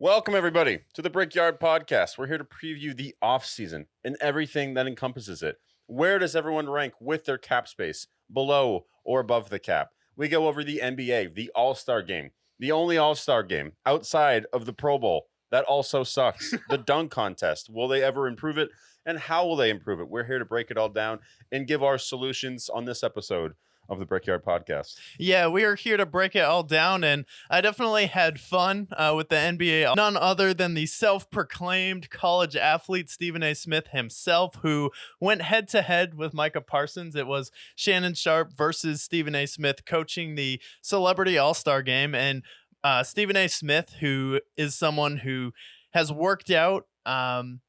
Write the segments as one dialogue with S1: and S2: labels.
S1: Welcome, everybody, to the BRICKYARD podcast. We're here to preview the offseason and everything that encompasses it. Where does everyone rank with their cap space, below or above the cap? We go over the NBA, the All-Star game, the only All-Star game outside of the Pro Bowl. That also sucks. The dunk contest. Will they ever improve it? And how will they improve it? We're here to break it all down and give our solutions on this episode of the BRICKYARD podcast.
S2: Yeah, we are here to break it all down, and I definitely had fun with the NBA. None other than the self-proclaimed college athlete Stephen A. Smith himself, who went head-to-head with Micah Parsons. It was Shannon Sharpe versus Stephen A. Smith coaching the Celebrity All-Star Game, and Stephen A. Smith, who is someone who has worked out.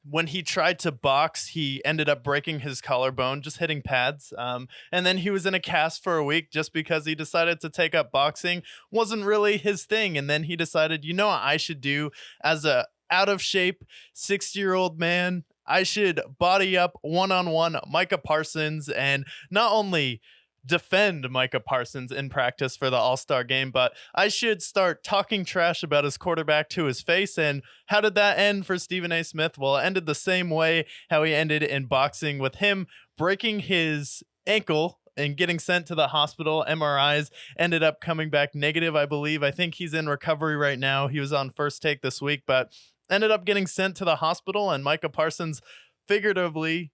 S2: When he tried to box, he ended up breaking his collarbone just hitting pads. And then he was in a cast for a week just because he decided to take up boxing. Wasn't really his thing. And then he decided, you know what I should do as a out of shape 60-year-old man? I should body up one-on-one Micah Parsons and not only defend Micah Parsons in practice for the All-Star game, but I should start talking trash about his quarterback to his face. And how did that end for Stephen A. Smith? Well, it ended the same way how he ended in boxing, with him breaking his ankle and getting sent to the hospital. MRIs ended up coming back negative, I believe. I think he's in recovery right now. He was on First Take this week, but ended up getting sent to the hospital, and Micah Parsons figuratively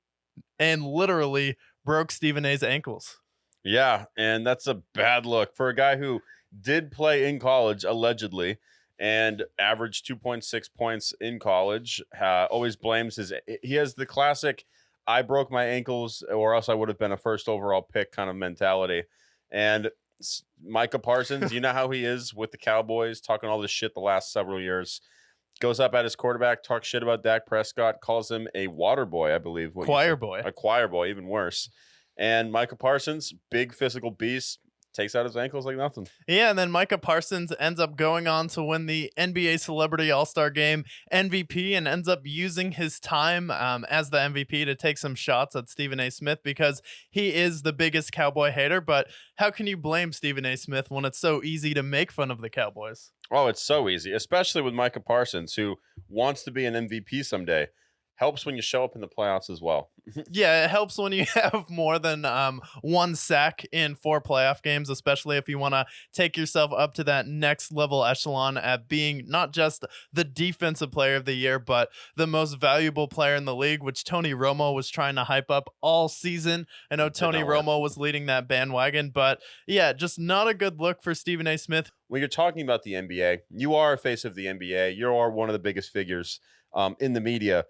S2: and literally broke Stephen A.'s ankles.
S1: Yeah, and that's a bad look for a guy who did play in college, allegedly, and averaged 2.6 points in college. Always blames he has the classic, I broke my ankles or else I would have been a first overall pick kind of mentality. And Micah Parsons, you know how he is with the Cowboys, talking all this shit the last several years. Goes up at his quarterback, talks shit about Dak Prescott, calls him a water boy, I believe.
S2: Choir boy.
S1: A choir boy, even worse. And Micah Parsons, big physical beast, takes out his ankles like nothing.
S2: Yeah, and then Micah Parsons ends up going on to win the NBA Celebrity All-Star Game MVP and ends up using his time as the MVP to take some shots at Stephen A. Smith because he is the biggest Cowboy hater. But how can you blame Stephen A. Smith when it's so easy to make fun of the Cowboys?
S1: Oh, it's so easy, especially with Micah Parsons, who wants to be an MVP someday. Helps when you show up in the playoffs as well.
S2: Yeah, it helps when you have more than one sack in 4 playoff games, especially if you want to take yourself up to that next level echelon at being not just the defensive player of the year, but the most valuable player in the league, which Tony Romo was trying to hype up all season. I know Tony Romo was leading that bandwagon, but yeah, just not a good look for Stephen A. Smith.
S1: When you're talking about the NBA, you are a face of the NBA. You are one of the biggest figures in the media.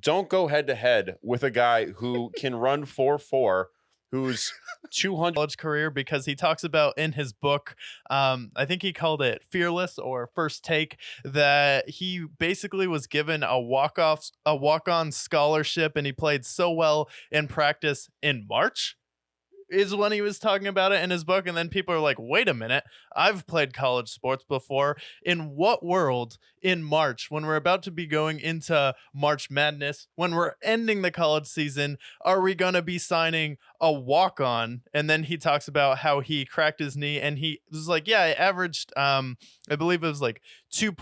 S1: Don't go head-to-head with a guy who can run 4.4, who's 200
S2: college career, because he talks about in his book, I think he called it Fearless or First Take, that he basically was given a walk-on scholarship, and he played so well in practice in March is when he was talking about it in his book. And then people are like, wait a minute, I've played college sports before. In what world in March, when we're about to be going into March Madness, when we're ending the college season, are we going to be signing a walk-on? And then he talks about how he cracked his knee, and he was like, yeah, I averaged, I believe it was like 2.2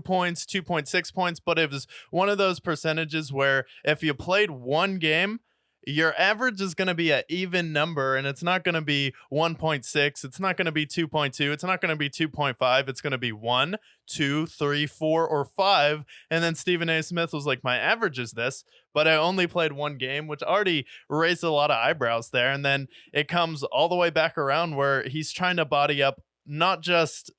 S2: points, 2.6 points, but it was one of those percentages where if you played one game, your average is going to be an even number, and it's not going to be 1.6. It's not going to be 2.2. It's not going to be 2.5. It's going to be 1, 2, 3, 4, or 5. And then Stephen A. Smith was like, my average is this, but I only played one game, which already raised a lot of eyebrows there. And then it comes all the way back around where he's trying to body up not just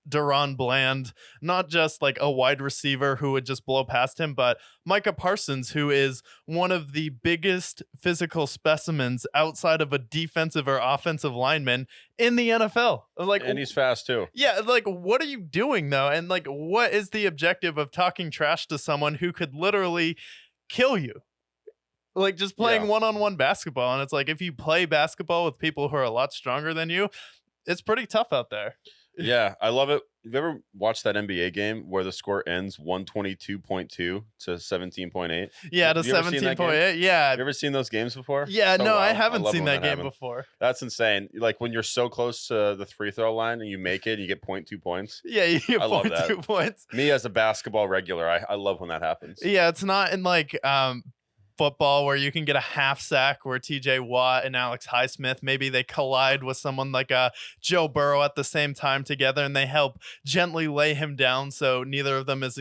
S2: Deron Bland, not just like a wide receiver who would just blow past him, but Micah Parsons, who is one of the biggest physical specimens outside of a defensive or offensive lineman in the NFL. Like,
S1: and he's fast too.
S2: Yeah, like, what are you doing though? And like, what is the objective of talking trash to someone who could literally kill you? Like, just playing one-on-one basketball. And it's like, if you play basketball with people who are a lot stronger than you, it's pretty tough out there.
S1: Yeah, I love it. Have you ever watched that NBA game where the score ends 122.2 to 17.8?
S2: Yeah, to
S1: You ever seen that game?
S2: 17.8. Yeah.
S1: You ever seen those games before?
S2: Yeah,
S1: So
S2: no, I
S1: wild. I
S2: haven't
S1: love it
S2: seen
S1: when
S2: that
S1: that
S2: game
S1: happens.
S2: before.
S1: That's insane. Like when you're so close to the free throw line and you make it, and you get 0.2 points.
S2: Yeah, you get
S1: I love
S2: point
S1: that.
S2: 2 points.
S1: Me as a basketball regular, I love when that happens.
S2: Yeah, it's not in like football where you can get a half sack where TJ Watt and Alex Highsmith, maybe they collide with someone like Joe Burrow at the same time together and they help gently lay him down so neither of them is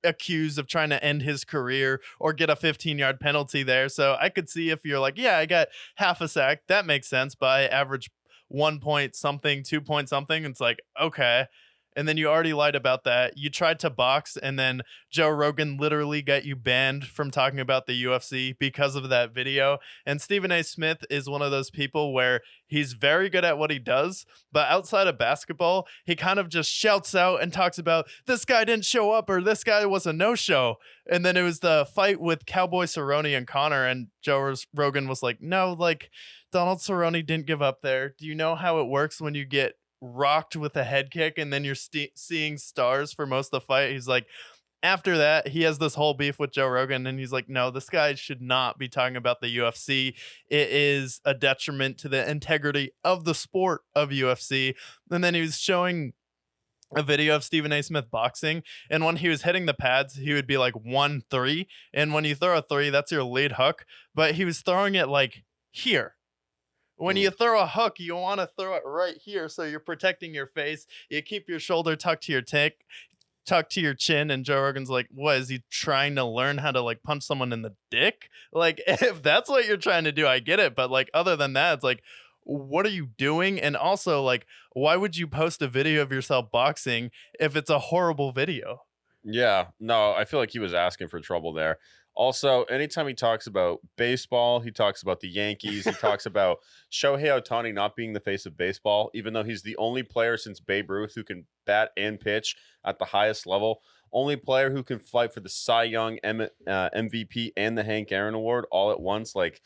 S2: accused of trying to end his career or get a 15-yard penalty there. So I could see if you're like, yeah, I got half a sack, that makes sense, but I average 1 point something, 2 point something. It's like, okay. And then you already lied about that. You tried to box, and then Joe Rogan literally got you banned from talking about the UFC because of that video. And Stephen A. Smith is one of those people where he's very good at what he does, but outside of basketball, he kind of just shouts out and talks about this guy didn't show up or this guy was a no-show. And then it was the fight with Cowboy Cerrone and Connor, and Joe Rogan was like, no, like Donald Cerrone didn't give up there. Do you know how it works when you get rocked with a head kick and then you're seeing stars for most of the fight? He's like, after that, he has this whole beef with Joe Rogan, and he's like, no, this guy should not be talking about the UFC. It is a detriment to the integrity of the sport of UFC. And then he was showing a video of Stephen A. Smith boxing, and when he was hitting the pads, he would be like 1-3, and when you throw a 3, that's your lead hook, but he was throwing it like here. When you throw a hook, you want to throw it right here so you're protecting your face. You keep your shoulder tucked to your tucked to your chin, and Joe Rogan's like, what, is he trying to learn how to like punch someone in the dick? Like, if that's what you're trying to do, I get it, but like other than that, it's like, what are you doing? And also, like, why would you post a video of yourself boxing if it's a horrible video?
S1: Yeah, no, I feel like he was asking for trouble there. Also, anytime he talks about baseball, he talks about the Yankees, he talks about Shohei Ohtani not being the face of baseball, even though he's the only player since Babe Ruth who can bat and pitch at the highest level. Only player who can fight for the Cy Young MVP and the Hank Aaron Award all at once. Like,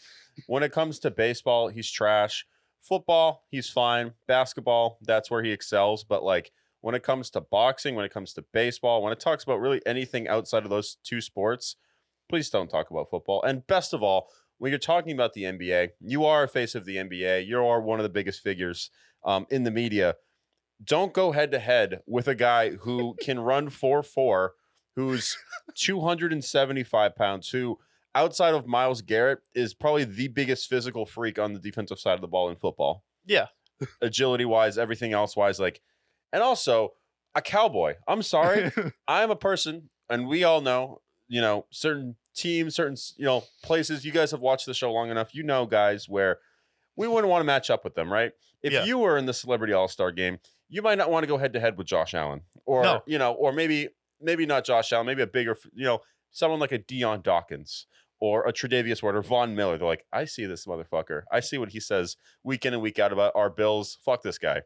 S1: when it comes to baseball, he's trash. Football, he's fine. Basketball, that's where he excels. But, like, when it comes to boxing, when it comes to baseball, when it talks about really anything outside of those two sports, please don't talk about football. And best of all, when you're talking about the NBA, you are a face of the NBA. You are one of the biggest figures in the media. Don't go head to head with a guy who can run 4.4, who's 275 pounds, who outside of Myles Garrett is probably the biggest physical freak on the defensive side of the ball in football.
S2: Yeah.
S1: Agility wise, everything else wise, like, and also a cowboy. I'm sorry. I'm a person, and we all know, certain teams, certain, places. You guys have watched the show long enough. You know, guys, where we wouldn't want to match up with them, right? If you were in the Celebrity All-Star game, you might not want to go head to head with Josh Allen, or or maybe not Josh Allen, maybe a bigger, someone like a Deion Dawkins or a Tre'Davious Ward or Von Miller. They're like, I see this motherfucker. I see what he says week in and week out about our Bills. Fuck this guy.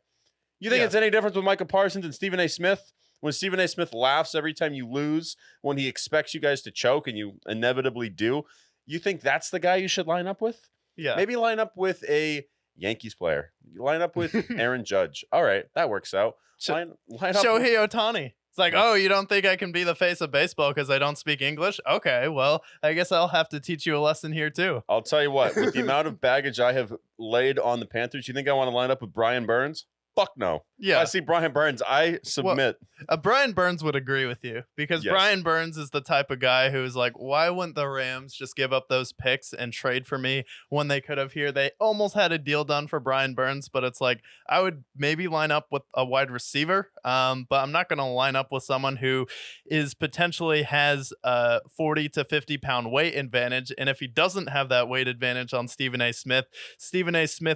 S1: You think it's any difference with Micah Parsons and Stephen A. Smith? When Stephen A. Smith laughs every time you lose, when he expects you guys to choke and you inevitably do, you think that's the guy you should line up with?
S2: Yeah.
S1: Maybe line up with a Yankees player. You line up with Aaron Judge. All right, that works out. Line up
S2: Shohei Ohtani. It's like, oh, you don't think I can be the face of baseball because I don't speak English? Okay, well, I guess I'll have to teach you a lesson here too.
S1: I'll tell you what, with the amount of baggage I have laid on the Panthers, you think I want to line up with Brian Burns? Fuck no.
S2: Yeah.
S1: I see Brian Burns, I submit.
S2: Well, Brian Burns would agree with you because Brian Burns is the type of guy who's like, why wouldn't the Rams just give up those picks and trade for me when they could have here? They almost had a deal done for Brian Burns, but it's like, I would maybe line up with a wide receiver, but I'm not going to line up with someone who is potentially has a 40 to 50 pound weight advantage. And if he doesn't have that weight advantage on Stephen A. Smith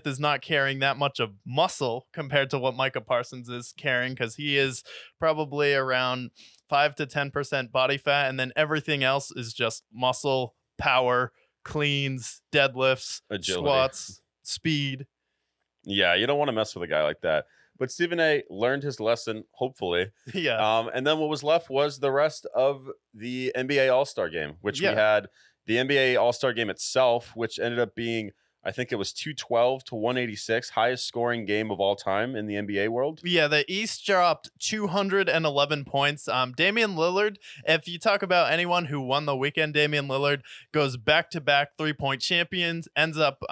S2: is not carrying that much of muscle compared to what Micah Parsons is carrying, because he is probably around 5 to 10% body fat, and then everything else is just muscle, power, cleans, deadlifts,
S1: agility,
S2: squats, speed.
S1: Yeah, you don't want to mess with a guy like that. But Stephen A. learned his lesson, hopefully.
S2: Yeah.
S1: And then what was left was the rest of the NBA All-Star game, which we had the NBA All-Star game itself, which ended up being I think it was 212 to 186, highest scoring game of all time in the NBA world.
S2: Yeah, the East dropped 211 points. Damian Lillard, if you talk about anyone who won the weekend, Damian Lillard goes back-to-back three-point champions, ends up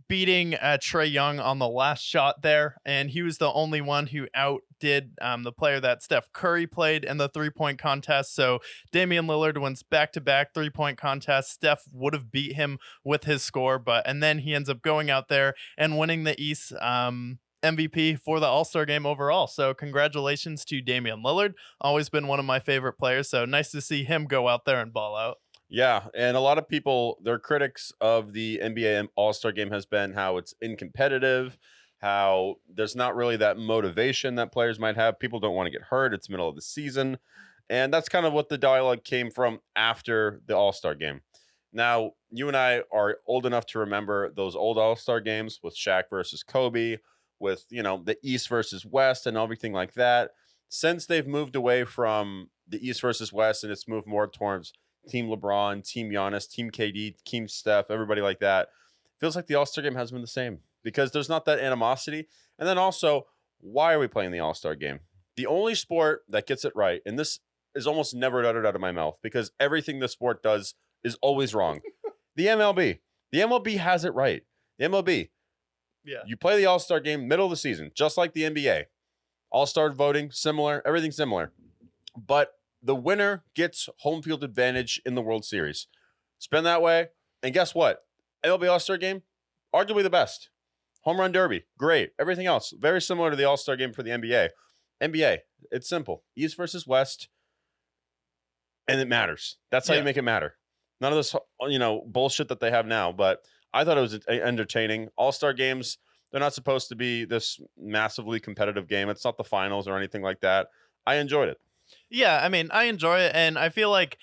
S2: beating Trae Young on the last shot there, and he was the only one who outdid the player that Steph Curry played in the three-point contest. So Damian Lillard wins back-to-back three-point contests. Steph would have beat him with his score, and then he ends up going out there and winning the East MVP for the All-Star game overall. So congratulations to Damian Lillard. Always been one of my favorite players. So nice to see him go out there and ball out.
S1: Yeah, and a lot of people, their critics of the NBA All-Star game has been how it's incompetitive, how there's not really that motivation that players might have. People don't want to get hurt. It's middle of the season. And that's kind of what the dialogue came from after the All-Star game. Now, you and I are old enough to remember those old All-Star games with Shaq versus Kobe, with, the East versus West and everything like that. Since they've moved away from the East versus West and it's moved more towards Team LeBron, Team Giannis, Team KD, Team Steph, everybody like that, feels like the All-Star game has been the same because there's not that animosity. And then also, why are we playing the All-Star game? The only sport that gets it right, and this is almost never uttered out of my mouth because everything the sport does is always wrong. The MLB. The MLB has it right. The MLB.
S2: Yeah.
S1: You play the All-Star game middle of the season, just like the NBA. All-Star voting, similar, everything similar. But the winner gets home field advantage in the World Series. It's been that way. And guess what? MLB All-Star game, arguably the best. Home run derby, great. Everything else, very similar to the All-Star game for the NBA. NBA, it's simple. East versus West, and it matters. That's how you make it matter. None of this, bullshit that they have now. But I thought it was entertaining. All-Star games, they're not supposed to be this massively competitive game. It's not the finals or anything like that. I enjoyed it.
S2: Yeah, I mean, I enjoy it, and I feel like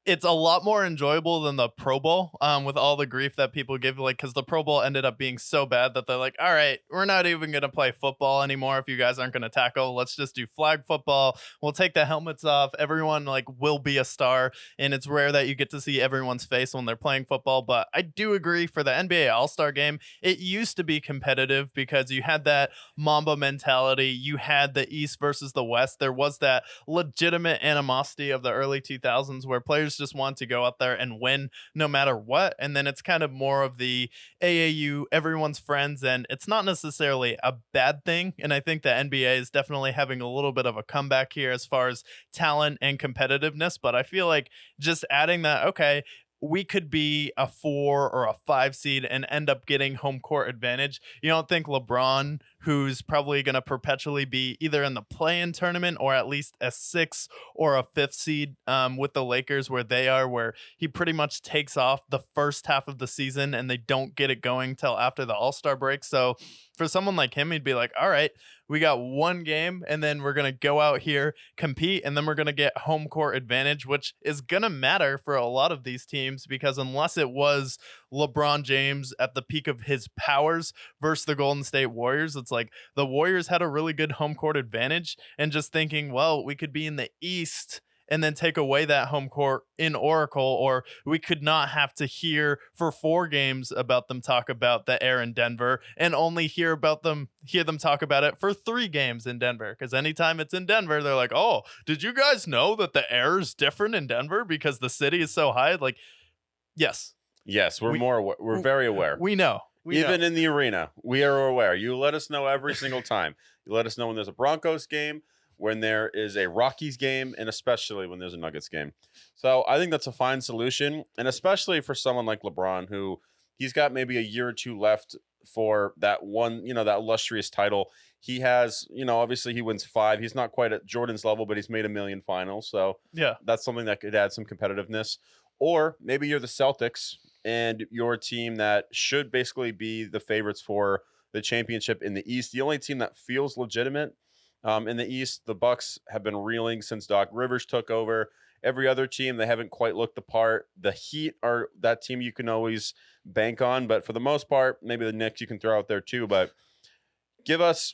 S2: it's a lot more enjoyable than the Pro Bowl, with all the grief that people give, because the Pro Bowl ended up being so bad that they're like, all right, we're not even going to play football anymore if you guys aren't going to tackle. Let's just do flag football. We'll take the helmets off. Everyone, will be a star, and it's rare that you get to see everyone's face when they're playing football, but I do agree for the NBA All-Star game, it used to be competitive because you had that Mamba mentality. You had the East versus the West. There was that legitimate animosity of the early 2000s where players just want to go out there and win no matter what. And then it's kind of more of the AAU, everyone's friends, and it's not necessarily a bad thing. And I think the NBA is definitely having a little bit of a comeback here as far as talent and competitiveness. But I feel like just adding that, okay, we could be a 4 or a 5 seed and end up getting home court advantage. You don't think LeBron, who's probably going to perpetually be either in the play-in tournament or at least a 6 or a 5th seed with the Lakers where they are, where he pretty much takes off the first half of the season and they don't get it going till after the All-Star break. So for someone like him, he'd be like, all right, we got one game and then we're going to go out here, compete, and then we're going to get home court advantage, which is going to matter for a lot of these teams because unless it was LeBron James at the peak of his powers versus the Golden State Warriors, it's like the Warriors had a really good home court advantage, and just thinking, well, we could be in the East and then take away that home court in Oracle, or we could not have to hear for 4 games about them talk about the air in Denver and only hear them talk about it for 3 games in Denver. Because anytime it's in Denver, they're like, oh, did you guys know that the air is different in Denver because the city is so high? Like, yes.
S1: Yes, we're very aware.
S2: We know.
S1: Even in the arena, we are aware. You let us know every single time. You let us know when there's a Broncos game, when there is a Rockies game, and especially when there's a Nuggets game. So I think that's a fine solution, and especially for someone like LeBron, who he's got maybe a year or 2 left for that one, that illustrious title. He has, obviously he wins 5. He's not quite at Jordan's level, but he's made 1 million finals. So
S2: yeah,
S1: that's something that could add some competitiveness. Or maybe you're the Celtics and your team that should basically be the favorites for the championship in the East. The only team that feels legitimate in the East, the Bucks have been reeling since Doc Rivers took over. Every other team, they haven't quite looked the part. The Heat are that team you can always bank on, but for the most part, maybe the Knicks you can throw out there too. But give us,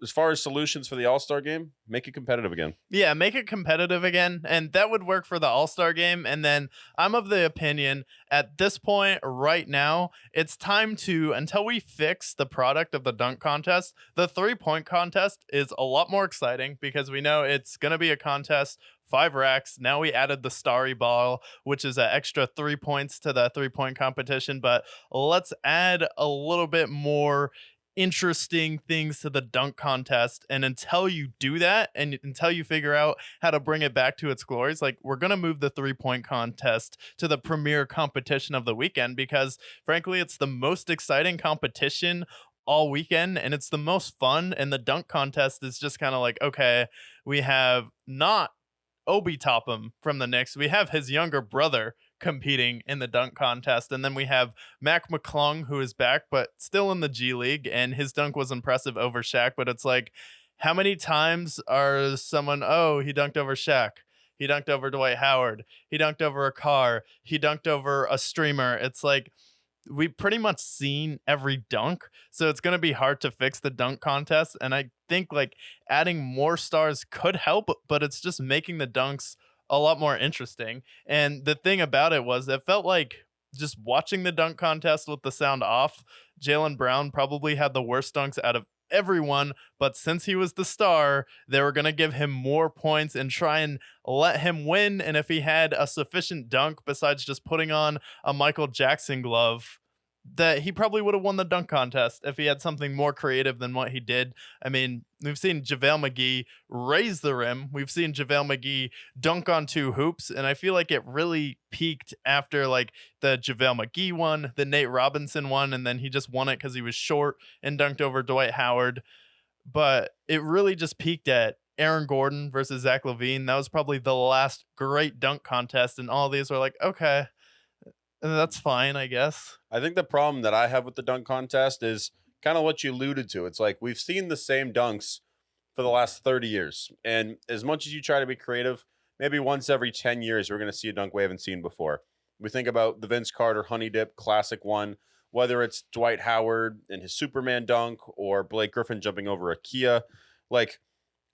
S1: as far as solutions for the All-Star game, make it competitive again.
S2: Yeah, make it competitive again, and that would work for the All-Star game. And then I'm of the opinion at this point right now, it's time to, until we fix the product of the dunk contest, the 3-point contest is a lot more exciting because we know it's going to be a contest, 5 racks. Now we added the starry ball, which is an extra 3 points to the 3-point competition, but let's add a little bit more interesting things to the dunk contest. And until you do that, and until you figure out how to bring it back to its glories, like, we're going to move the 3-point contest to the premier competition of the weekend because frankly it's the most exciting competition all weekend and it's the most fun. And the dunk contest is just kind of like, okay, we have not Obi Topham from the Knicks. We have his younger brother competing in the dunk contest. And then we have Mac McClung, who is back, but still in the G League. And his dunk was impressive over Shaq. But it's like, how many times are someone, oh, he dunked over Shaq. He dunked over Dwight Howard. He dunked over a car. He dunked over a streamer. It's like, we've pretty much seen every dunk, so it's going to be hard to fix the dunk contest. And I think like adding more stars could help, but it's just making the dunks a lot more interesting. And the thing about it was, it felt like just watching the dunk contest with the sound off, Jaylen Brown probably had the worst dunks out of everyone, but since he was the star, they were going to give him more points and try and let him win. And if he had a sufficient dunk besides just putting on a Michael Jackson glove, that he probably would have won the dunk contest if he had something more creative than what he did. I mean, we've seen JaVale McGee raise the rim. We've seen JaVale McGee dunk on 2 hoops. And I feel like it really peaked after like the JaVale McGee one, the Nate Robinson one, and then he just won it because he was short and dunked over Dwight Howard. But it really just peaked at Aaron Gordon versus Zach LaVine. That was probably the last great dunk contest. And all these were like, okay, that's fine, I guess.
S1: I think the problem that I have with the dunk contest is kind of what you alluded to. It's like we've seen the same dunks for the last 30 years. And as much as you try to be creative, maybe once every 10 years, we're going to see a dunk we haven't seen before. We think about the Vince Carter Honey Dip Classic one, whether it's Dwight Howard and his Superman dunk or Blake Griffin jumping over a Kia. Like,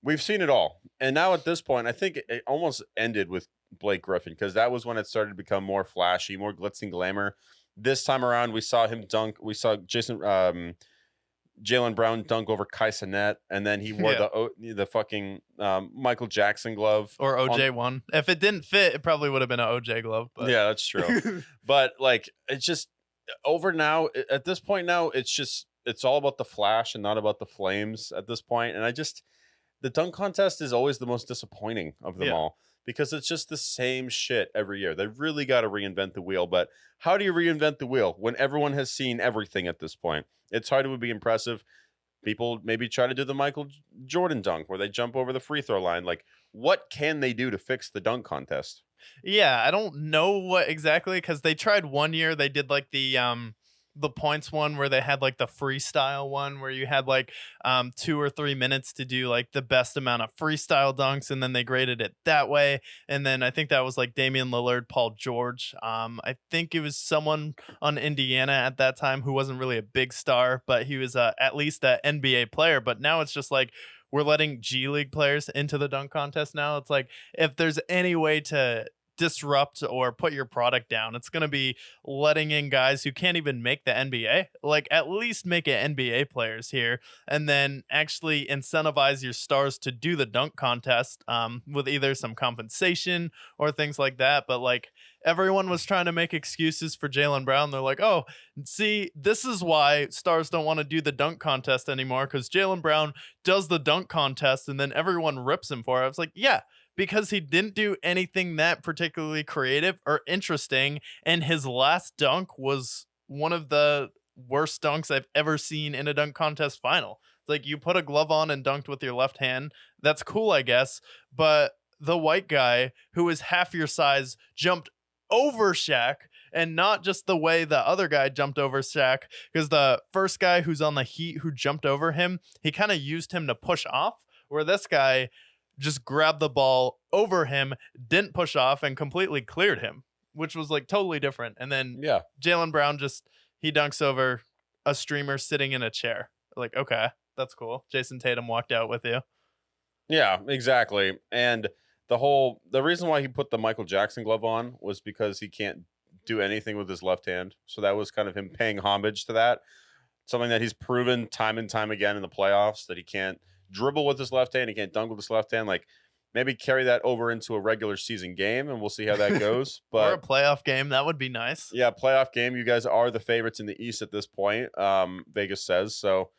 S1: we've seen it all. And now at this point, I think it almost ended with Blake Griffin because that was when it started to become more flashy, more glitz and glamour. This time around, we saw him dunk. We saw Jaylen Brown dunk over Kai Cenat, and then he wore the fucking Michael Jackson glove.
S2: Or OJ one. If it didn't fit, it probably would have been an OJ glove. But.
S1: Yeah, that's true. But like, it's just over now. At this point now, it's all about the flash and not about the flames at this point. And the dunk contest is always the most disappointing of them all because it's just the same shit every year. They really got to reinvent the wheel. But how do you reinvent the wheel when everyone has seen everything at this point? It's hard to be impressive. People maybe try to do the Michael Jordan dunk where they jump over the free throw line. Like, what can they do to fix the dunk contest?
S2: Yeah, I don't know what exactly, because they tried one year. They did like the points one where they had like the freestyle one where you had like 2 or 3 minutes to do like the best amount of freestyle dunks, and then they graded it that way. And then I think that was like Damian Lillard, Paul George. I think it was someone on Indiana at that time who wasn't really a big star, but he was at least an NBA player. But now it's just like we're letting G League players into the dunk contest now. It's like, if there's any way to disrupt or put your product down, it's going to be letting in guys who can't even make the NBA. Like, at least make it NBA players here, and then actually incentivize your stars to do the dunk contest with either some compensation or things like that. But like, everyone was trying to make excuses for Jaylen Brown. They're like, oh, see, this is why stars don't want to do the dunk contest anymore, because Jaylen Brown does the dunk contest and then everyone rips him for it. I was like, yeah, because he didn't do anything that particularly creative or interesting, and his last dunk was one of the worst dunks I've ever seen in a dunk contest final. It's like, you put a glove on and dunked with your left hand. That's cool, I guess, but the white guy who is half your size jumped over Shaq, and not just the way the other guy jumped over Shaq, because the first guy who's on the Heat who jumped over him, he kind of used him to push off, where this guy just grabbed the ball over him, didn't push off, and completely cleared him, which was like totally different. And then Jaylen Brown he dunks over a streamer sitting in a chair. Like, okay. That's cool. Jason Tatum walked out with you.
S1: Yeah, exactly. And the reason why he put the Michael Jackson glove on was because he can't do anything with his left hand. So that was kind of him paying homage to that. Something that he's proven time and time again in the playoffs that he can't dribble with his left hand, he can't dunk with his left hand. Like maybe carry that over into a regular season game and we'll see how that goes.
S2: Or a
S1: But
S2: playoff game. That would be nice.
S1: yeah, playoff game. You guys are the favorites in the East at this point. Vegas says so.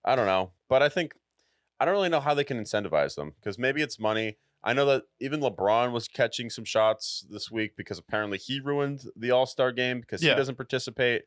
S1: I don't know, but I don't really know how they can incentivize them because maybe it's money. I know that even LeBron was catching some shots this week because apparently he ruined the All-Star game because he
S2: Yeah.
S1: doesn't participate.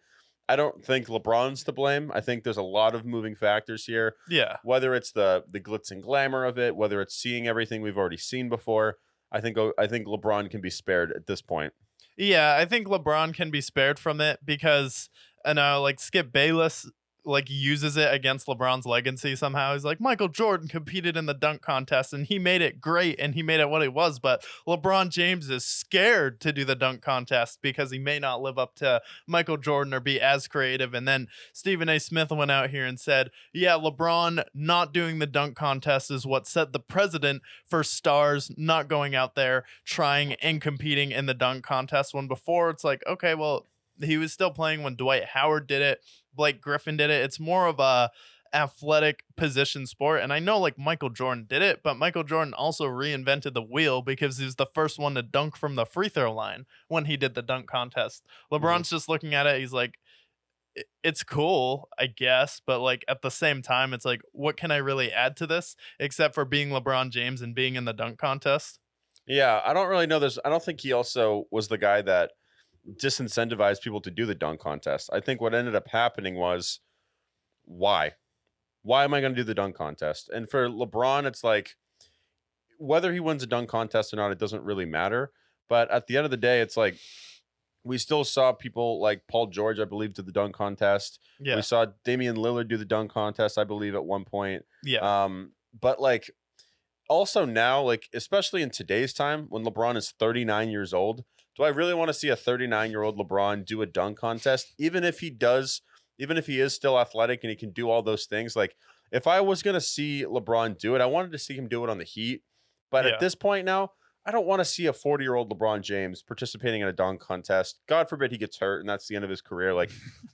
S1: I don't think LeBron's to blame. I think there's a lot of moving factors here.
S2: Yeah.
S1: Whether it's the glitz and glamour of it, whether it's seeing everything we've already seen before. I think LeBron can be spared at this point.
S2: Yeah, I think LeBron can be spared from it because I know like Skip Bayless like uses it against LeBron's legacy somehow. He's like, Michael Jordan competed in the dunk contest and he made it great and he made it what it was, but LeBron James is scared to do the dunk contest because he may not live up to Michael Jordan or be as creative. And then Stephen A. Smith went out here and said, yeah, LeBron not doing the dunk contest is what set the precedent for stars not going out there trying and competing in the dunk contest, when before it's like, okay, well, he was still playing when Dwight Howard did it, Blake Griffin did it. It's more of a athletic position sport. And I know like Michael Jordan did it, but Michael Jordan also reinvented the wheel because he was the first one to dunk from the free throw line when he did the dunk contest. LeBron's just looking at it. He's like, it's cool, I guess, but like at the same time, it's like, what can I really add to this except for being LeBron James and being in the dunk contest?
S1: Yeah, I don't really know this. I don't think he also was the guy that disincentivized people to do the dunk contest. I think what ended up happening was why? Why am I going to do the dunk contest? And for LeBron, it's like whether he wins a dunk contest or not, it doesn't really matter. But at the end of the day, it's like we still saw people like Paul George, I believe, do the dunk contest.
S2: Yeah.
S1: We saw Damian Lillard do the dunk contest, I believe, at one point.
S2: Yeah.
S1: But like also now, like especially in today's time when LeBron is 39 years old, do I really want to see a 39-year-old LeBron do a dunk contest? Even if he is still athletic and he can do all those things. Like if I was going to see LeBron do it, I wanted to see him do it on the Heat. But
S2: Yeah.
S1: at this point now, I don't want to see a 40-year-old LeBron James participating in a dunk contest. God forbid he gets hurt and that's the end of his career. Like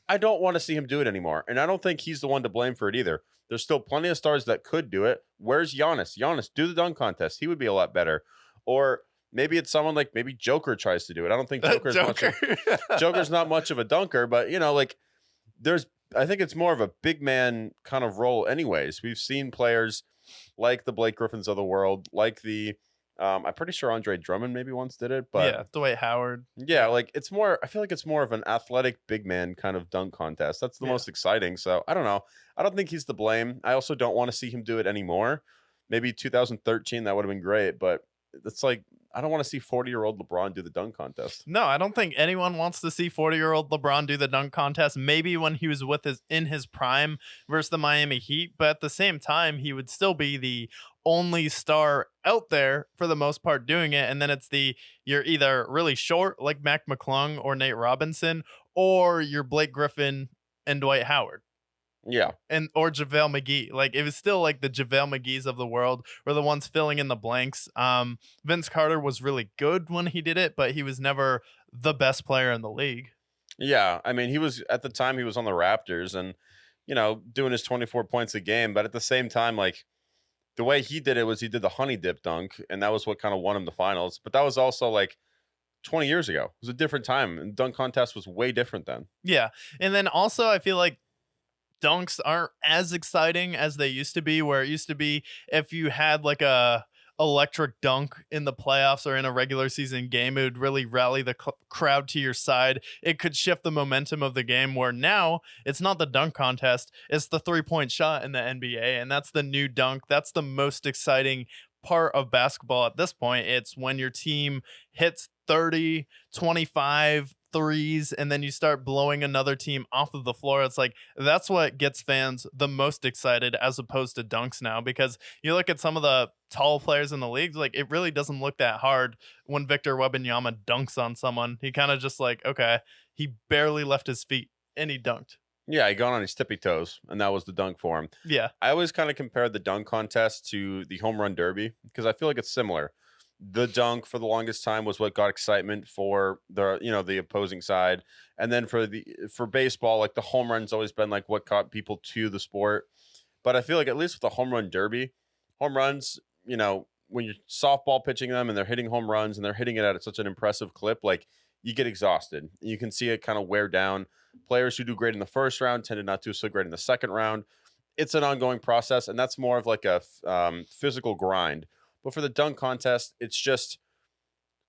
S1: I don't want to see him do it anymore. And I don't think he's the one to blame for it either. There's still plenty of stars that could do it. Where's Giannis? Giannis, do the dunk contest. He would be a lot better. Or maybe it's someone like maybe Joker tries to do it. I don't think Joker's Joker's not much of a dunker, but like I think it's more of a big man kind of role anyways. We've seen players like the Blake Griffins of the world, like the I'm pretty sure Andre Drummond maybe once did it, but
S2: yeah, Dwight Howard.
S1: yeah, like I feel like it's more of an athletic big man kind of dunk contest. That's the most exciting. So I don't know. I don't think he's to blame. I also don't want to see him do it anymore. Maybe 2013, that would have been great, but it's like I don't want to see 40-year-old LeBron do the dunk contest.
S2: No, I don't think anyone wants to see 40-year-old LeBron do the dunk contest. Maybe when he was in his prime versus the Miami Heat, but at the same time, he would still be the only star out there for the most part doing it. And then you're either really short like Mac McClung or Nate Robinson, or you're Blake Griffin and Dwight Howard.
S1: Yeah.
S2: Or JaVale McGee. Like it was still like the JaVale McGees of the world were the ones filling in the blanks. Vince Carter was really good when he did it, but he was never the best player in the league.
S1: Yeah. I mean, he was at the time he was on the Raptors and, doing his 24 points a game. But at the same time, like the way he did it was he did the honey dip dunk, and that was what kind of won him the finals. But that was also like 20 years ago. It was a different time. And dunk contest was way different then.
S2: Yeah. And then also I feel like dunks aren't as exciting as they used to be, where it used to be if you had like a electric dunk in the playoffs or in a regular season game, it would really rally the crowd to your side. It could shift the momentum of the game, where now it's not the dunk contest, it's the 3-point shot in the NBA, and that's the new dunk. That's the most exciting part of basketball at this point. It's when your team hits 30, 25 threes and then you start blowing another team off of the floor. It's like that's what gets fans the most excited as opposed to dunks now, because you look at some of the tall players in the league, like it really doesn't look that hard when Victor Wembanyama dunks on someone. He kind of just like, okay, he barely left his feet and he dunked.
S1: Yeah, he got on his tippy toes, and that was the dunk for him.
S2: Yeah.
S1: I always kind of compared the dunk contest to the home run derby because I feel like it's similar. The dunk for the longest time was what got excitement for the opposing side, and then for baseball, like the home run's always been like what got people to the sport. But I feel like at least with the home run derby, home runs, when you're softball pitching them and they're hitting home runs and they're hitting it at such an impressive clip, like you get exhausted. You can see it kind of wear down. Players who do great in the first round tend to not do so great in the second round. It's an ongoing process, and that's more of like a physical grind. But for the dunk contest, it's just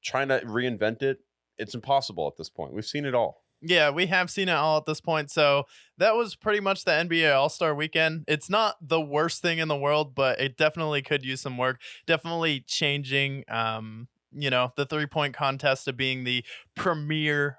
S1: trying to reinvent it. It's impossible at this point. We've seen it all.
S2: Yeah, we have seen it all at this point. So that was pretty much the NBA All-Star weekend. It's not the worst thing in the world, but it definitely could use some work. Definitely changing the 3-point contest to being the premier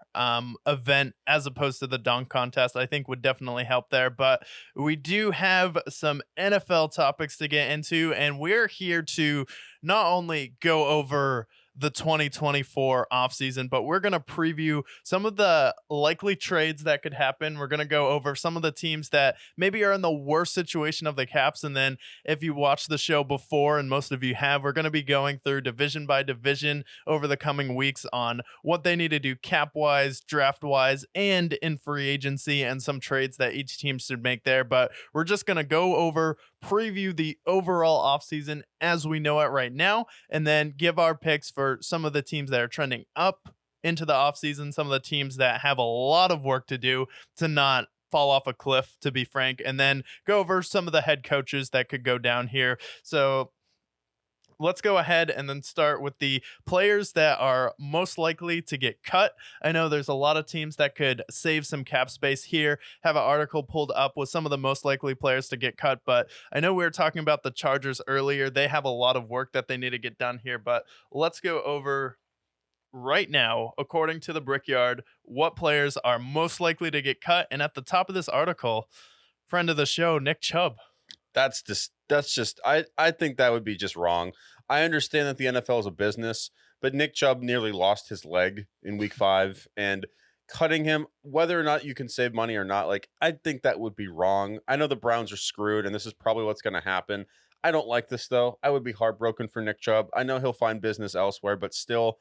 S2: event as opposed to the dunk contest, I think would definitely help there. But we do have some NFL topics to get into, and we're here to not only go over the 2024 offseason, but we're going to preview some of the likely trades that could happen. We're going to go over some of the teams that maybe are in the worst situation of the caps. And then if you watched the show before, and most of you have, we're going to be going through division by division over the coming weeks on what they need to do cap wise, draft wise, and in free agency, and some trades that each team should make there. But we're just going to go over, preview the overall offseason as we know it right now, and then give our picks for some of the teams that are trending up into the offseason, some of the teams that have a lot of work to do to not fall off a cliff, to be frank, and then go over some of the head coaches that could go down here. So let's go ahead and then start with the players that are most likely to get cut. I know there's a lot of teams that could save some cap space here. Have an article pulled up with some of the most likely players to get cut, but I know we were talking about the Chargers earlier. They have a lot of work that they need to get done here, but let's go over right now, according to the Brickyard, what players are most likely to get cut. And at the top of this article, friend of the show, Nick Chubb.
S1: I think that would be just wrong. I understand that the NFL is a business, but Nick Chubb nearly lost his leg in week 5, and cutting him, whether or not you can save money or not, like I think that would be wrong. I know the Browns are screwed and this is probably what's going to happen. I don't like this though. I would be heartbroken for Nick Chubb. I know he'll find business elsewhere, but still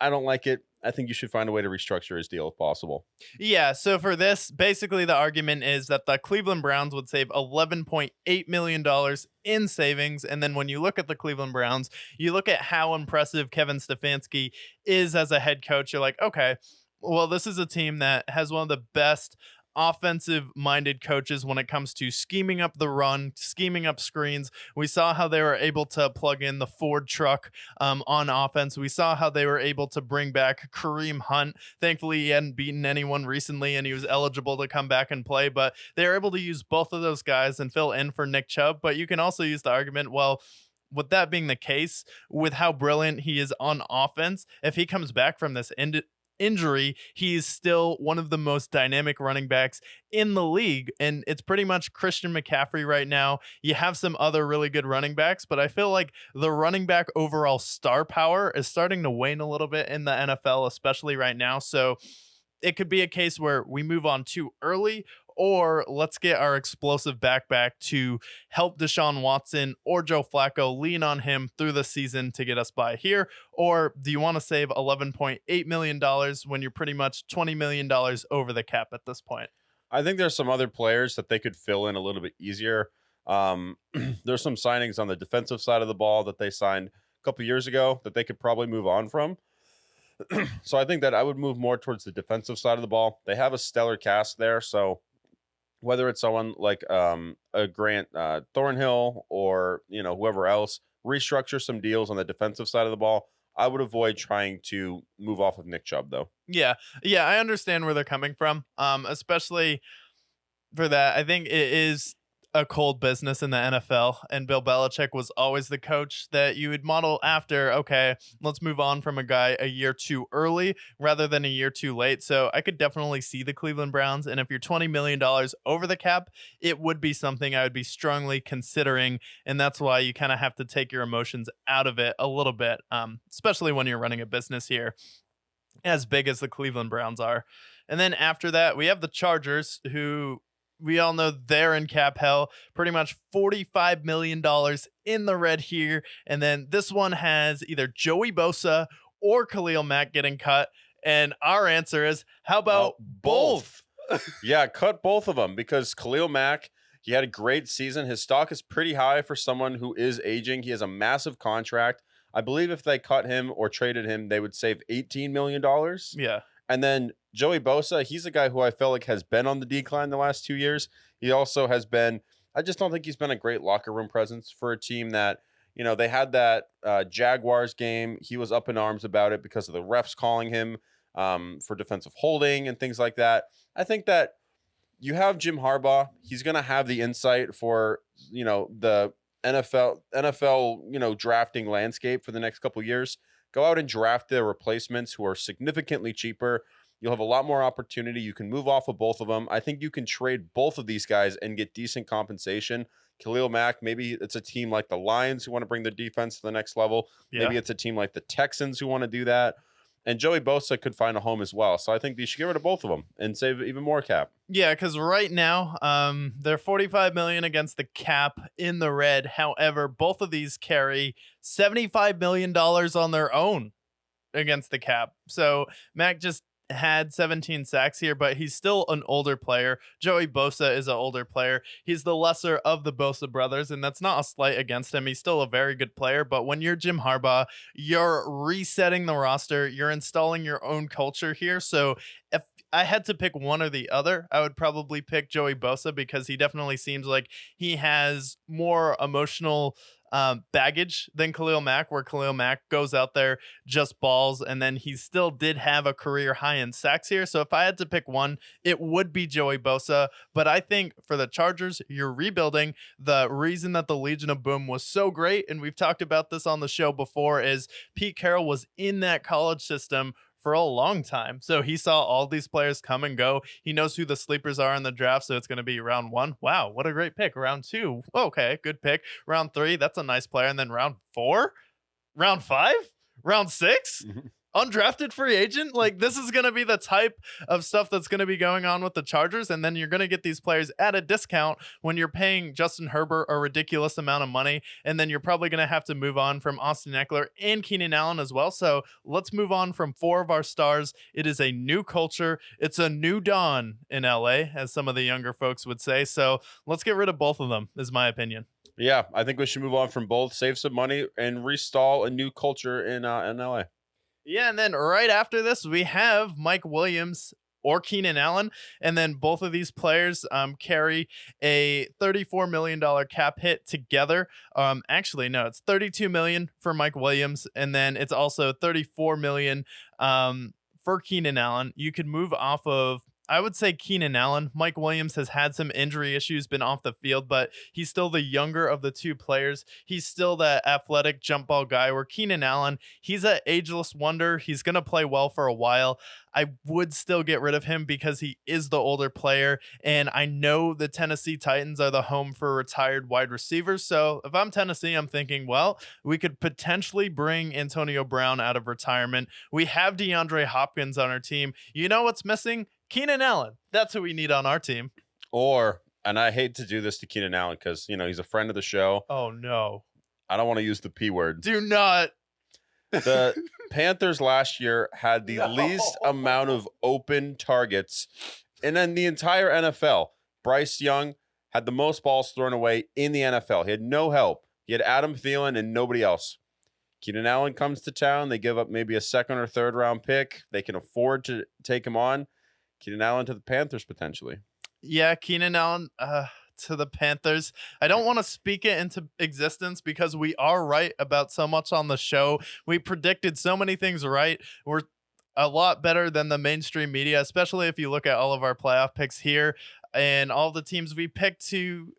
S1: I don't like it. I think you should find a way to restructure his deal if possible.
S2: Yeah, so for this, basically the argument is that the Cleveland Browns would save $11.8 million in savings. And then when you look at the Cleveland Browns, you look at how impressive Kevin Stefanski is as a head coach. You're like, okay, well, this is a team that has one of the best offensive minded coaches when it comes to scheming up the run, scheming up screens. We saw how they were able to plug in the Ford truck on offense. We saw how they were able to bring back Kareem Hunt. Thankfully, he hadn't beaten anyone recently and he was eligible to come back and play, but they were able to use both of those guys and fill in for Nick Chubb. But you can also use the argument, well, with that being the case, with how brilliant he is on offense, if he comes back from this injury, he's still one of the most dynamic running backs in the league. And it's pretty much Christian McCaffrey right now. You have some other really good running backs, but I feel like the running back overall star power is starting to wane a little bit in the NFL, especially right now. So it could be a case where we move on too early, or let's get our explosive back to help Deshaun Watson or Joe Flacco, lean on him through the season to get us by here. Or do you want to save $11.8 million when you're pretty much $20 million over the cap at this point?
S1: I think there's some other players that they could fill in a little bit easier. There's some signings on the defensive side of the ball that they signed a couple years ago that they could probably move on from. So I think that I would move more towards the defensive side of the ball. They have a stellar cast there, so whether it's someone like a Grant Thornhill or whoever else, restructure some deals on the defensive side of the ball. I would avoid trying to move off of Nick Chubb though.
S2: Yeah, I understand where they're coming from, especially for that. I think it is a cold business in the NFL, and Bill Belichick was always the coach that you would model after. Okay, let's move on from a guy a year too early rather than a year too late. So I could definitely see the Cleveland Browns, and if you're $20 million over the cap, it would be something I would be strongly considering, and that's why you kind of have to take your emotions out of it a little bit, especially when you're running a business here as big as the Cleveland Browns are. And then after that, we have the Chargers, who we all know they're in cap hell, pretty much $45 million in the red here. And then this one has either Joey Bosa or Khalil Mack getting cut. And our answer is, how about both?
S1: Yeah, cut both of them because Khalil Mack, he had a great season. His stock is pretty high for someone who is aging. He has a massive contract. I believe if they cut him or traded him, they would save $18 million.
S2: Yeah.
S1: And then Joey Bosa, he's a guy who I feel like has been on the decline the last 2 years. He also has been, I just don't think he's been a great locker room presence for a team that, you know, they had that Jaguars game. He was up in arms about it because of the refs calling him for defensive holding and things like that. I think that you have Jim Harbaugh. He's going to have the insight for, you know, the NFL, you know, drafting landscape for the next couple of years. Go out and draft the replacements who are significantly cheaper. You'll have a lot more opportunity. You can move off of both of them. I think you can trade both of these guys and get decent compensation. Khalil Mack, maybe it's a team like the Lions who want to bring their defense to the next level.
S2: Yeah.
S1: Maybe it's a team like the Texans who want to do that. And Joey Bosa could find a home as well. So I think you should get rid of both of them and save even more cap.
S2: Yeah, because right now, they're $45 million against the cap in the red. However, both of these carry $75 million on their own against the cap. So Mac just had 17 sacks here, but he's still an older player. Joey Bosa is an older player. He's the lesser of the Bosa brothers, and that's not a slight against him. He's still a very good player, but when you're Jim Harbaugh, you're resetting the roster. You're installing your own culture here. So if I had to pick one or the other, I would probably pick Joey Bosa because he definitely seems like he has more emotional baggage than Khalil Mack, where Khalil Mack goes out there, just balls, and then he still did have a career high in sacks here. So if I had to pick one, it would be Joey Bosa. But I think for the Chargers, you're rebuilding. The reason that the Legion of Boom was so great, and we've talked about this on the show before, is Pete Carroll was in that college system for a long time. So he saw all these players come and go. He knows who the sleepers are in the draft. So it's going to be round 1. Wow, what a great pick. Round 2. Okay, good pick. Round 3, that's a nice player. And then round 4, round 5, round 6. Undrafted free agent. Like, this is going to be the type of stuff that's going to be going on with the Chargers. And then you're going to get these players at a discount when you're paying Justin Herbert a ridiculous amount of money. And then you're probably going to have to move on from Austin Eckler and Keenan Allen as well. So let's move on from 4 of our stars. It is a new culture. It's a new dawn in LA, as some of the younger folks would say. So let's get rid of both of them, is my opinion.
S1: Yeah, I think we should move on from both, save some money, and restall a new culture in LA.
S2: Yeah, and then right after this, we have Mike Williams or Keenan Allen, and then both of these players carry a $34 million cap hit together. Actually, no, it's $32 million for Mike Williams, and then it's also $34 million for Keenan Allen. You could move off of, I would say, Keenan Allen. Mike Williams has had some injury issues, been off the field, but he's still the younger of the two players. He's still that athletic jump ball guy, where Keenan Allen, he's an ageless wonder. He's going to play well for a while. I would still get rid of him because he is the older player, and I know the Tennessee Titans are the home for retired wide receivers. So if I'm Tennessee, I'm thinking, well, we could potentially bring Antonio Brown out of retirement. We have DeAndre Hopkins on our team. You know what's missing? Keenan Allen. That's who we need on our team.
S1: And I hate to do this to Keenan Allen because, you know, he's a friend of the show.
S2: Oh, no.
S1: I don't want to use the P word.
S2: Do not.
S1: The Panthers last year had the least amount of open targets, and then the entire NFL. Bryce Young had the most balls thrown away in the NFL. He had no help. He had Adam Thielen and nobody else. Keenan Allen comes to town. They give up maybe a 2nd or 3rd round pick. They can afford to take him on. Keenan Allen to the Panthers potentially.
S2: Yeah, Keenan Allen to the Panthers. I don't want to speak it into existence because we are right about so much on the show. We predicted so many things right. We're a lot better than the mainstream media, especially if you look at all of our playoff picks here and all the teams we picked to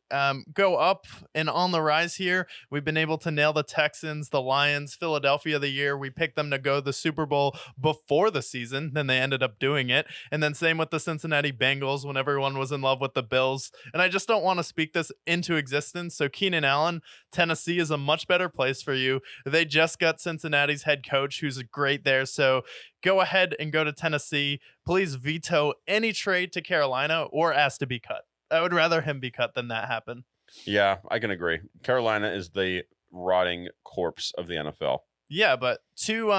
S2: go up and on the rise here. We've been able to nail the Texans, the Lions, Philadelphia the year. We picked them to go the Super Bowl before the season. Then they ended up doing it. And then same with the Cincinnati Bengals when everyone was in love with the Bills. And I just don't want to speak this into existence. So Keenan Allen, Tennessee is a much better place for you. They just got Cincinnati's head coach who's great there. So go ahead and go to Tennessee. Please veto any trade to Carolina or ask to be cut. I would rather him be cut than that happen.
S1: Yeah, I can agree. Carolina is the rotting corpse of the NFL.
S2: Yeah, but two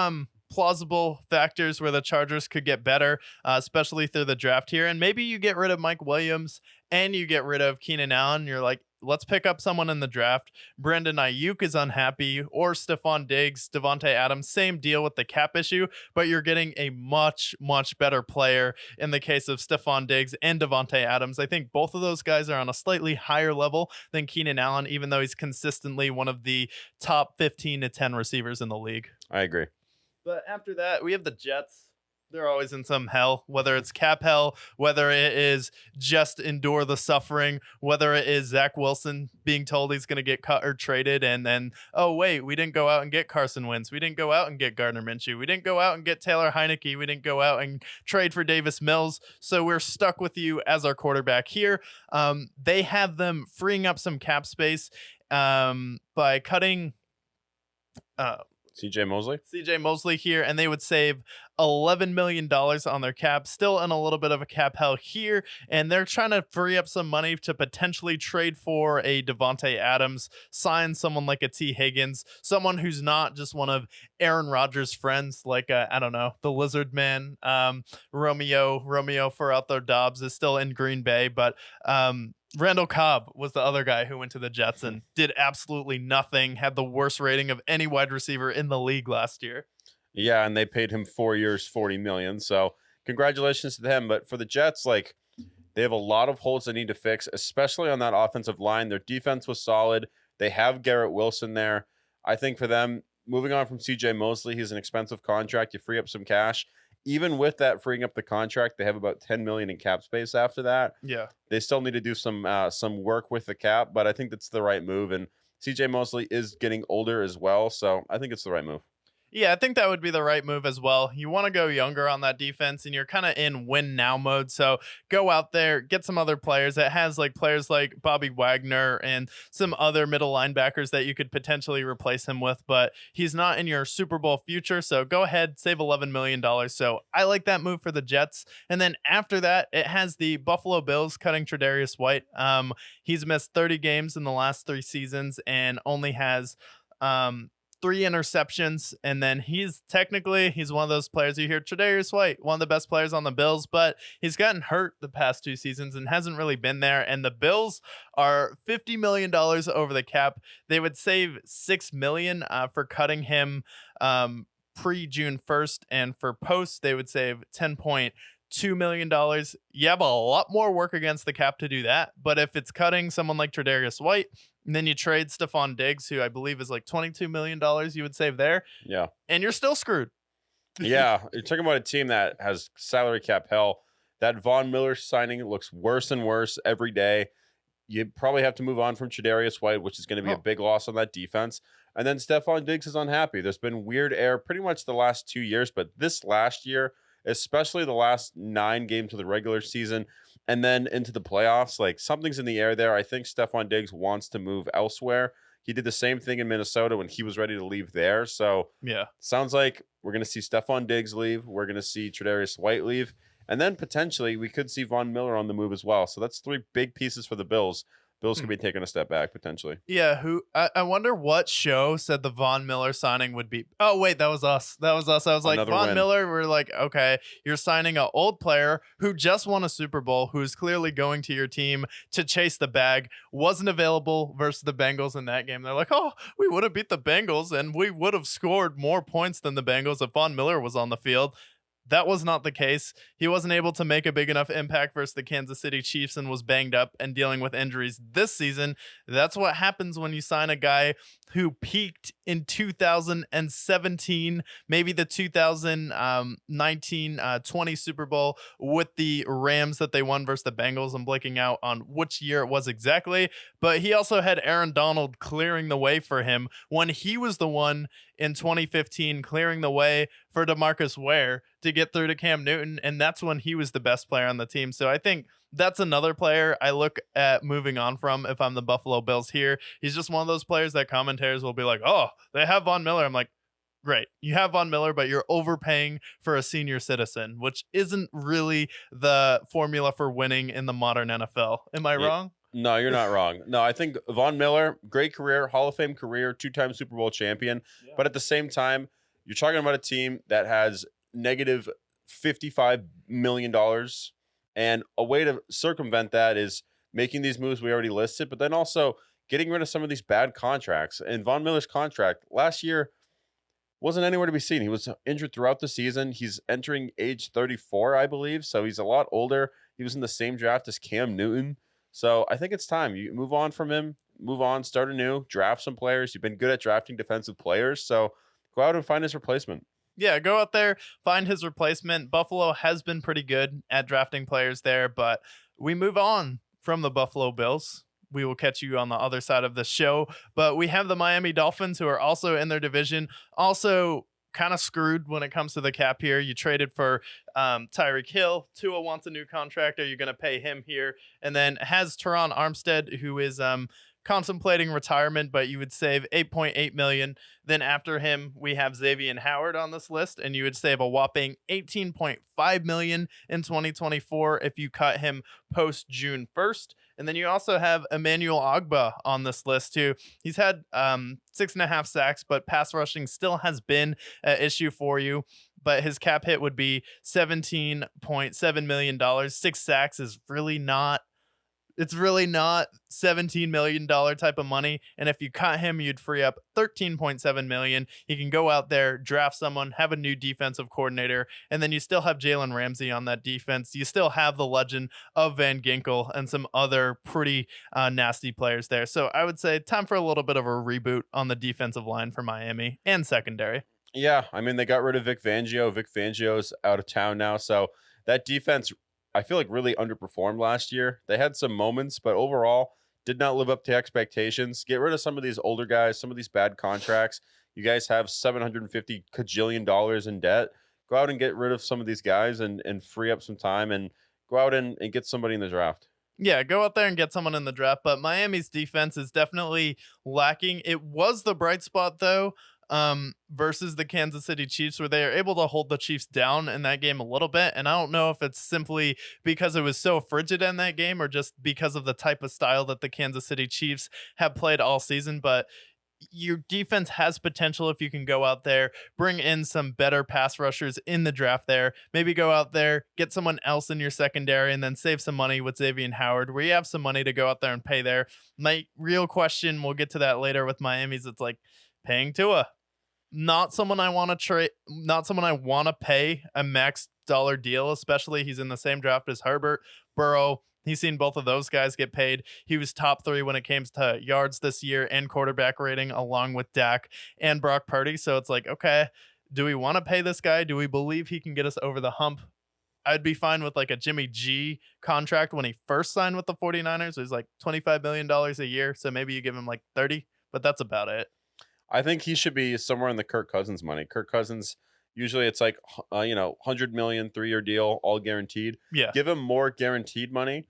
S2: plausible factors where the Chargers could get better, especially through the draft here. And maybe you get rid of Mike Williams and you get rid of Keenan Allen. You're like, let's pick up someone in the draft. Brandon Ayuk is unhappy, or Stephon Diggs, Devontae Adams, same deal with the cap issue, but you're getting a much, much better player in the case of Stephon Diggs and Devontae Adams. I think both of those guys are on a slightly higher level than Keenan Allen, even though he's consistently one of the top 15 to 10 receivers in the league.
S1: I agree.
S2: But after that, we have the Jets. They're always in some hell, whether it's cap hell, whether it is just endure the suffering, whether it is Zach Wilson being told he's going to get cut or traded. And then, oh, wait, we didn't go out and get Carson Wentz. We didn't go out and get Gardner Minshew. We didn't go out and get Taylor Heineke. We didn't go out and trade for Davis Mills. So we're stuck with you as our quarterback here. They have them freeing up some cap space by cutting
S1: CJ
S2: Mosley here, and they would save $11 million on their cap, still in a little bit of a cap hell here, and they're trying to free up some money to potentially trade for a Devontae Adams, sign someone like a T. Higgins, someone who's not just one of Aaron Rodgers' friends, like, I don't know, the Lizard Man. Romeo for out there Dobbs is still in Green Bay, but Randall Cobb was the other guy who went to the Jets and did absolutely nothing, had the worst rating of any wide receiver in the league last year.
S1: Yeah, and they paid him 4 years, $40 million. So congratulations to them. But for the Jets, like, they have a lot of holes they need to fix, especially on that offensive line. Their defense was solid. They have Garrett Wilson there. I think for them, moving on from CJ Mosley, he's an expensive contract. You free up some cash. Even with that freeing up the contract, they have about $10 million in cap space after that.
S2: Yeah.
S1: They still need to do some work with the cap, but I think that's the right move. And CJ Mosley is getting older as well, so I think it's the right move.
S2: Yeah, I think that would be the right move as well. You want to go younger on that defense, and you're kind of in win now mode. So go out there, get some other players. It has like players like Bobby Wagner and some other middle linebackers that you could potentially replace him with, but he's not in your Super Bowl future. So go ahead, save $11 million. So I like that move for the Jets. And then after that, it has the Buffalo Bills cutting Tre'Davious White. He's missed 30 games in the last 3 seasons and only has 3 interceptions, and then he's one of those players you hear, Tre'Davious White, one of the best players on the Bills, but he's gotten hurt the past 2 seasons and hasn't really been there. And the Bills are $50 million over the cap. They would save $6 million for cutting him pre-June 1st, and for post they would save $10.2 million. You have a lot more work against the cap to do that, but if it's cutting someone like Tre'Davious White, and then you trade Stephon Diggs, who I believe is like $22 million you would save there.
S1: Yeah.
S2: And you're still screwed.
S1: Yeah. You're talking about a team that has salary cap hell. That Von Miller signing looks worse and worse every day. You probably have to move on from Tre'Davious White, which is going to be a big loss on that defense. And then Stephon Diggs is unhappy. There's been weird air pretty much the last 2 years, but this last year, especially the last 9 games of the regular season, and then into the playoffs, like something's in the air there. I think Stephon Diggs wants to move elsewhere. He did the same thing in Minnesota when he was ready to leave there. So
S2: yeah,
S1: sounds like we're going to see Stephon Diggs leave. We're going to see Tre'Davious White leave. And then potentially we could see Von Miller on the move as well. So that's 3 big pieces for the Bills. Bills could be taking a step back potentially.
S2: Yeah, I wonder what show said the Von Miller signing would be. Oh wait, that was us. I was like, Von Miller. We're like, okay, you're signing an old player who just won a Super Bowl, who's clearly going to your team to chase the bag. Wasn't available versus the Bengals in that game. They're like, oh, we would have beat the Bengals and we would have scored more points than the Bengals if Von Miller was on the field. That was not the case. He wasn't able to make a big enough impact versus the Kansas City Chiefs and was banged up and dealing with injuries this season. That's what happens when you sign a guy who peaked in 2017, maybe the 2019-20 Super Bowl with the Rams that they won versus the Bengals. I'm blanking out on which year it was exactly, but he also had Aaron Donald clearing the way for him when he was the one in 2015 clearing the way for DeMarcus Ware to get through to Cam Newton, and that's when he was the best player on the team. So I think that's another player I look at moving on from if I'm the Buffalo Bills here. He's just one of those players that commentators will be like, oh, they have Von Miller. I'm like, great. You have Von Miller, but you're overpaying for a senior citizen, which isn't really the formula for winning in the modern NFL. Am I
S1: Yeah.
S2: wrong?
S1: No, you're not wrong. No, I think Von Miller, great career, Hall of Fame career, 2-time Super Bowl champion.
S2: Yeah.
S1: But at the same time, you're talking about a team that has negative $55 million. And a way to circumvent that is making these moves we already listed, but then also getting rid of some of these bad contracts. And Von Miller's contract last year wasn't anywhere to be seen. He was injured throughout the season. He's entering age 34, I believe. So he's a lot older. He was in the same draft as Cam Newton. So I think it's time you move on from him, move on, start anew, draft some players. You've been good at drafting defensive players. So go out and find his replacement.
S2: Yeah, go out there, find his replacement. Buffalo has been pretty good at drafting players there, but we move on from the Buffalo Bills. We will catch you on the other side of the show, but we have the Miami Dolphins, who are also in their division, also kind of screwed when it comes to the cap here. You traded for Tyreek Hill. Tua wants a new contract. Are you going to pay him here? And then has Teron Armstead, who is contemplating retirement, but you would save $8.8 million. Then after him, we have Xavier Howard on this list, and you would save a whopping $18.5 million in 2024 if you cut him post June 1st. And then you also have Emmanuel Ogbah on this list too. He's had 6.5 sacks, but pass rushing still has been an issue for you. But his cap hit would be $17.7 million. 6 sacks is really not. It's really not $17 million type of money. And if you cut him, you'd free up $13.7 million. He can go out there, draft someone, have a new defensive coordinator, and then you still have Jalen Ramsey on that defense. You still have the legend of Van Ginkel and some other pretty nasty players there. So I would say time for a little bit of a reboot on the defensive line for Miami and secondary.
S1: Yeah, I mean, they got rid of Vic Fangio. Vic Fangio's out of town now. So that defense, I feel like, really underperformed last year. They had some moments, but overall did not live up to expectations. Get rid of some of these older guys, some of these bad contracts. You guys have $750 cajillion in debt. Go out and get rid of some of these guys and free up some time and go out and get somebody in the draft.
S2: Yeah, go out there and get someone in the draft. But Miami's defense is definitely lacking. It was the bright spot, though, versus the Kansas City Chiefs, where they are able to hold the Chiefs down in that game a little bit. And I don't know if it's simply because it was so frigid in that game or just because of the type of style that the Kansas City Chiefs have played all season. But your defense has potential if you can go out there, bring in some better pass rushers in the draft there, maybe go out there, get someone else in your secondary, and then save some money with Xavier Howard, where you have some money to go out there and pay there. My real question, we'll get to that later with Miami's, it's like paying Tua. Not someone I want to trade, not someone I want to pay a max dollar deal, especially he's in the same draft as Herbert, Burrow. He's seen both of those guys get paid. He was top 3 when it came to yards this year and quarterback rating, along with Dak and Brock Purdy. So it's like, okay, do we want to pay this guy? Do we believe he can get us over the hump? I'd be fine with like a Jimmy G contract when he first signed with the 49ers. It was like $25 million a year. So maybe you give him like 30, but that's about it.
S1: I think he should be somewhere in the Kirk Cousins money. Kirk Cousins, usually it's like, 100 million, 3-year deal, all guaranteed.
S2: Yeah.
S1: Give him more guaranteed money,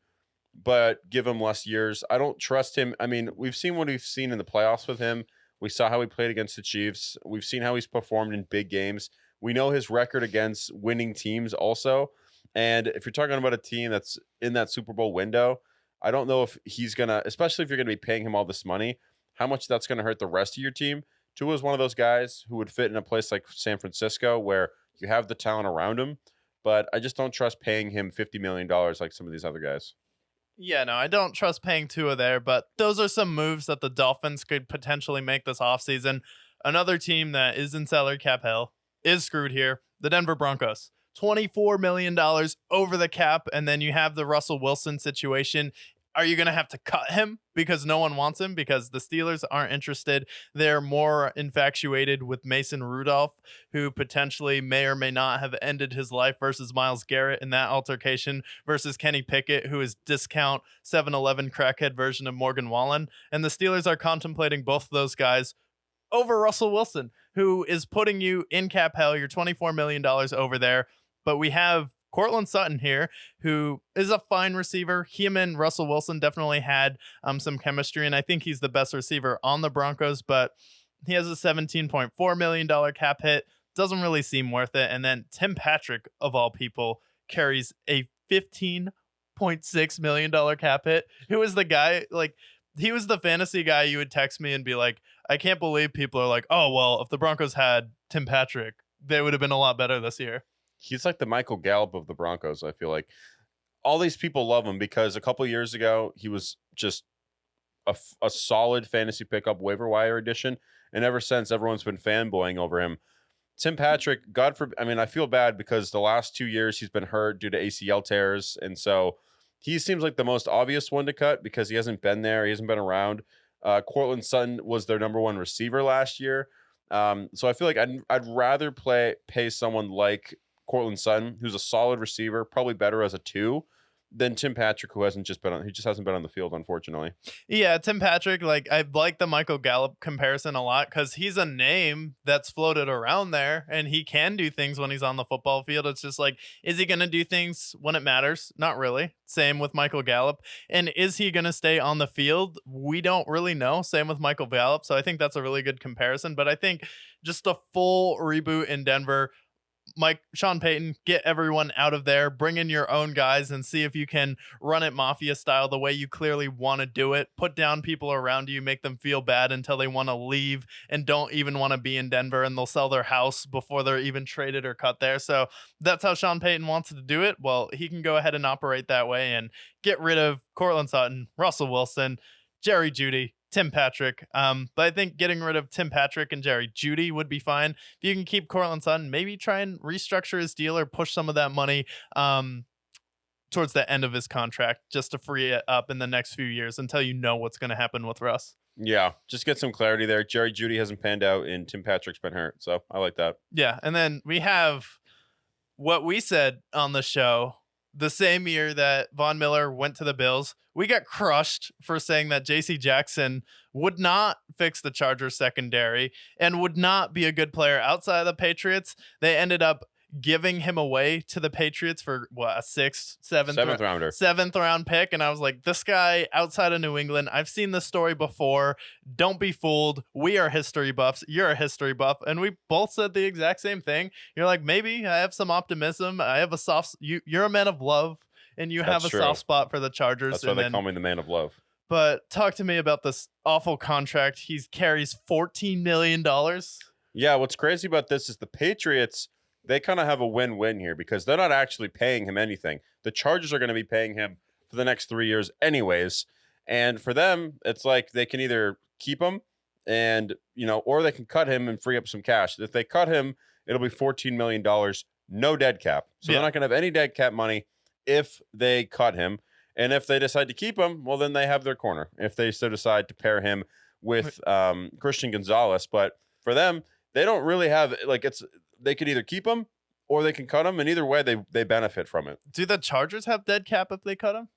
S1: but give him less years. I don't trust him. I mean, we've seen what we've seen in the playoffs with him. We saw how he played against the Chiefs. We've seen how he's performed in big games. We know his record against winning teams also. And if you're talking about a team that's in that Super Bowl window, I don't know if he's going to, especially if you're going to be paying him all this money, how much that's going to hurt the rest of your team. Tua is one of those guys who would fit in a place like San Francisco where you have the talent around him, but I just don't trust paying him $50 million like some of these other guys.
S2: Yeah, no, I don't trust paying Tua there, but those are some moves that the Dolphins could potentially make this offseason. Another team that is in salary cap hell is screwed here, the Denver Broncos. $24 million over the cap, and then you have the Russell Wilson situation. Are you going to have to cut him because no one wants him, because the Steelers aren't interested? They're more infatuated with Mason Rudolph, who potentially may or may not have ended his life, versus Myles Garrett in that altercation, versus Kenny Pickett, who is discount 7-Eleven crackhead version of Morgan Wallen. And the Steelers are contemplating both of those guys over Russell Wilson, who is putting you in cap hell. You're $24 million over there. But we have Cortland Sutton here, who is a fine receiver. Him and Russell Wilson definitely had some chemistry, and I think he's the best receiver on the Broncos, but he has a $17.4 million cap hit. Doesn't really seem worth it. And then Tim Patrick, of all people, carries a $15.6 million cap hit. Who is the guy? Like, he was the fantasy guy you would text me and be like, I can't believe people are like, oh, well, if the Broncos had Tim Patrick, they would have been a lot better this year.
S1: He's like the Michael Gallup of the Broncos, I feel like. All these people love him because a couple years ago, he was just a solid fantasy pickup waiver wire addition. And ever since, everyone's been fanboying over him. Tim Patrick, God forbid, I mean, I feel bad because the last 2 years he's been hurt due to ACL tears. And so he seems like the most obvious one to cut because he hasn't been there. He hasn't been around. Cortland Sutton was their number one receiver last year. So I feel like I'd rather pay someone like Cortland Sutton, who's a solid receiver, probably better as a 2, than Tim Patrick, who just hasn't been on the field, unfortunately.
S2: Yeah, Tim Patrick, like, I like the Michael Gallup comparison a lot because he's a name that's floated around there and he can do things when he's on the football field. It's just like, is he going to do things when it matters? Not really. Same with Michael Gallup. And is he going to stay on the field? We don't really know. Same with Michael Gallup. So I think that's a really good comparison. But I think just a full reboot in Denver, Sean Payton, get everyone out of there, bring in your own guys and see if you can run it mafia style the way you clearly want to do it. Put down people around you, make them feel bad until they want to leave and don't even want to be in Denver, and they'll sell their house before they're even traded or cut there. So that's how Sean Payton wants to do it. Well, he can go ahead and operate that way and get rid of Cortland Sutton, Russell Wilson, Jerry Jeudy, Tim Patrick. But I think getting rid of Tim Patrick and Jerry Jeudy would be fine. If you can keep Cortland Sutton, maybe try and restructure his deal or push some of that money towards the end of his contract just to free it up in the next few years until you know what's going to happen with Russ.
S1: Yeah, just get some clarity there. Jerry Jeudy hasn't panned out and Tim Patrick's been hurt. So I like that.
S2: Yeah, and then we have what we said on the show the same year that Von Miller went to the Bills. We got crushed for saying that J.C. Jackson would not fix the Chargers secondary and would not be a good player outside of the Patriots. They ended up giving him away to the Patriots for what, a seventh round pick. And I was like, this guy outside of New England, I've seen this story before. Don't be fooled. We are history buffs. You're a history buff. And we both said the exact same thing. You're like, maybe I have some optimism. I have you're a man of love and you have a soft spot for the Chargers.
S1: That's why they call me the man of love.
S2: But talk to me about this awful contract. He carries $14 million.
S1: Yeah. What's crazy about this is the Patriots, they kind of have a win-win here because they're not actually paying him anything. The Chargers are going to be paying him for the next 3 years anyways. And for them, it's like they can either keep him and, or they can cut him and free up some cash. If they cut him, it'll be $14 million, no dead cap. So they're not going to have any dead cap money if they cut him. And if they decide to keep him, well, then they have their corner. If they so decide to pair him with Christian Gonzalez. But for them, they don't really have, they could either keep him or they can cut him, and either way, they benefit from it.
S2: Do the Chargers have dead cap if they cut him?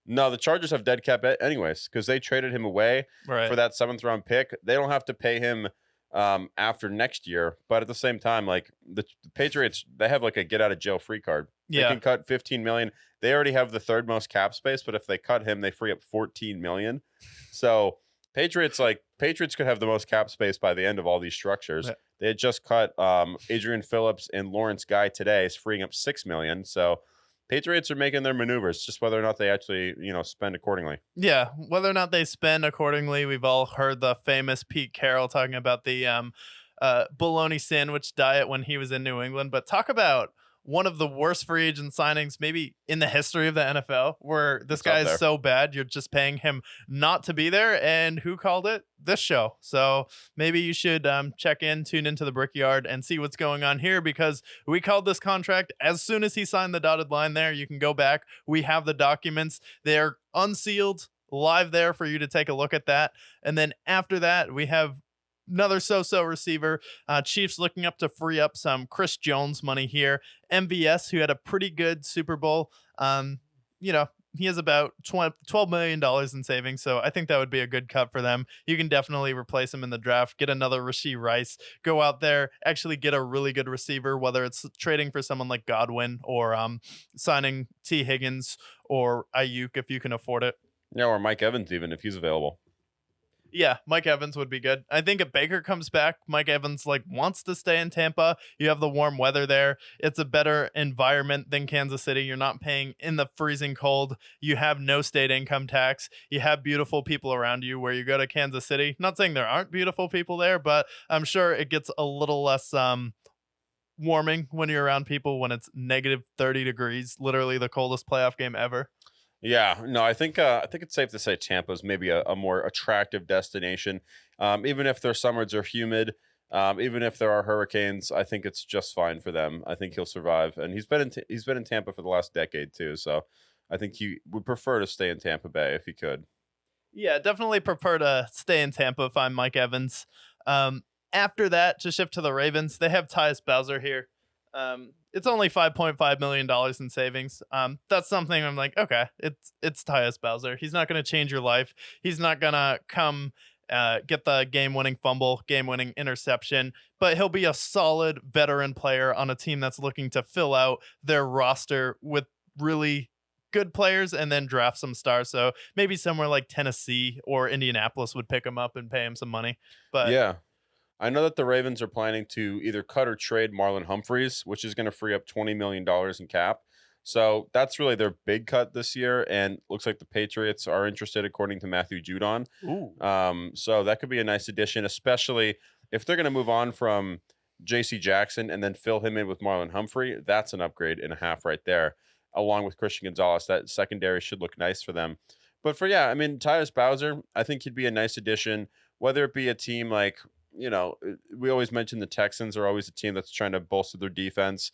S1: No, the Chargers have dead cap anyways because they traded him away for that 7th round pick. They don't have to pay him after next year, but at the same time, like the Patriots, they have like a get out of jail free card. They can cut $15 million. They already have the 3rd most cap space, but if they cut him, they free up $14 million. So Patriots could have the most cap space by the end of all these structures. Yeah. They had just cut Adrian Phillips and Lawrence Guy today, freeing up $6 million. So Patriots are making their maneuvers, just whether or not they actually, spend accordingly.
S2: Yeah, whether or not they spend accordingly. We've all heard the famous Pete Carroll talking about the bologna sandwich diet when he was in New England. But talk about one of the worst free agent signings maybe in the history of the NFL, where this guy is so bad, you're just paying him not to be there. And who called it? This show. So maybe you should tune into the Brickyard and see what's going on here, because we called this contract as soon as he signed the dotted line there. You can go back. We have the documents. They're unsealed, live there for you to take a look at that. And then after that, we have another so-so receiver. Chiefs looking up to free up some Chris Jones money here. MVS, who had a pretty good Super Bowl. He has about $12 million in savings, so I think that would be a good cut for them. You can definitely replace him in the draft, get another Rashee Rice, go out there, actually get a really good receiver, whether it's trading for someone like Godwin or signing T. Higgins or Ayuk if you can afford it.
S1: Yeah, or Mike Evans even, if he's available.
S2: Yeah, Mike Evans would be good. I think if Baker comes back, Mike Evans like wants to stay in Tampa. You have the warm weather there. It's a better environment than Kansas City. You're not paying in the freezing cold. You have no state income tax. You have beautiful people around you where you go to Kansas City. Not saying there aren't beautiful people there, but I'm sure it gets a little less warming when you're around people when it's negative 30 degrees, literally the coldest playoff game ever.
S1: Yeah, no, I think it's safe to say Tampa's maybe a more attractive destination. Even if their summers are humid, even if there are hurricanes, I think it's just fine for them. I think he'll survive, and he's been in Tampa for the last decade too. So I think he would prefer to stay in Tampa Bay if he could.
S2: Yeah, definitely prefer to stay in Tampa if I'm Mike Evans. After that, to shift to the Ravens, they have Tyus Bowser here. It's only $5.5 million in savings. That's something I'm like, okay, it's Tyus Bowser. He's not going to change your life. He's not going to come get the game-winning fumble, game-winning interception, but he'll be a solid veteran player on a team that's looking to fill out their roster with really good players and then draft some stars. So maybe somewhere like Tennessee or Indianapolis would pick him up and pay him some money. But
S1: Yeah, I know that the Ravens are planning to either cut or trade Marlon Humphreys, which is going to free up $20 million in cap. So that's really their big cut this year, and looks like the Patriots are interested, according to Matthew Judon.
S2: ooh,
S1: So that could be a nice addition, especially if they're going to move on from J.C. Jackson and then fill him in with Marlon Humphrey. That's an upgrade and a half right there, along with Christian Gonzalez. That secondary should look nice for them. But I mean, Tyus Bowser, I think he'd be a nice addition, whether it be a team like, we always mention the Texans are always a team that's trying to bolster their defense.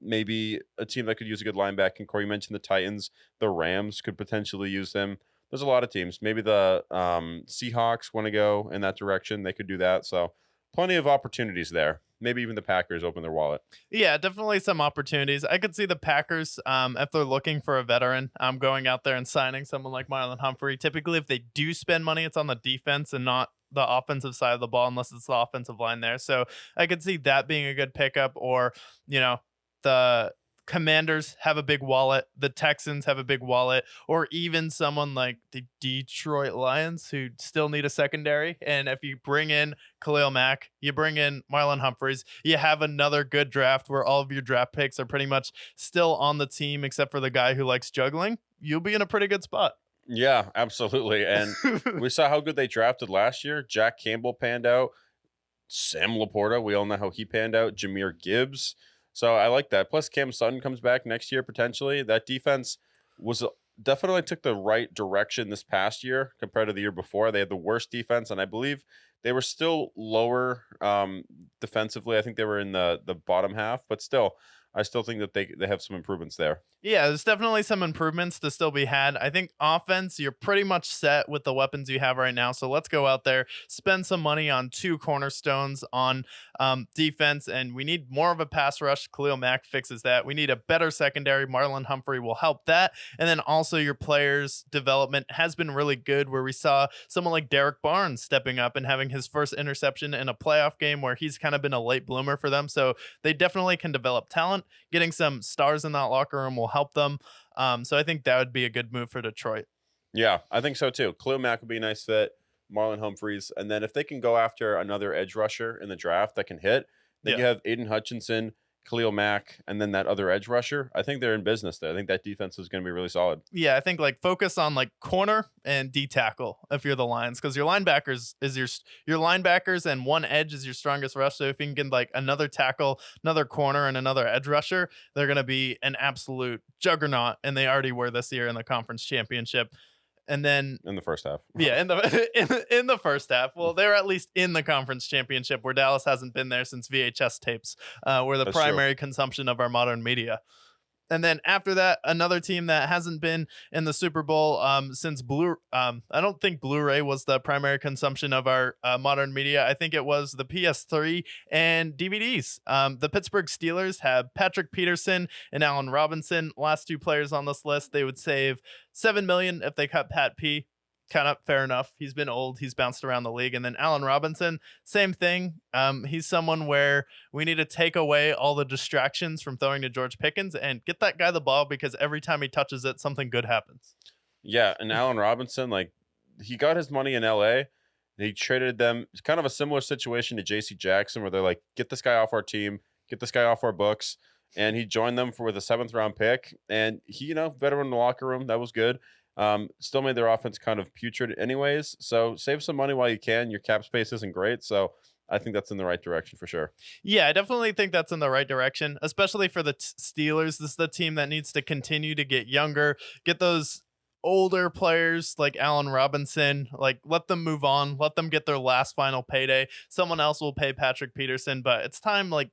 S1: Maybe a team that could use a good linebacking core. You mentioned the Titans. The Rams could potentially use him. There's a lot of teams. Maybe the Seahawks want to go in that direction. They could do that. So plenty of opportunities there. Maybe even the Packers open their wallet.
S2: yeah, definitely some opportunities. I could see the Packers, if they're looking for a veteran, going out there and signing someone like Marlon Humphrey. Typically, if they do spend money, it's on the defense and not the offensive side of the ball, unless it's the offensive line there. So I could see that being a good pickup. Or, the Commanders have a big wallet, the Texans have a big wallet, or even someone like the Detroit Lions who still need a secondary. And if you bring in Khalil Mack, you bring in Marlon Humphreys, you have another good draft where all of your draft picks are pretty much still on the team except for the guy who likes juggling. You'll be in a pretty good spot.
S1: Yeah, absolutely. And we saw how good they drafted last year. Jack Campbell panned out. Sam Laporta, we all know how he panned out. Jameer Gibbs. So I like that. Plus, Cam Sutton comes back next year potentially. That defense was definitely took the right direction this past year compared to the year before. They had the worst defense, and I believe they were still lower defensively. I think they were in the bottom half, but still, I still think that they have some improvements there.
S2: Yeah, there's definitely some improvements to still be had. I think offense, you're pretty much set with the weapons you have right now. So let's go out there, spend some money on two cornerstones on defense, and we need more of a pass rush. Khalil Mack fixes that. We need a better secondary. Marlon Humphrey will help that. And then also your players' development has been really good, where we saw someone like Derek Barnes stepping up and having his first interception in a playoff game where he's kind of been a late bloomer for them. So they definitely can develop talent. Getting some stars in that locker room will help them. So I think that would be a good move for Detroit.
S1: Yeah, I think so too. Khalil Mack would be a nice fit. Marlon Humphreys, and then if they can go after another edge rusher in the draft that can hit, then
S2: Yeah.
S1: you have Aiden Hutchinson, Khalil Mack, and then that other edge rusher. I think they're in business there. I think that defense is going to be really solid.
S2: Yeah, I think like focus on like corner and D tackle if you're the Lions, because your linebackers is your linebackers and one edge is your strongest rush. So if you can get like another tackle, another corner, and another edge rusher, they're gonna be an absolute juggernaut, and they already were this year in the conference championship. And then
S1: In the first half.
S2: yeah, in the in the first half, well, they're at least in the conference championship, where Dallas hasn't been there since VHS tapes were the
S1: That's true.
S2: primary consumption of our modern media. And then after that, another team that hasn't been in the Super Bowl since I don't think Blu-ray was the primary consumption of our modern media. I think it was the PS3 and DVDs. The Pittsburgh Steelers have Patrick Peterson and Allen Robinson, last two players on this list. They would save $7 million if they cut Pat P. Kind of fair enough. He's been old. He's bounced around the league. And then Allen Robinson, same thing. He's someone where we need to take away all the distractions from throwing to George Pickens and get that guy the ball, because every time he touches it, something good happens.
S1: Yeah, and Allen Robinson, like he got his money in LA, He traded them. It's kind of a similar situation to JC Jackson, where they're like, get this guy off our team, get this guy off our books. And he joined them with a 7th round pick. And he, veteran in the locker room. That was good. Still made their offense kind of putrid anyways. So save some money while you can. Your cap space isn't great. So I think that's in the right direction for sure.
S2: Yeah, I definitely think that's in the right direction, especially for the Steelers. This is the team that needs to continue to get younger, get those older players like Allen Robinson, like let them move on, let them get their last final payday. Someone else will pay Patrick Peterson, but it's time. Like,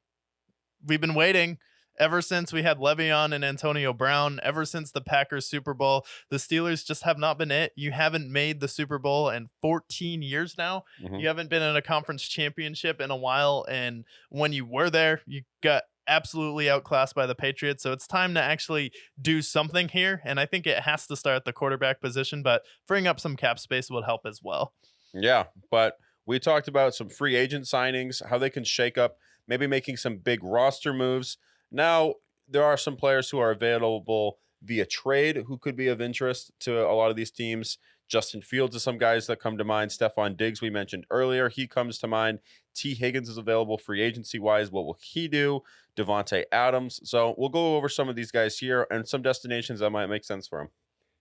S2: we've been waiting ever since we had Le'Veon and Antonio Brown, ever since the Packers Super Bowl. The Steelers just have not been it. You haven't made the Super Bowl in 14 years now.
S1: Mhm.
S2: You haven't been in a conference championship in a while. And when you were there, you got absolutely outclassed by the Patriots. So it's time to actually do something here. And I think it has to start at the quarterback position, but freeing up some cap space would help as well.
S1: Yeah, but we talked about some free agent signings, how they can shake up, maybe making some big roster moves. Now, there are some players who are available via trade who could be of interest to a lot of these teams. Justin Fields is some guys that come to mind. Stephon Diggs, we mentioned earlier, he comes to mind. T. Higgins is available free agency wise. What will he do? Devontae Adams. So we'll go over some of these guys here and some destinations that might make sense for him.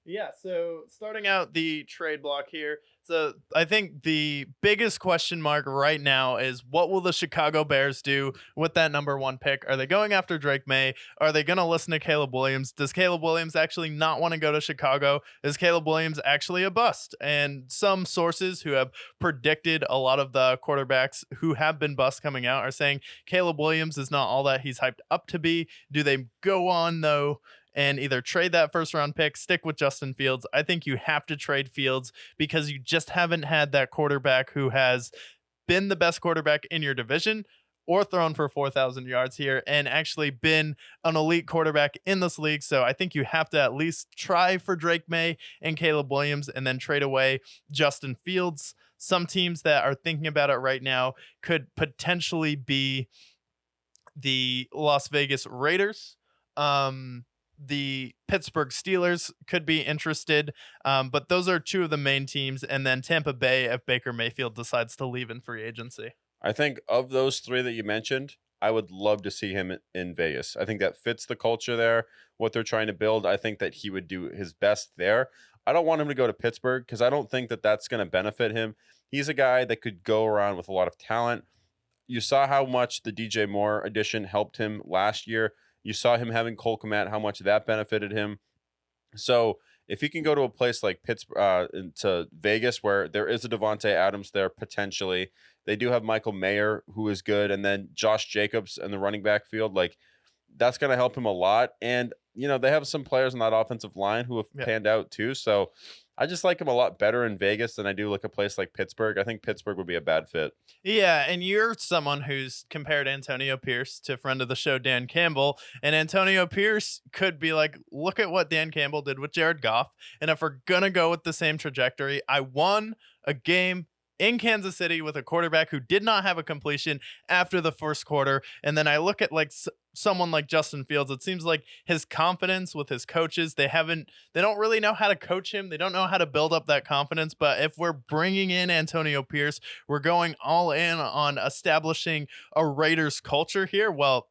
S2: Yeah, so starting out the trade block here. So I think the biggest question mark right now is, what will the Chicago Bears do with that #1 pick? Are they going after Drake May? Are they going to listen to Caleb Williams? Does Caleb Williams actually not want to go to Chicago? Is Caleb Williams actually a bust? And some sources who have predicted a lot of the quarterbacks who have been bust coming out are saying Caleb Williams is not all that he's hyped up to be. Do they go on, though, and either trade that 1st-round pick, stick with Justin Fields? I think you have to trade Fields because you just haven't had that quarterback who has been the best quarterback in your division or thrown for 4,000 yards here and actually been an elite quarterback in this league. So I think you have to at least try for Drake May and Caleb Williams and then trade away Justin Fields. Some teams that are thinking about it right now could potentially be the Las Vegas Raiders. The Pittsburgh Steelers could be interested, but those are two of the main teams. And then Tampa Bay, if Baker Mayfield decides to leave in free agency.
S1: I think of those three that you mentioned, I would love to see him in Vegas. I think that fits the culture there, what they're trying to build. I think that he would do his best there. I don't want him to go to Pittsburgh because I don't think that that's going to benefit him. He's a guy that could go around with a lot of talent. You saw how much the DJ Moore addition helped him last year. You saw him having Cole Kmet, how much that benefited him. So if he can go to a place like Pittsburgh, to Vegas, where there is a Devontae Adams there potentially, they do have Michael Mayer, who is good, and then Josh Jacobs in the running back field. Like, that's going to help him a lot. And, they have some players on that offensive line who have panned out too. So I just like him a lot better in Vegas than I do like a place like Pittsburgh. I think Pittsburgh would be a bad fit.
S2: Yeah, and you're someone who's compared Antonio Pierce to friend of the show Dan Campbell, and Antonio Pierce could be like, look at what Dan Campbell did with Jared Goff. And if we're gonna go with the same trajectory, I won a game in Kansas City with a quarterback who did not have a completion after the first quarter. And then I look at like someone like Justin Fields. It seems like his confidence with his coaches, they don't really know how to coach him. They don't know how to build up that confidence. But if we're bringing in Antonio Pierce, we're going all in on establishing a Raiders culture here. Well,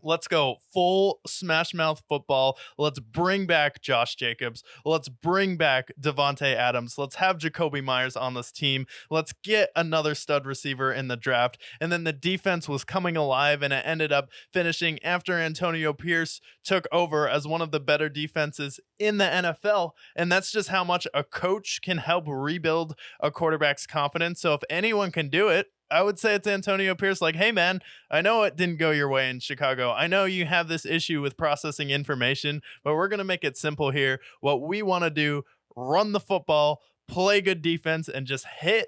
S2: let's go full smash mouth football. Let's bring back Josh Jacobs. Let's bring back Devontae Adams. Let's have Jacoby Myers on this team. Let's get another stud receiver in the draft. And then the defense was coming alive, and it ended up finishing after Antonio Pierce took over as one of the better defenses in the NFL. And that's just how much a coach can help rebuild a quarterback's confidence. So if anyone can do it, I would say it's Antonio Pierce. Like, hey, man, I know it didn't go your way in Chicago. I know you have this issue with processing information, but we're going to make it simple here. What we want to do, run the football, play good defense, and just hit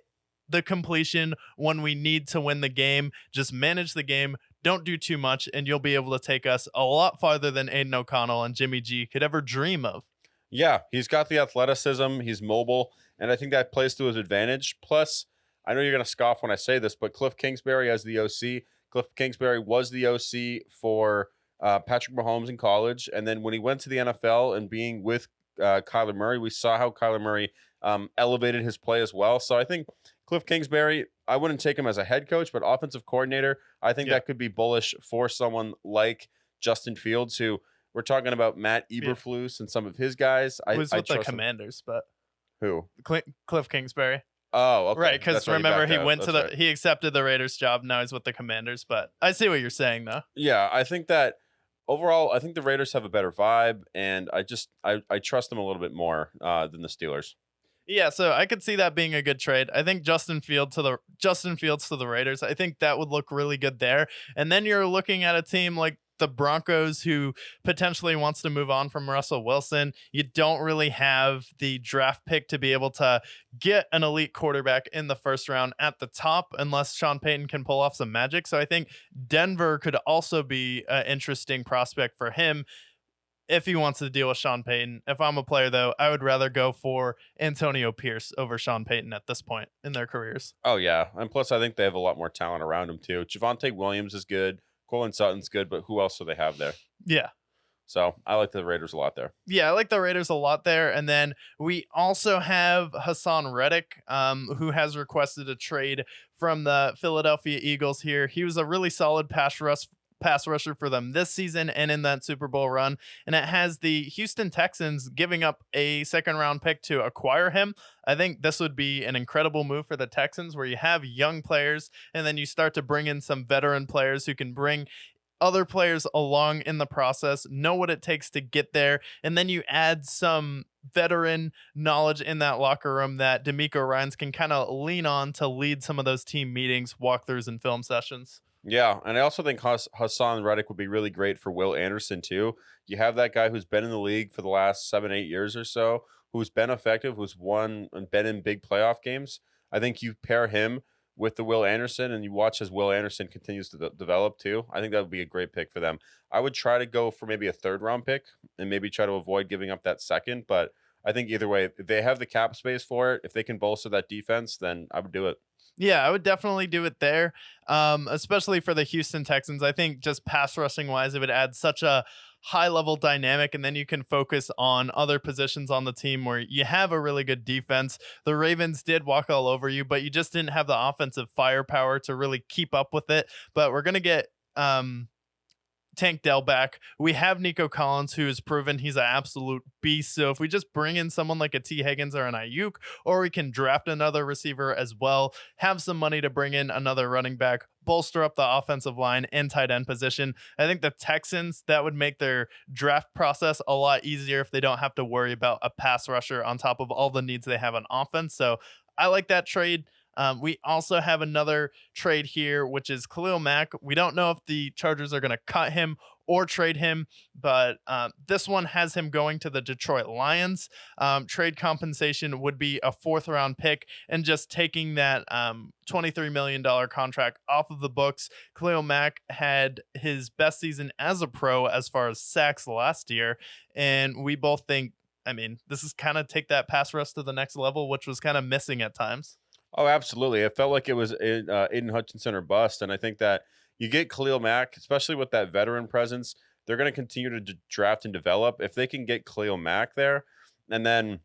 S2: the completion when we need to win the game. Just manage the game. Don't do too much, and you'll be able to take us a lot farther than Aiden O'Connell and Jimmy G could ever dream of.
S1: Yeah, he's got the athleticism. He's mobile, and I think that plays to his advantage. Plus, I know you're going to scoff when I say this, but Cliff Kingsbury as the OC. Cliff Kingsbury was the OC for Patrick Mahomes in college. And then when he went to the NFL and being with Kyler Murray, we saw how Kyler Murray elevated his play as well. So I think Cliff Kingsbury, I wouldn't take him as a head coach, but offensive coordinator, I think
S2: Yeah.
S1: that could be bullish for someone like Justin Fields, who we're talking about Matt
S2: Yeah.
S1: Eberflus and some of his guys.
S2: Was
S1: I
S2: with the
S1: trust him.
S2: Commanders, but
S1: Who?
S2: Cliff Kingsbury.
S1: Oh, okay.
S2: Right, because
S1: That's right. He
S2: remember
S1: backed
S2: he
S1: out.
S2: went to
S1: That's right.
S2: he accepted the Raiders job. Now he's with the Commanders, but I see what you're saying though.
S1: Yeah, I think that overall, I think the Raiders have a better vibe, and I trust them a little bit more than the Steelers.
S2: Yeah, so I could see that being a good trade. I think Justin Fields to the Raiders. I think that would look really good there. And then you're looking at a team like the Broncos who potentially wants to move on from Russell Wilson. You don't really have the draft pick to be able to get an elite quarterback in the first round at the top unless Sean Payton can pull off some magic. So I think Denver could also be an interesting prospect for him if he wants to deal with Sean Payton. If I'm a player, though, I would rather go for Antonio Pierce over Sean Payton at this point in their careers.
S1: Oh, yeah. And plus, I think they have a lot more talent around him, too. Javonte Williams is good. Cortland Sutton's good, but who else do they have there?
S2: Yeah.
S1: So I like the Raiders a lot there.
S2: Yeah, I like the Raiders a lot there. And then we also have Hassan Reddick, who has requested a trade from the Philadelphia Eagles here. He was a really solid pass rusher for them this season and in that Super Bowl run. And it has the Houston Texans giving up a second round pick to acquire him. I think this would be an incredible move for the Texans where you have young players and then you start to bring in some veteran players who can bring other players along in the process, know what it takes to get there, and then you add some veteran knowledge in that locker room that D'Amico Ryans can kind of lean on to lead some of those team meetings, walkthroughs, and film sessions.
S1: Yeah, and I also think Hassan Reddick would be really great for Will Anderson, too. You have that guy who's been in the league for the last 7-8 years or so, who's been effective, who's won and been in big playoff games. I think you pair him with the Will Anderson and you watch as Will Anderson continues to develop, too. I think that would be a great pick for them. I would try to go for maybe a third-round pick and maybe try to avoid giving up that second, but I think either way, if they have the cap space for it, if they can bolster that defense, then I would do it.
S2: Yeah, I would definitely do it there, especially for the Houston Texans. I think just pass rushing wise, it would add such a high level dynamic, and then you can focus on other positions on the team where you have a really good defense. The Ravens did walk all over you, but you just didn't have the offensive firepower to really keep up with it. But we're going to get Tank Dell back. We have Nico Collins, who has proven he's an absolute beast. So if we just bring in someone like a T. Higgins or an Ayuk, or we can draft another receiver as well, have some money to bring in another running back, bolster up the offensive line and tight end position. I think the Texans, that would make their draft process a lot easier if they don't have to worry about a pass rusher on top of all the needs they have on offense. So I like that trade. We also have another trade here, which is Khalil Mack. We don't know if the Chargers are going to cut him or trade him, but this one has him going to the Detroit Lions. Trade compensation would be a 4th-round pick and just taking that $23 million contract off of the books. Khalil Mack had his best season as a pro as far as sacks last year, and we both think, I mean, this is kind of take that pass rush to the next level, which was kind of missing at times.
S1: Oh, absolutely. It felt like it was Aiden Hutchinson or bust. And I think that you get Khalil Mack, especially with that veteran presence, they're going to continue to draft and develop. If they can get Khalil Mack there, and then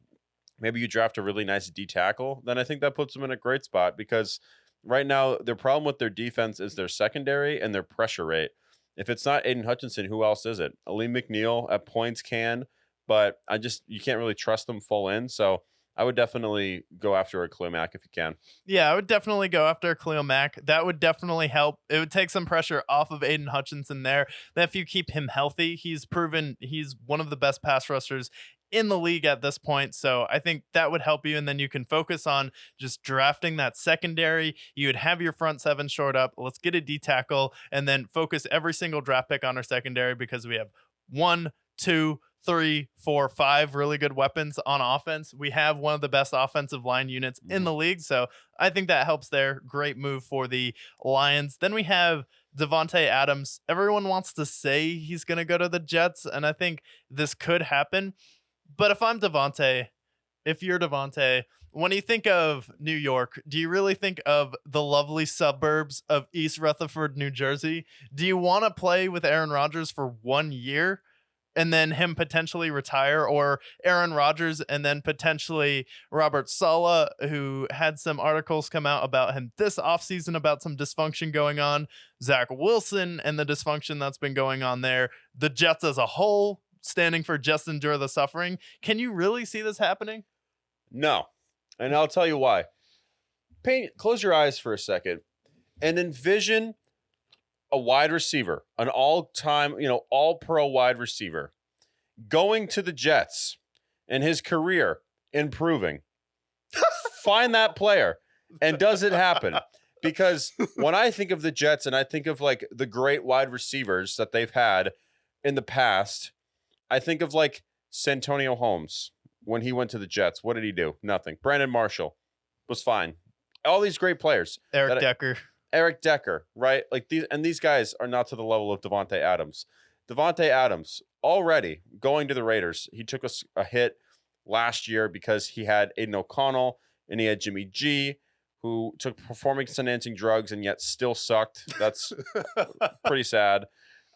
S1: maybe you draft a really nice D tackle, then I think that puts them in a great spot because right now their problem with their defense is their secondary and their pressure rate. If it's not Aiden Hutchinson, who else is it? Aleem McNeil at points can, but you can't really trust them full in. So I would definitely go after a Khalil Mack if you can.
S2: Yeah, I would definitely go after Khalil Mack. That would definitely help. It would take some pressure off of Aiden Hutchinson there. That if you keep him healthy, he's proven he's one of the best pass rushers in the league at this point. So I think that would help you. And then you can focus on just drafting that secondary. You would have your front 7 shored up. Let's get a D tackle and then focus every single draft pick on our secondary because we have 1, 2, 3, 4, 5 really good weapons on offense. We have one of the best offensive line units in the league. So I think that helps there. Great move for the Lions. Then we have Devontae Adams. Everyone wants to say he's going to go to the Jets, and I think this could happen. But if I'm Devontae, if you're Devontae, when you think of New York, do you really think of the lovely suburbs of East Rutherford, New Jersey? Do you want to play with Aaron Rodgers for 1 year? and then him potentially retire, or Aaron Rodgers and then potentially Robert Saleh, who had some articles come out about him this offseason about some dysfunction going on, Zach Wilson and the dysfunction that's been going on there, the Jets as a whole standing for just endure the suffering. Can you really see this happening?
S1: No. And I'll tell you why. Close your eyes for a second and envision a wide receiver, an all-time, all-pro wide receiver, going to the Jets and his career improving. Find that player. And does it happen? Because when I think of the Jets and I think of like the great wide receivers that they've had in the past, I think of like Santonio Holmes when he went to the Jets. What did he do? Nothing. Brandon Marshall was fine. All these great players. Eric Decker, right? Like these guys are not to the level of Davante Adams. Davante Adams already going to the Raiders. He took a hit last year because he had Aiden O'Connell and he had Jimmy G, who took performance-enhancing drugs and yet still sucked. That's pretty sad.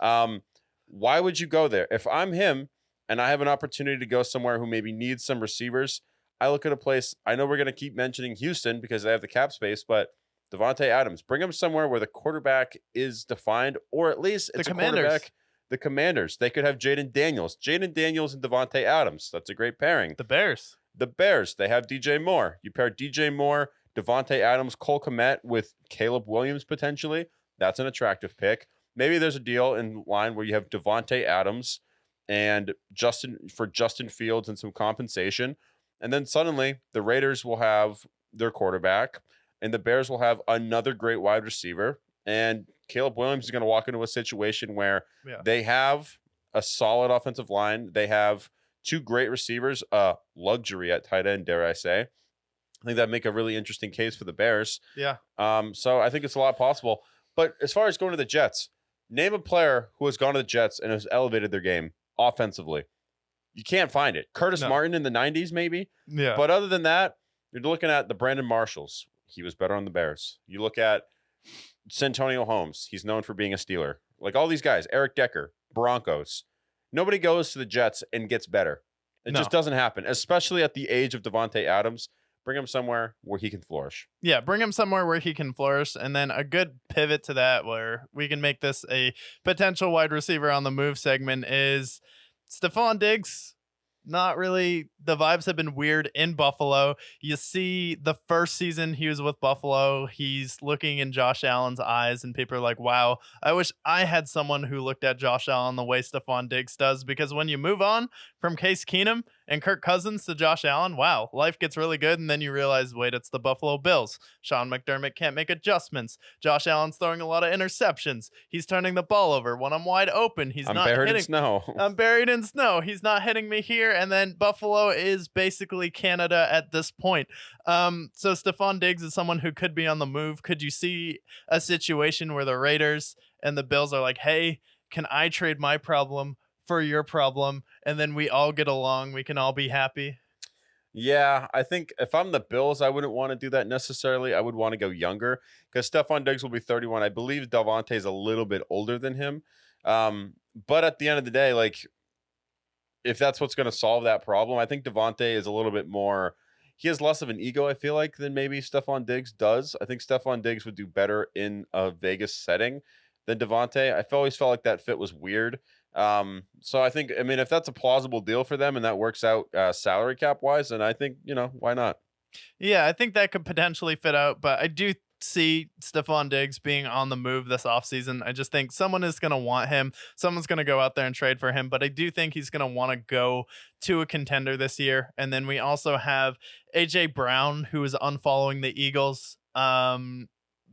S1: Why would you go there? If I'm him and I have an opportunity to go somewhere who maybe needs some receivers, I look at a place. I know we're going to keep mentioning Houston because they have the cap space, but Davante Adams, bring him somewhere where the quarterback is defined, or at least it's a quarterback. The Commanders. They could have Jaden Daniels and Davante Adams. That's a great pairing.
S2: The Bears.
S1: They have DJ Moore. You pair DJ Moore, Davante Adams, Cole Kmet with Caleb Williams potentially. That's an attractive pick. Maybe there's a deal in line where you have Davante Adams and Justin Fields and some compensation. And then suddenly the Raiders will have their quarterback and the Bears will have another great wide receiver. And Caleb Williams is going to walk into a situation where they have a solid offensive line. They have two great receivers, luxury at tight end, dare I say. I think that'd make a really interesting case for the Bears.
S2: Yeah.
S1: So I think it's a lot possible. But as far as going to the Jets, name a player who has gone to the Jets and has elevated their game offensively. You can't find it. Curtis Martin in the 90s, maybe.
S2: Yeah.
S1: But other than that, you're looking at the Brandon Marshalls. He was better on the Bears. You look at Santonio Holmes. He's known for being a Steeler. Like all these guys, Eric Decker, Broncos. Nobody goes to the Jets and gets better. It just doesn't happen, especially at the age of Davante Adams. Bring him somewhere where he can flourish.
S2: Yeah, bring him somewhere where he can flourish. And then a good pivot to that where we can make this a potential wide receiver on the move segment is Stephon Diggs. Not really. The vibes have been weird in Buffalo. You see the first season he was with Buffalo, he's looking in Josh Allen's eyes and people are like, wow, I wish I had someone who looked at Josh Allen the way Stephon Diggs does, because when you move on from Case Keenum and Kirk Cousins to Josh Allen, wow, life gets really good. And then you realize, wait, it's the Buffalo Bills. Sean McDermott can't make adjustments. Josh Allen's throwing a lot of interceptions. He's turning the ball over when I'm wide open.
S1: I'm buried in snow.
S2: I'm buried in snow. He's not hitting me here. And then Buffalo is basically Canada at this point. So Stephon Diggs is someone who could be on the move. Could you see a situation where the Raiders and the Bills are like, hey, can I trade my problem for your problem? And then we all get along. We can all be happy.
S1: Yeah, I think if I'm the Bills, I wouldn't want to do that necessarily. I would want to go younger because Stephon Diggs will be 31. I believe Davante is a little bit older than him. But at the end of the day, like, if that's what's going to solve that problem, I think Davante is a little bit more, he has less of an ego, I feel like, than maybe Stephon Diggs does. I think Stephon Diggs would do better in a Vegas setting than Davante. I've always felt like that fit was weird. So I think, I mean, if that's a plausible deal for them and that works out salary cap wise, then I think, why not?
S2: Yeah, I think that could potentially fit out, but I do see Stephon Diggs being on the move this offseason. I just think someone is going to want him. Someone's going to go out there and trade for him, but I do think he's going to want to go to a contender this year. And then we also have AJ Brown, who is unfollowing the Eagles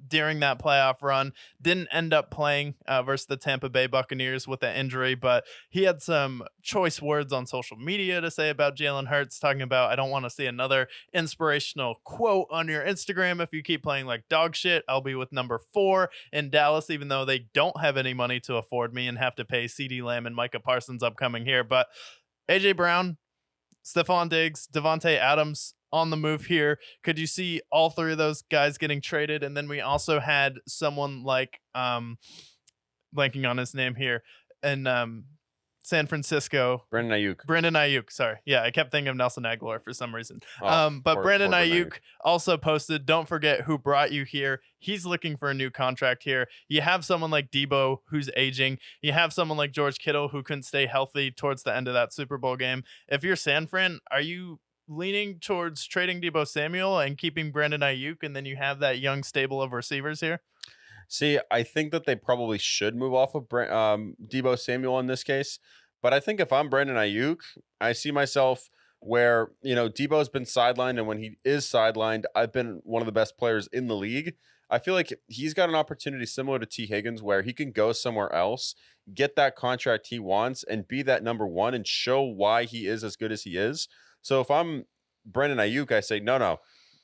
S2: during that playoff run. Didn't end up playing versus the Tampa Bay Buccaneers with an injury, but he had some choice words on social media to say about Jalen Hurts, talking about, I don't want to see another inspirational quote on your Instagram. If you keep playing like dog shit, I'll be with number 4 in Dallas, even though they don't have any money to afford me and have to pay CeeDee Lamb and Micah Parsons upcoming here. But AJ Brown, Stephon Diggs, Davante Adams on the move here. Could you see all three of those guys getting traded? And then we also had someone like blanking on his name here, and San Francisco.
S1: Brandon Ayuk.
S2: Brandon Ayuk, sorry. Yeah, I kept thinking of Nelson Aguilar for some reason.
S1: Oh,
S2: But Brandon
S1: poor Brandon
S2: Ayuk also posted, don't forget who brought you here. He's looking for a new contract here. You have someone like Debo who's aging. You have someone like George Kittle who couldn't stay healthy towards the end of that Super Bowl game. If you're San Fran, are you leaning towards trading Debo Samuel and keeping Brandon Ayuk, and then you have that young stable of receivers here?
S1: See, I think that they probably should move off of Debo Samuel in this case. But I think if I'm Brandon Ayuk, I see myself where, Debo's been sidelined. And when he is sidelined, I've been one of the best players in the league. I feel like he's got an opportunity similar to T. Higgins where he can go somewhere else, get that contract he wants, and be that number one and show why he is as good as he is. So if I'm Brandon Ayuk, I say, no,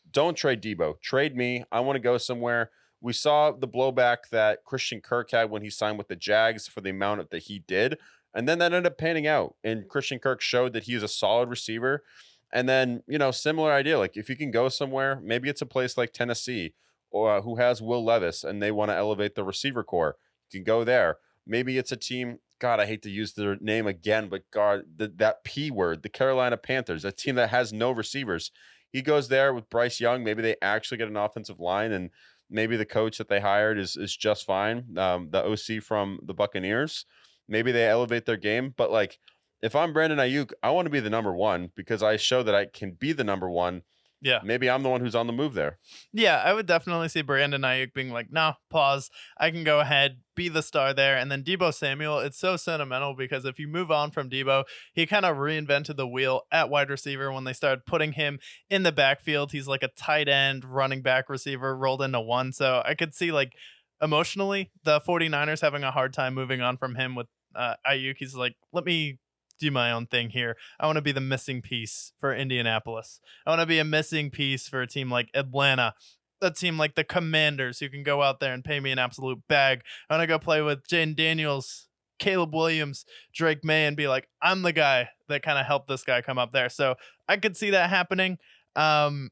S1: don't trade Debo. Trade me. I want to go somewhere. We saw the blowback that Christian Kirk had when he signed with the Jags for the amount that he did. And then that ended up panning out. And Christian Kirk showed that he is a solid receiver. And then, similar idea. Like if you can go somewhere, maybe it's a place like Tennessee or who has Will Levis and they want to elevate the receiver core. You can go there. Maybe it's a team. God, I hate to use their name again, but God, that P word, the Carolina Panthers, a team that has no receivers. He goes there with Bryce Young. Maybe they actually get an offensive line, and maybe the coach that they hired is just fine. The OC from the Buccaneers. Maybe they elevate their game. But like, if I'm Brandon Ayuk, I want to be the number one because I show that I can be the number one.
S2: Yeah.
S1: Maybe I'm the one who's on the move there.
S2: Yeah, I would definitely see Brandon Ayuk being like, no, pause. I can go ahead, be the star there. And then Debo Samuel, it's so sentimental because if you move on from Debo, he kind of reinvented the wheel at wide receiver when they started putting him in the backfield. He's like a tight end, running back receiver rolled into one. So I could see like emotionally the 49ers having a hard time moving on from him with Ayuk. He's like, let me do my own thing here. I want to be the missing piece for Indianapolis. I want to be a missing piece for a team like Atlanta, a team like the Commanders who can go out there and pay me an absolute bag. I want to go play with Jaden Daniels, Caleb Williams, Drake May, and be like, I'm the guy that kind of helped this guy come up there. So I could see that happening. One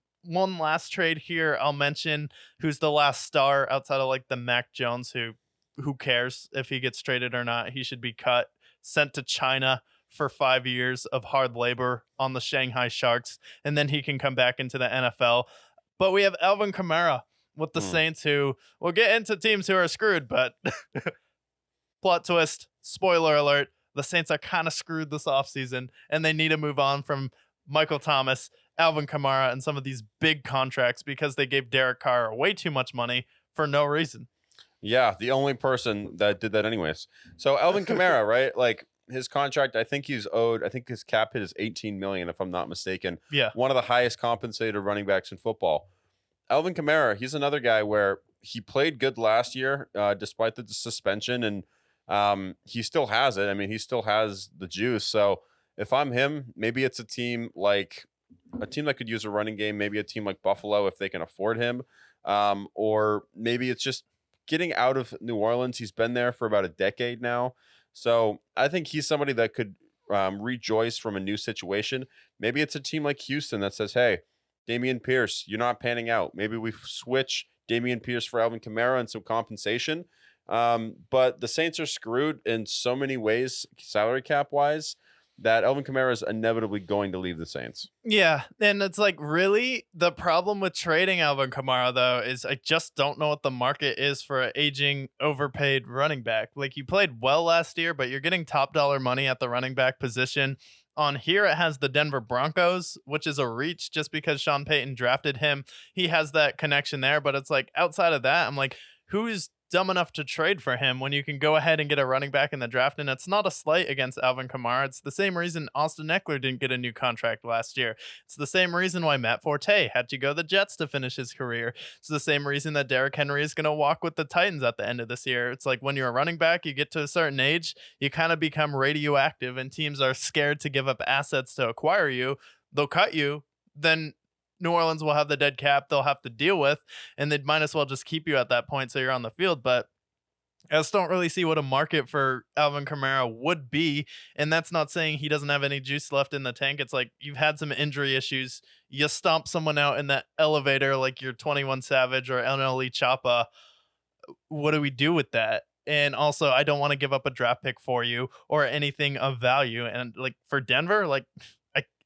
S2: last trade here I'll mention, who's the last star outside of like the Mac Jones, who cares if he gets traded or not. He should be cut, sent to China for 5 years of hard labor on the Shanghai Sharks, and then he can come back into the NFL. But we have Alvin Kamara with the Saints, who will get into teams who are screwed, but plot twist, spoiler alert, the Saints are kind of screwed this offseason, and they need to move on from Michael Thomas, Alvin Kamara, and some of these big contracts because they gave Derek Carr way too much money for no reason.
S1: Yeah, the only person that did that anyways. So Alvin Kamara, right? Like, his contract, I think his cap hit is 18 million, if I'm not mistaken.
S2: Yeah.
S1: One of the highest compensated running backs in football. Alvin Kamara, he's another guy where he played good last year, despite the suspension, and he still has it. I mean, he still has the juice. So if I'm him, maybe it's a team that could use a running game, maybe a team like Buffalo if they can afford him. Or maybe it's just getting out of New Orleans. He's been there for about a decade now. So I think he's somebody that could rejoice from a new situation. Maybe it's a team like Houston that says, hey, Dameon Pierce, you're not panning out. Maybe we switch Dameon Pierce for Alvin Kamara and some compensation. But the Saints are screwed in so many ways, salary cap wise, that Alvin Kamara is inevitably going to leave the Saints.
S2: Yeah, and it's like, really, the problem with trading Alvin Kamara, though, is I just don't know what the market is for an aging, overpaid running back. Like, you played well last year, but you're getting top dollar money at the running back position. On here, it has the Denver Broncos, which is a reach just because Sean Payton drafted him. He has that connection there, but it's like, outside of that, I'm like, who is dumb enough to trade for him when you can go ahead and get a running back in the draft? And it's not a slight against Alvin Kamara. It's the same reason Austin Eckler didn't get a new contract last year. It's the same reason why Matt Forte had to go to the Jets to finish his career. It's the same reason that Derrick Henry is going to walk with the Titans at the end of this year. It's like, when you're a running back, you get to a certain age, you kind of become radioactive, and teams are scared to give up assets to acquire you. They'll cut you. Then New Orleans will have the dead cap they'll have to deal with, and they might as well just keep you at that point so you're on the field. But I just don't really see what a market for Alvin Kamara would be, and that's not saying he doesn't have any juice left in the tank. It's like, you've had some injury issues. You stomp someone out in that elevator like you're 21 Savage or NLE Choppa. What do we do with that? And also, I don't want to give up a draft pick for you or anything of value. And like for Denver, like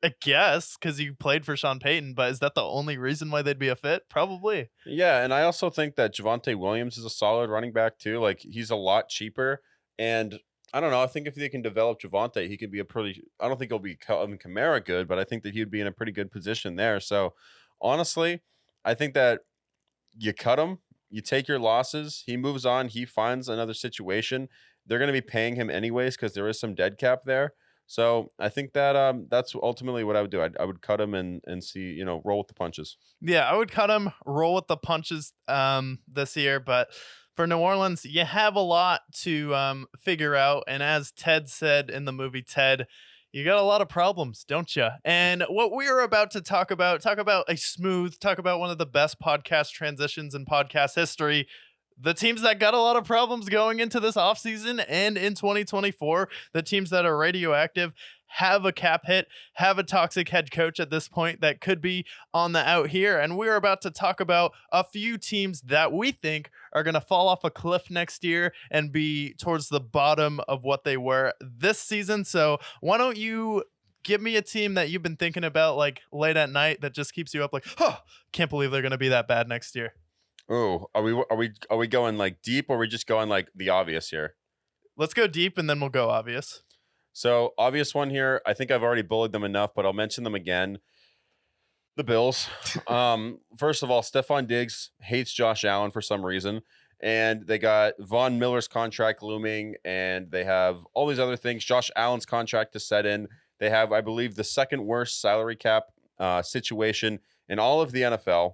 S2: I guess because you played for Sean Payton, but is that the only reason why they'd be a fit? Probably.
S1: Yeah, and I also think that Javonte Williams is a solid running back too. Like he's a lot cheaper, and I don't know. I think if they can develop Javonte, he could be a pretty. I don't think he'll be Kamara good, but I think that he'd be in a pretty good position there. So honestly, I think that you cut him, you take your losses. He moves on. He finds another situation. They're going to be paying him anyways because there is some dead cap there. So I think that that's ultimately what I would do. I would cut him and see, roll with the punches.
S2: Yeah, I would cut him, roll with the punches this year, but for New Orleans, you have a lot to figure out. And as Ted said in the movie Ted, you got a lot of problems, don't you? And what we are about to talk about talk about one of the best podcast transitions in podcast history. The teams that got a lot of problems going into this offseason and in 2024, the teams that are radioactive, have a cap hit, have a toxic head coach at this point that could be on the out here. And we're about to talk about a few teams that we think are going to fall off a cliff next year and be towards the bottom of what they were this season. So why don't you give me a team that you've been thinking about like late at night that just keeps you up like, can't believe they're going to be that bad next year.
S1: Oh, are we going like deep or are we just going like the obvious here?
S2: Let's go deep and then we'll go obvious.
S1: So obvious one here. I think I've already bullied them enough, but I'll mention them again. The Bills. First of all, Stephon Diggs hates Josh Allen for some reason. And they got Von Miller's contract looming, and they have all these other things. Josh Allen's contract to set in. They have, I believe, the second worst salary cap situation in all of the NFL.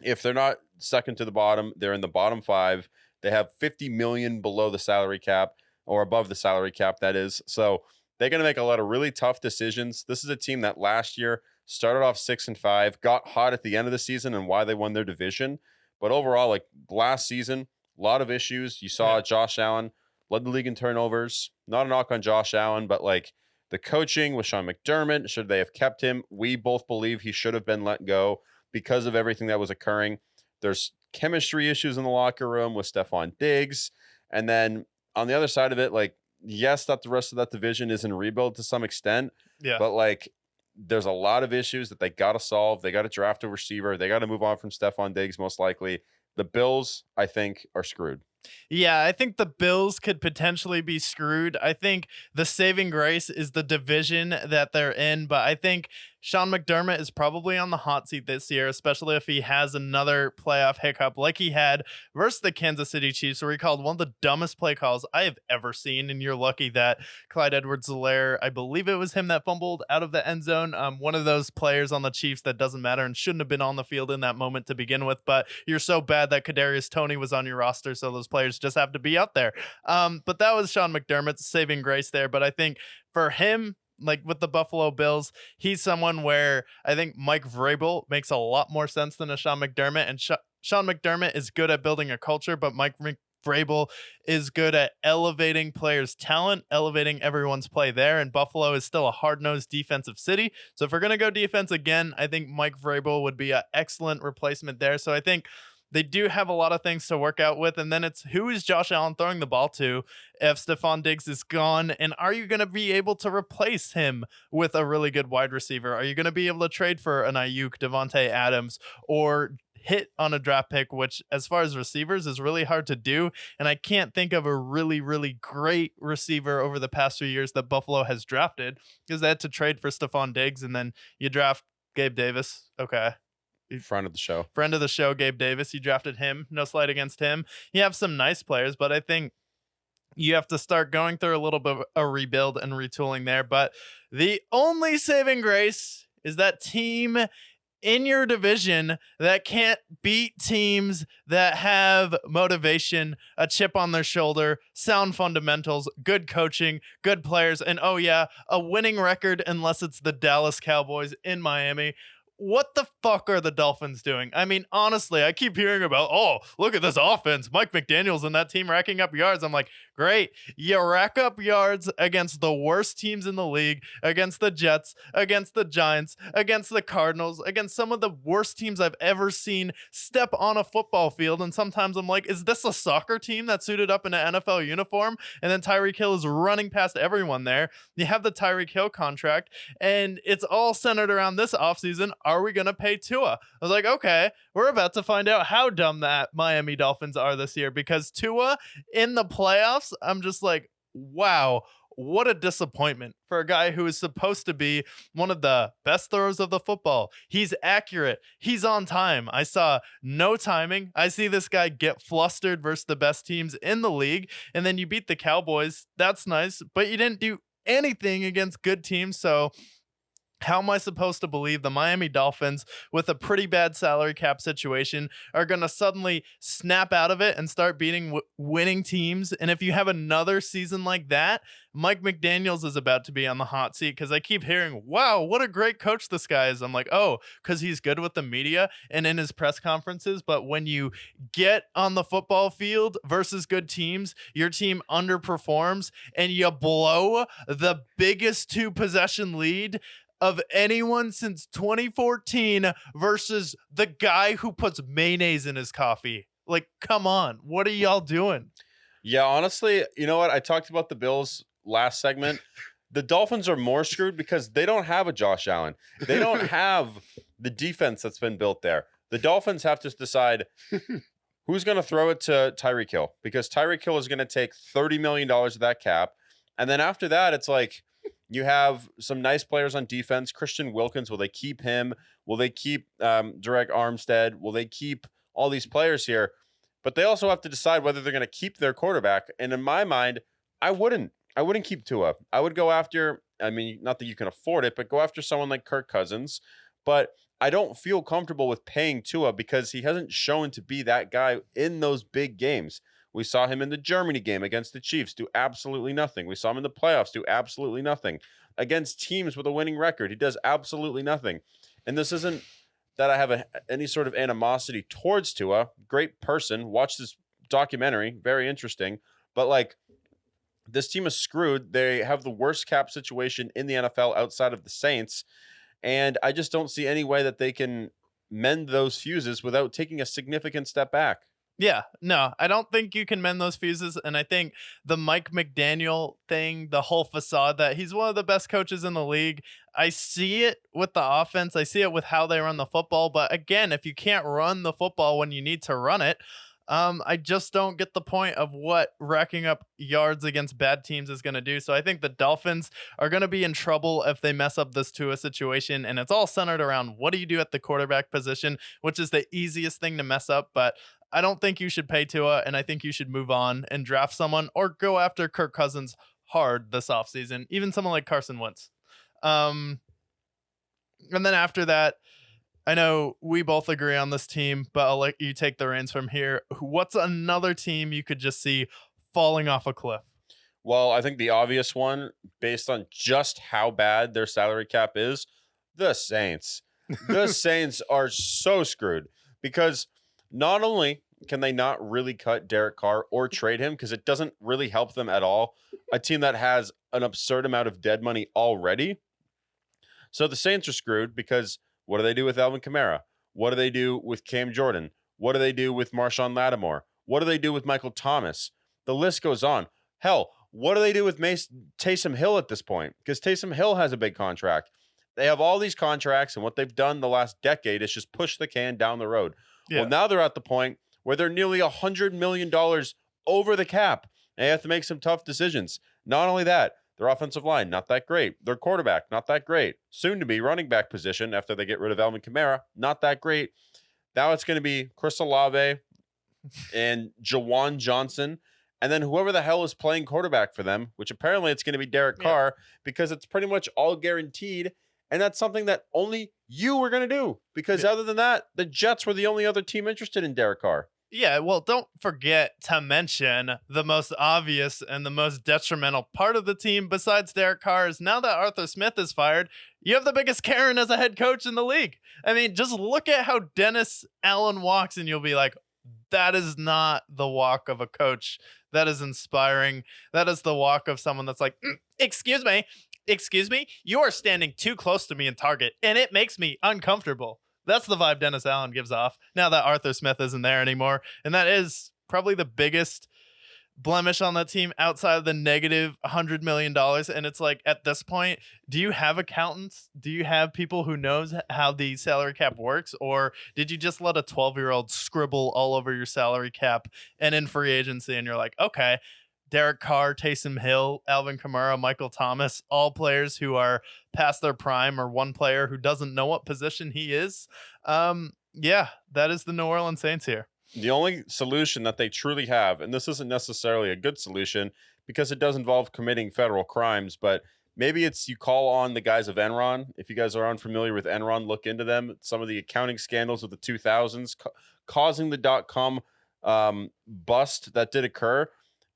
S1: If they're not second to the bottom, they're in the bottom 5. They have $50 million below the salary cap, or above the salary cap, that is. So they're going to make a lot of really tough decisions. This is a team that last year started off 6-5, got hot at the end of the season, and why they won their division. But overall, like last season, a lot of issues. You saw Josh Allen led the league in turnovers. Not a knock on Josh Allen, but like the coaching with Sean McDermott, should they have kept him? We both believe he should have been let go because of everything that was occurring. There's chemistry issues in the locker room with Stephon Diggs. And then on the other side of it, like, yes, that the rest of that division is in rebuild to some extent.
S2: Yeah.
S1: But like, there's a lot of issues that they got to solve. They got to draft a receiver. They got to move on from Stephon Diggs, most likely. The Bills, I think, are screwed.
S2: Yeah, I think the Bills could potentially be screwed. I think the saving grace is the division that they're in, but I think Sean McDermott is probably on the hot seat this year, especially if he has another playoff hiccup like he had versus the Kansas City Chiefs, where he called one of the dumbest play calls I have ever seen. And you're lucky that Clyde Edwards-Helaire, I believe it was him that fumbled out of the end zone. One of those players on the Chiefs that doesn't matter and shouldn't have been on the field in that moment to begin with. But you're so bad that Kadarius Toney was on your roster, so those players just have to be out there. But that was Sean McDermott's saving grace there. But I think for him, like with the Buffalo Bills, he's someone where I think Mike Vrabel makes a lot more sense than a Sean McDermott. And Sean McDermott is good at building a culture, but Mike Vrabel is good at elevating players' talent, elevating everyone's play there. And Buffalo is still a hard-nosed defensive city. So if we're going to go defense again, I think Mike Vrabel would be an excellent replacement there. So I think they do have a lot of things to work out with. And then it's who is Josh Allen throwing the ball to if Stephon Diggs is gone? And are you going to be able to replace him with a really good wide receiver? Are you going to be able to trade for an Ayuk, Devontae Adams, or hit on a draft pick, which as far as receivers is really hard to do? And I can't think of a really, really great receiver over the past few years that Buffalo has drafted, because they had to trade for Stephon Diggs and then you draft Gabe Davis. Okay.
S1: Friend of the show, Gabe Davis. You drafted him. No slight against him. You have some nice players, but I think you have to start going through a little bit of a rebuild and retooling there. But the only saving grace is that team in your division that can't beat teams that have motivation, a chip on their shoulder, sound fundamentals, good coaching, good players, and oh yeah, a winning record unless it's the Dallas Cowboys in Miami.
S2: what the fuck are the Dolphins doing? I mean, honestly, I keep hearing about, oh, look at this offense. Mike McDaniel's and that team racking up yards. I'm like, great. You rack up yards against the worst teams in the league, against the Jets, against the Giants, against the Cardinals, against some of the worst teams I've ever seen step on a football field. And sometimes I'm like, is this a soccer team that suited up in an NFL uniform? And then Tyreek Hill is running past everyone there. You have the Tyreek Hill contract, and it's all centered around this offseason. Are we going to pay Tua? I was like, okay, we're about to find out how dumb that Miami Dolphins are this year, because Tua in the playoffs, I'm just like, wow, what a disappointment for a guy who is supposed to be one of the best throwers of the football. He's accurate. He's on time. I saw no timing. I see this guy get flustered versus the best teams in the league. And then you beat the Cowboys. That's nice, but you didn't do anything against good teams. So how am I supposed to believe the Miami Dolphins, with a pretty bad salary cap situation, are going to suddenly snap out of it and start beating winning teams? And if you have another season like that, Mike McDaniels is about to be on the hot seat, because I keep hearing, wow, what a great coach this guy is. I'm like, oh, because he's good with the media and in his press conferences. But when you get on the football field versus good teams, your team underperforms and you blow the biggest 2-possession lead of anyone since 2014 versus the guy who puts mayonnaise in his coffee. Like, come on. What are y'all doing?
S1: Yeah, honestly, you know what? I talked about the Bills last segment. The Dolphins are more screwed because they don't have a Josh Allen. They don't have the defense that's been built there. The Dolphins have to decide who's going to throw it to Tyreek Hill, because Tyreek Hill is going to take $30 million of that cap. And then after that, it's like, you have some nice players on defense. Christian Wilkins, will they keep him? Will they keep Derek Armstead? Will they keep all these players here? But they also have to decide whether they're going to keep their quarterback. And in my mind, I wouldn't keep Tua. I would go after, I mean, not that you can afford it, but go after someone like Kirk Cousins. But I don't feel comfortable with paying Tua because he hasn't shown to be that guy in those big games. We saw him in the Germany game against the Chiefs do absolutely nothing. We saw him in the playoffs do absolutely nothing. Against teams with a winning record, he does absolutely nothing. And this isn't that I have any sort of animosity towards Tua. Great person. Watch this documentary. Very interesting. But, like, this team is screwed. They have the worst cap situation in the NFL outside of the Saints. And I just don't see any way that they can mend those fuses without taking a significant step back.
S2: Yeah, no, I don't think you can mend those fuses. And I think the Mike McDaniel thing, the whole facade that he's one of the best coaches in the league, I see it with the offense. I see it with how they run the football. But again, if you can't run the football when you need to run it, I just don't get the point of what racking up yards against bad teams is going to do. So I think the Dolphins are going to be in trouble if they mess up this Tua situation. And it's all centered around, what do you do at the quarterback position, which is the easiest thing to mess up. But I don't think you should pay Tua, and I think you should move on and draft someone or go after Kirk Cousins hard this offseason, even someone like Carson Wentz. And then after that, I know we both agree on this team, but I'll let you take the reins from here. What's another team you could just see falling off a cliff?
S1: Well, I think the obvious one, based on just how bad their salary cap is, the Saints. The Saints are so screwed because not only can they not really cut Derek Carr or trade him, because it doesn't really help them at all, a team that has an absurd amount of dead money already. So the Saints are screwed because what do they do with Alvin Kamara? What do they do with Cam Jordan? What do they do with Marshawn Lattimore? What do they do with Michael Thomas? The list goes on. Hell, what do they do with Taysom Hill at this point? Because Taysom Hill has a big contract. They have all these contracts, and what they've done the last decade is just push the can down the road. Yeah. Well, now they're at the point where they're nearly $100 million over the cap. And they have to make some tough decisions. Not only that, their offensive line, not that great. Their quarterback, not that great. Soon to be running back position after they get rid of Alvin Kamara, not that great. Now it's going to be Chris Olave and Jawan Johnson. And then whoever the hell is playing quarterback for them, which apparently it's going to be Derek Carr, because it's pretty much all guaranteed. And that's something that only you were going to do. Because other than that, the Jets were the only other team interested in Derek Carr.
S2: Yeah, well, don't forget to mention the most obvious and the most detrimental part of the team besides Derek Carr is now that Arthur Smith is fired, you have the biggest Karen as a head coach in the league. I mean, just look at how Dennis Allen walks and you'll be like, that is not the walk of a coach. That is inspiring. That is the walk of someone that's like, excuse me, you are standing too close to me in Target and it makes me uncomfortable. That's the vibe Dennis Allen gives off now that Arthur Smith isn't there anymore. And that is probably the biggest blemish on that team outside of the negative $100 million. And it's like, at this point, do you have accountants? Do you have people who knows how the salary cap works? Or did you just let a 12-year-old scribble all over your salary cap and in free agency? And you're like, okay, Derek Carr, Taysom Hill, Alvin Kamara, Michael Thomas, all players who are past their prime, or one player who doesn't know what position he is. Yeah, that is the New Orleans Saints here.
S1: The only solution that they truly have, and this isn't necessarily a good solution because it does involve committing federal crimes, but maybe it's you call on the guys of Enron. If you guys are unfamiliar with Enron, look into them. Some of the accounting scandals of the 2000s causing the .com bust that did occur.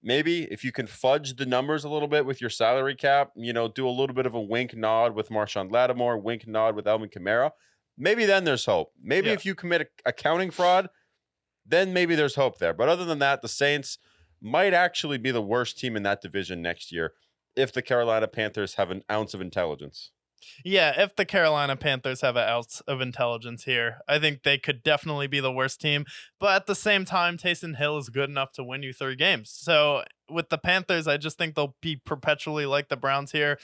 S1: Maybe if you can fudge the numbers a little bit with your salary cap, do a little bit of a wink nod with Marshawn Lattimore, wink nod with Alvin Kamara, maybe then there's hope. Maybe if you commit accounting fraud, then maybe there's hope there. But other than that, the Saints might actually be the worst team in that division next year if the Carolina Panthers have an ounce of intelligence.
S2: Yeah, if the Carolina Panthers have an ounce of intelligence here, I think they could definitely be the worst team. But at the same time, Taysom Hill is good enough to win you 3 games. So with the Panthers, I just think they'll be perpetually like the Browns here.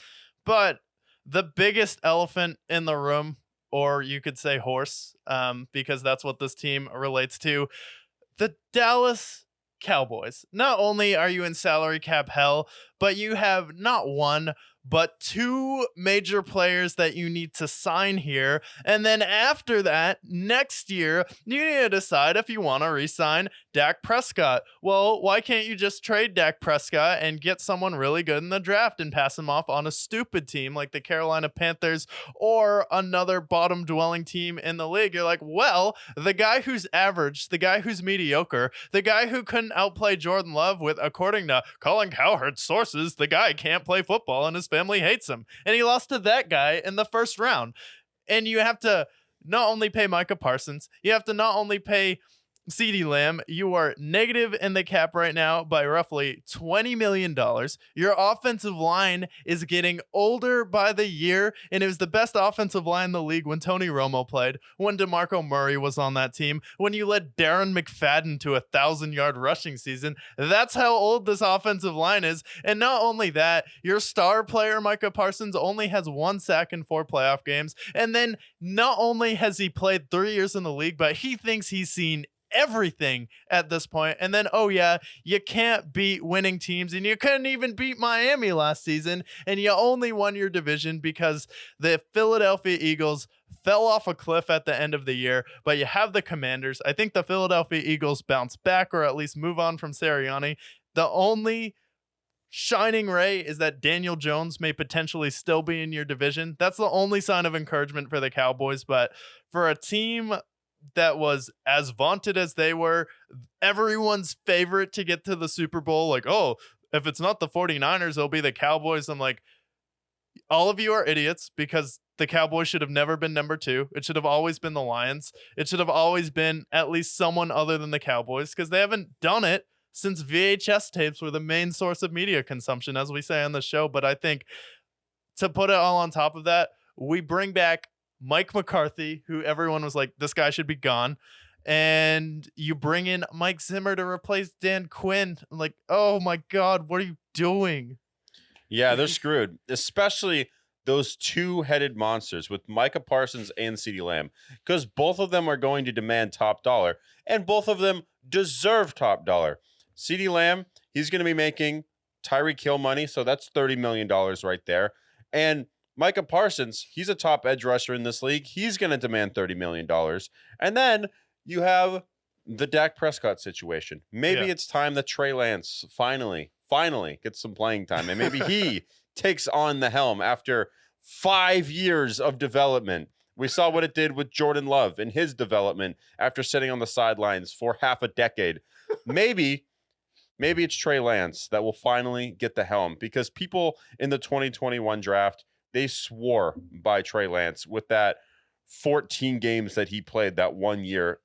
S2: But the biggest elephant in the room, or you could say horse, because that's what this team relates to, the Dallas Cowboys. Not only are you in salary cap hell, but you have not one, but 2 major players that you need to sign here. And then after that, next year, you need to decide if you want to re-sign Dak Prescott. Well, why can't you just trade Dak Prescott and get someone really good in the draft and pass him off on a stupid team like the Carolina Panthers or another bottom-dwelling team in the league? You're like, well, the guy who's average, the guy who's mediocre, the guy who couldn't outplay Jordan Love with, according to Colin Cowherd's sources, the guy can't play football and his family hates him. And he lost to that guy in the first round. And you have to not only pay Micah Parsons, you have to not only pay CeeDee Lamb. You are negative in the cap right now by roughly $20 million. Your offensive line is getting older by the year, and it was the best offensive line in the league when Tony Romo played, when DeMarco Murray was on that team, when you led Darren McFadden to a 1,000-yard rushing season. That's how old this offensive line is. And not only that, your star player, Micah Parsons, only has 1 sack in 4 playoff games. And then not only has he played 3 years in the league, but he thinks he's seen everything at this point. And then, oh yeah, you can't beat winning teams, and you couldn't even beat Miami last season, and you only won your division because the Philadelphia Eagles fell off a cliff at the end of the year. But you have the Commanders. I think the Philadelphia Eagles bounce back, or at least move on from Sirianni. The only shining ray is that Daniel Jones may potentially still be in your division. That's the only sign of encouragement for the Cowboys. But for a team that was as vaunted as they were, everyone's favorite to get to the Super Bowl, like, oh, if it's not the 49ers, it'll be the Cowboys. I'm like, all of you are idiots, because the Cowboys should have never been number 2. It should have always been the Lions. It should have always been at least someone other than the Cowboys, because they haven't done it since VHS tapes were the main source of media consumption, as we say on the show. But I think to put it all on top of that, we bring back Mike McCarthy, who everyone was like, this guy should be gone. And you bring in Mike Zimmer to replace Dan Quinn. I'm like, oh my God, what are you doing?
S1: Yeah, they're screwed, especially those 2-headed monsters with Micah Parsons and CeeDee Lamb, because both of them are going to demand top dollar, and both of them deserve top dollar. CeeDee Lamb, he's going to be making Tyreek Hill money, so that's $30 million right there. And Micah Parsons, he's a top edge rusher in this league. He's going to demand $30 million. And then you have the Dak Prescott situation. Maybe it's time that Trey Lance finally gets some playing time. And maybe he takes on the helm after 5 years of development. We saw what it did with Jordan Love and his development after sitting on the sidelines for half a decade. Maybe it's Trey Lance that will finally get the helm, because people in the 2021 draft, they swore by Trey Lance with that 14 games that he played that one year.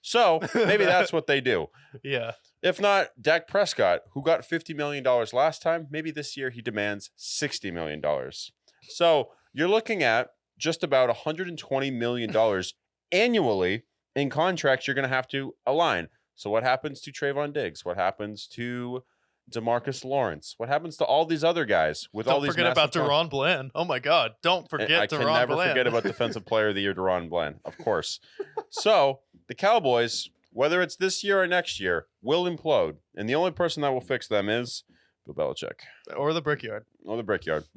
S1: So maybe that's what they do.
S2: Yeah.
S1: If not, Dak Prescott, who got $50 million last time, maybe this year he demands $60 million. So you're looking at just about $120 million annually in contracts you're going to have to align. So what happens to Trayvon Diggs? What happens to DeMarcus Lawrence? What happens to all these other guys with all these?
S2: Don't forget about Deron Bland. Oh my God! Don't forget Deron Bland.
S1: I can never forget about Defensive Player of the Year Deron Bland, of course. So the Cowboys, whether it's this year or next year, will implode, and the only person that will fix them is Bill Belichick
S2: or the Brickyard.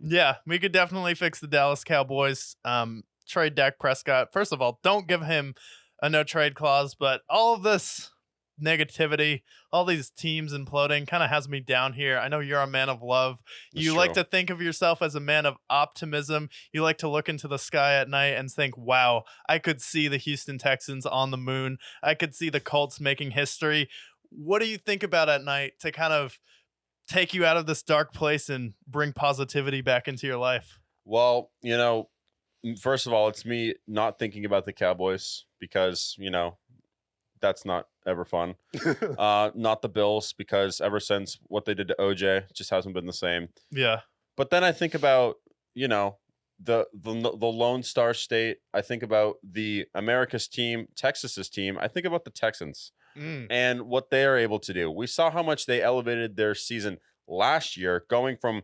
S2: Yeah, we could definitely fix the Dallas Cowboys. Trade Dak Prescott. First of all, don't give him a no trade clause, but all of this negativity, all these teams imploding kind of has me down here. I know you're a man of love. You like to think of yourself as a man of optimism. You like to look into the sky at night and think, wow, I could see the Houston Texans on the moon. I could see the Colts making history. What do you think about at night to kind of take you out of this dark place and bring positivity back into your life?
S1: Well, first of all, it's me not thinking about the Cowboys because, that's not ever fun. Not the Bills, because ever since what they did to OJ, it just hasn't been the same.
S2: Yeah.
S1: But then I think about, the Lone Star State. I think about the America's team, Texas's team. I think about the Texans and what they are able to do. We saw how much they elevated their season last year, going from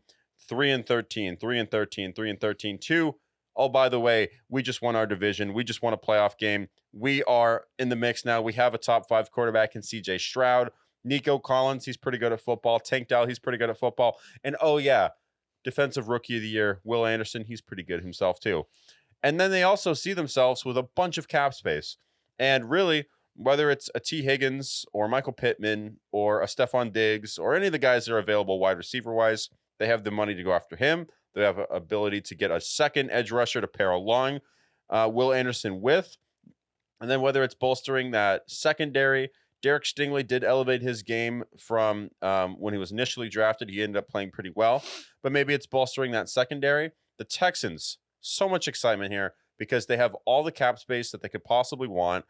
S1: 3-13, 3-13, 3-13 to, oh, by the way, we just won our division. We just won a playoff game. We are in the mix now. We have a top 5 quarterback in CJ Stroud. Nico Collins, he's pretty good at football. Tank Dell, he's pretty good at football. And oh yeah, defensive rookie of the year, Will Anderson, he's pretty good himself too. And then they also see themselves with a bunch of cap space. And really, whether it's a T. Higgins or Michael Pittman or a Stephon Diggs or any of the guys that are available wide receiver-wise, they have the money to go after him. They have an ability to get a second edge rusher to pair along Will Anderson with. And then whether it's bolstering that secondary, Derek Stingley did elevate his game from when he was initially drafted. He ended up playing pretty well. But maybe it's bolstering that secondary. The Texans, so much excitement here because they have all the cap space that they could possibly want.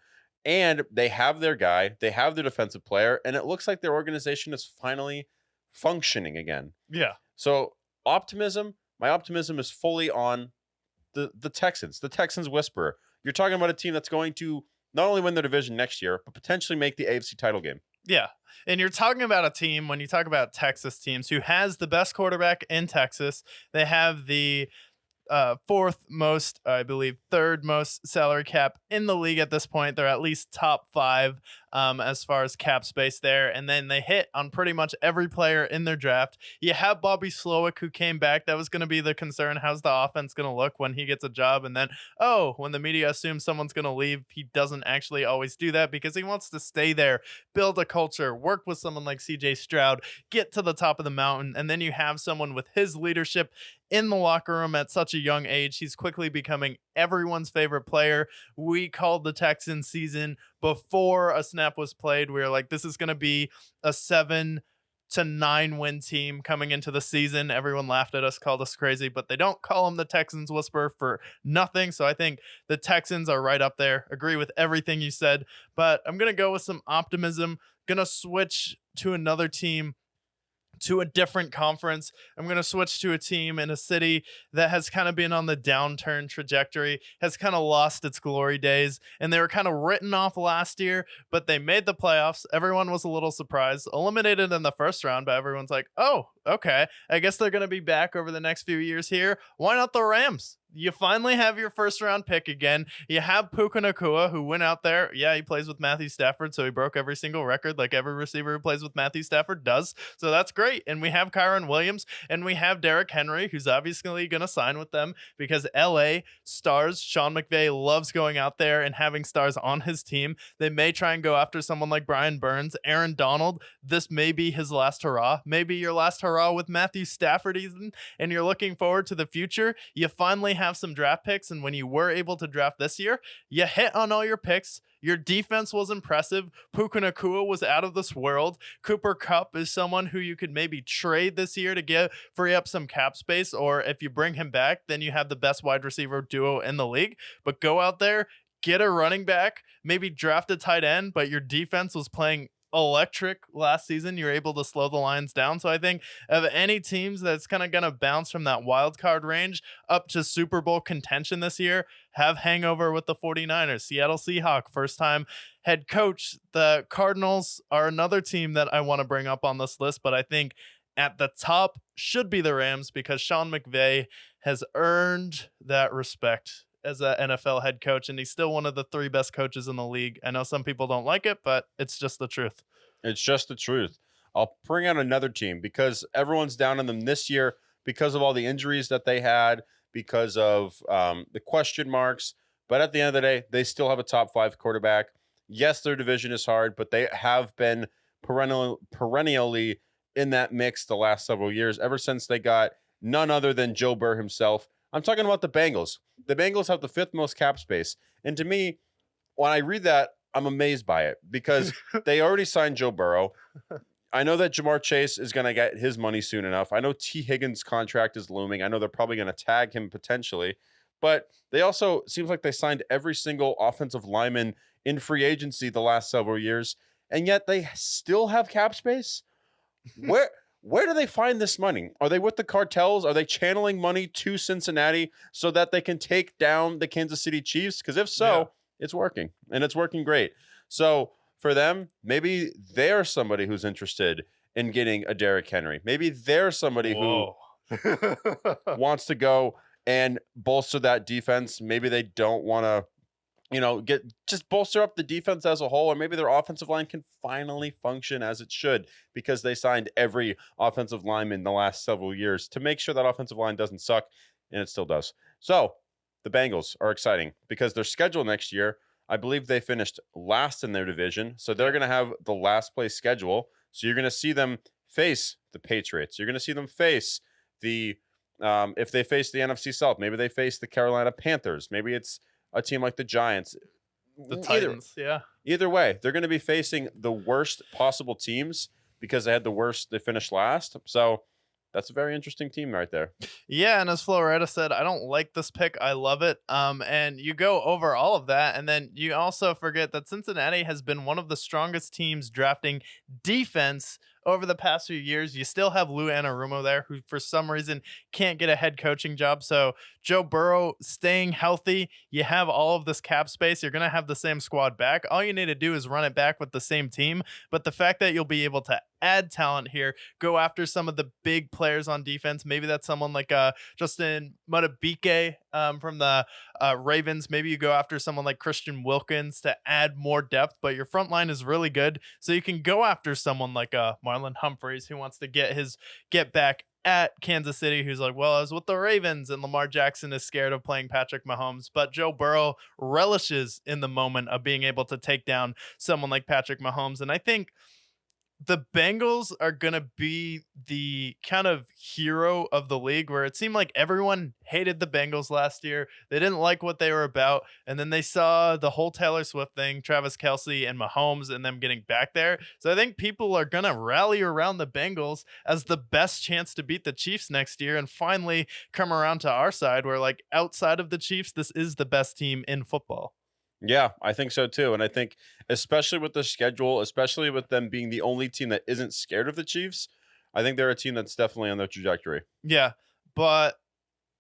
S1: And they have their guy. They have their defensive player. And it looks like their organization is finally functioning again.
S2: Yeah.
S1: So optimism. My optimism is fully on the Texans, the Texans whisperer. You're talking about a team that's going to not only win their division next year, but potentially make the AFC title game.
S2: Yeah. And you're talking about a team, when you talk about Texas teams, who has the best quarterback in Texas. They have the fourth most, I believe, third most salary cap in the league at this point. They're at least top 5 as far as cap space there. And then they hit on pretty much every player in their draft. You have Bobby Slowick, who came back. That was going to be the concern. How's the offense going to look when he gets a job? And then, when the media assumes someone's going to leave, he doesn't actually always do that because he wants to stay there, build a culture, work with someone like CJ Stroud, get to the top of the mountain. And then you have someone with his leadership in the locker room at such a young age. He's quickly becoming everyone's favorite player. We called the Texans season before a snap was played. We were like, this is going to be a 7-9 win team coming into the season. Everyone laughed at us, called us crazy, but they don't call them the Texans whisperer for nothing. So I think the Texans are right up there. Agree with everything you said, but I'm going to go with some optimism. Going to switch to another team, to a different conference. I'm going to switch to a team in a city that has kind of been on the downturn trajectory, has kind of lost its glory days, and they were kind of written off last year, but they made the playoffs. Everyone was a little surprised, eliminated in the first round, but everyone's like, oh, okay, I guess they're going to be back over the next few years here. Why not the Rams? You finally have your first round pick again. You have Puka Nacua, who went out there. Yeah, he plays with Matthew Stafford, so he broke every single record like every receiver who plays with Matthew Stafford does. So that's great. And we have Kyron Williams, and we have Derrick Henry, who's obviously going to sign with them because LA stars. Sean McVay loves going out there and having stars on his team. They may try and go after someone like Brian Burns, Aaron Donald. This may be his last hurrah. Maybe your last hurrah with Matthew Stafford, Ethan, and you're looking forward to the future. You finally have have some draft picks, and when you were able to draft this year, you hit on all your picks. Your defense was impressive. Puka Nacua was out of this world. Cooper Kupp is someone who you could maybe trade this year to free up some cap space, or if you bring him back, then you have the best wide receiver duo in the league. But go out there, get a running back, maybe draft a tight end, but your defense was playing electric last season. You're able to slow the Lions down. So I think of any teams that's kind of going to bounce from that wild card range up to Super Bowl contention this year, have hangover with the 49ers, Seattle Seahawks, first time head coach. The Cardinals are another team that I want to bring up on this list, but I think at the top should be the Rams because Sean McVay has earned that respect as an NFL head coach, and he's still one of the 3 best coaches in the league. I know some people don't like it, but it's just the truth.
S1: It's just the truth. I'll bring out another team because everyone's down on them this year because of all the injuries that they had, because of the question marks. But at the end of the day, they still have a top 5 quarterback. Yes, their division is hard, but they have been perennially in that mix the last several years, ever since they got none other than Joe Burrow himself. I'm talking about the Bengals. The Bengals have the 5th most cap space. And to me, when I read that, I'm amazed by it because they already signed Joe Burrow. I know that Jamar Chase is going to get his money soon enough. I know T. Higgins' contract is looming. I know they're probably going to tag him potentially. But they also, seems like they signed every single offensive lineman in free agency the last several years. And yet they still have cap space? Where do they find this money? Are they with the cartels? Are they channeling money to Cincinnati so that they can take down the Kansas City Chiefs? Because if so, it's working, and it's working great. So for them, maybe they're somebody who's interested in getting a Derrick Henry. Maybe they're somebody who wants to go and bolster that defense. Maybe they don't want to, just bolster up the defense as a whole, or maybe their offensive line can finally function as it should because they signed every offensive lineman the last several years to make sure that offensive line doesn't suck, and it still does. So the Bengals are exciting because their schedule next year, I believe they finished last in their division, so they're going to have the last place schedule. So you're going to see them face the Patriots. You're going to see them face the, if they face the NFC South, maybe they face the Carolina Panthers. Maybe it's a team like the Giants,
S2: the Titans.
S1: Either way, they're going to be facing the worst possible teams because they finished last. So that's a very interesting team right there.
S2: Yeah, and as Floretta said, I don't like this pick. I love it. And you go over all of that, and then you also forget that Cincinnati has been one of the strongest teams drafting defense over the past few years. You still have Lou Anarumo there, who for some reason can't get a head coaching job. So Joe Burrow staying healthy, you have all of this cap space. You're going to have the same squad back. All you need to do is run it back with the same team. But the fact that you'll be able to add talent here, go after some of the big players on defense. Maybe that's someone like Justin Madubuike from the Ravens. Maybe you go after someone like Christian Wilkins to add more depth, but your front line is really good. So you can go after someone like Marlon Humphreys, who wants to get back at Kansas City, who's like, well, I was with the Ravens, and Lamar Jackson is scared of playing Patrick Mahomes. But Joe Burrow relishes in the moment of being able to take down someone like Patrick Mahomes. And I think the Bengals are going to be the kind of hero of the league, where it seemed like everyone hated the Bengals last year. They didn't like what they were about. And then they saw the whole Taylor Swift thing, Travis Kelce and Mahomes, and them getting back there. So I think people are going to rally around the Bengals as the best chance to beat the Chiefs next year and finally come around to our side, where like outside of the Chiefs, this is the best team in football.
S1: Yeah, I think so too. And I think especially with the schedule, especially with them being the only team that isn't scared of the Chiefs, I think they're a team that's definitely on their trajectory.
S2: Yeah, but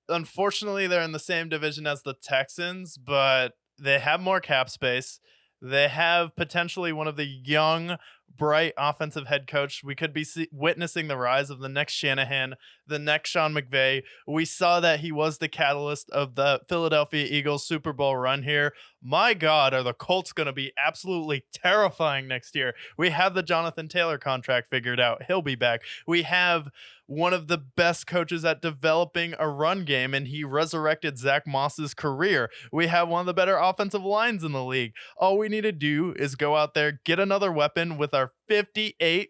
S2: unfortunately they're in the same division as the Texans, but they have more cap space. They have potentially one of the young, bright offensive head coach. We could be witnessing the rise of the next Shanahan, the next Sean McVay. We saw that he was the catalyst of the Philadelphia Eagles Super Bowl run here. My God, are the Colts going to be absolutely terrifying next year? We have the Jonathan Taylor contract figured out. He'll be back. We have one of the best coaches at developing a run game, and he resurrected Zach Moss's career. We have one of the better offensive lines in the league. All we need to do is go out there, get another weapon with our our $58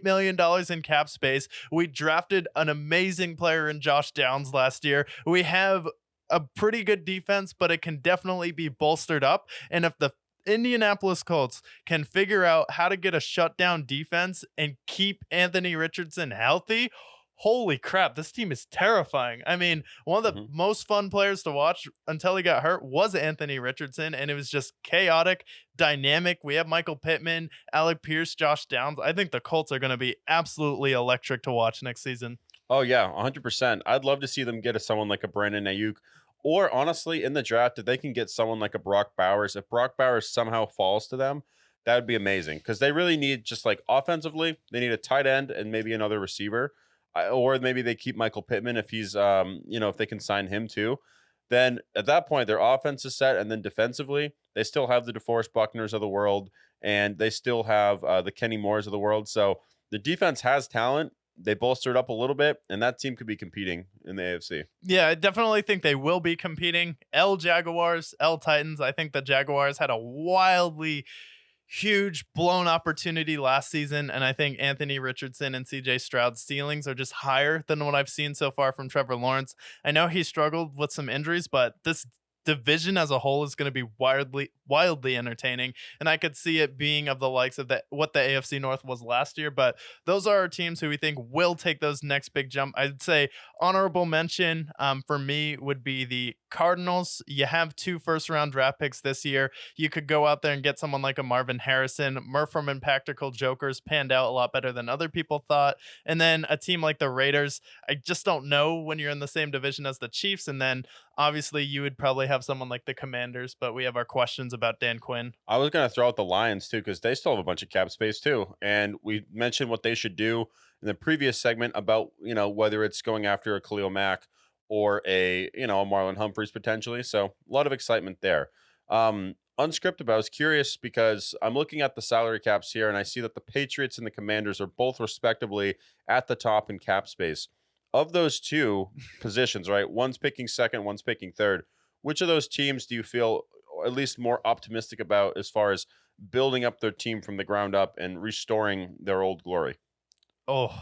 S2: million in cap space. We drafted an amazing player in Josh Downs last year. We have a pretty good defense, but it can definitely be bolstered up. And if the Indianapolis Colts can figure out how to get a shutdown defense and keep Anthony Richardson healthy, holy crap, this team is terrifying. I mean, one of the most fun players to watch until he got hurt was Anthony Richardson, and it was just chaotic, dynamic. We have Michael Pittman, Alec Pierce, Josh Downs. I think the Colts are going to be absolutely electric to watch next season.
S1: Oh yeah, 100%. I'd love to see them get someone like a Brandon Ayuk, or honestly, in the draft, if they can get someone like a Brock Bowers, if Brock Bowers somehow falls to them, that would be amazing because they really need just like offensively, they need a tight end and maybe another receiver, or maybe they keep Michael Pittman if he's if they can sign him too. Then at that point, their offense is set, and then defensively, they still have the DeForest Buckners of the world, and they still have the Kenny Moores of the world. So the defense has talent. They bolstered up a little bit, and that team could be competing in the AFC.
S2: Yeah, I definitely think they will be competing. L Jaguars, L Titans. I think the Jaguars had a wildly huge blown opportunity last season, and I think Anthony Richardson and CJ Stroud's ceilings are just higher than what I've seen so far from Trevor Lawrence. I know he struggled with some injuries, but this division as a whole is going to be wildly entertaining, and I could see it being of the likes of what the AFC North was last year. But those are our teams who we think will take those next big jump. I'd say honorable mention for me would be the Cardinals. You have 2 first-round draft picks this year. You could go out there and get someone like a Marvin Harrison. Murph from Impractical Jokers panned out a lot better than other people thought. And then a team like the Raiders, I just don't know when you're in the same division as the Chiefs. And then obviously you would probably have someone like the Commanders, but we have our questions about Dan Quinn.
S1: I was going to throw out the Lions too, because they still have a bunch of cap space too. And we mentioned what they should do in the previous segment about, whether it's going after a Khalil Mack or a Marlon Humphreys potentially. So a lot of excitement there. Unscripted, but I was curious because I'm looking at the salary caps here and I see that the Patriots and the Commanders are both respectively at the top in cap space. Of those two positions, right? One's picking second, one's picking third. Which of those teams do you feel at least more optimistic about as far as building up their team from the ground up and restoring their old glory?
S2: Oh,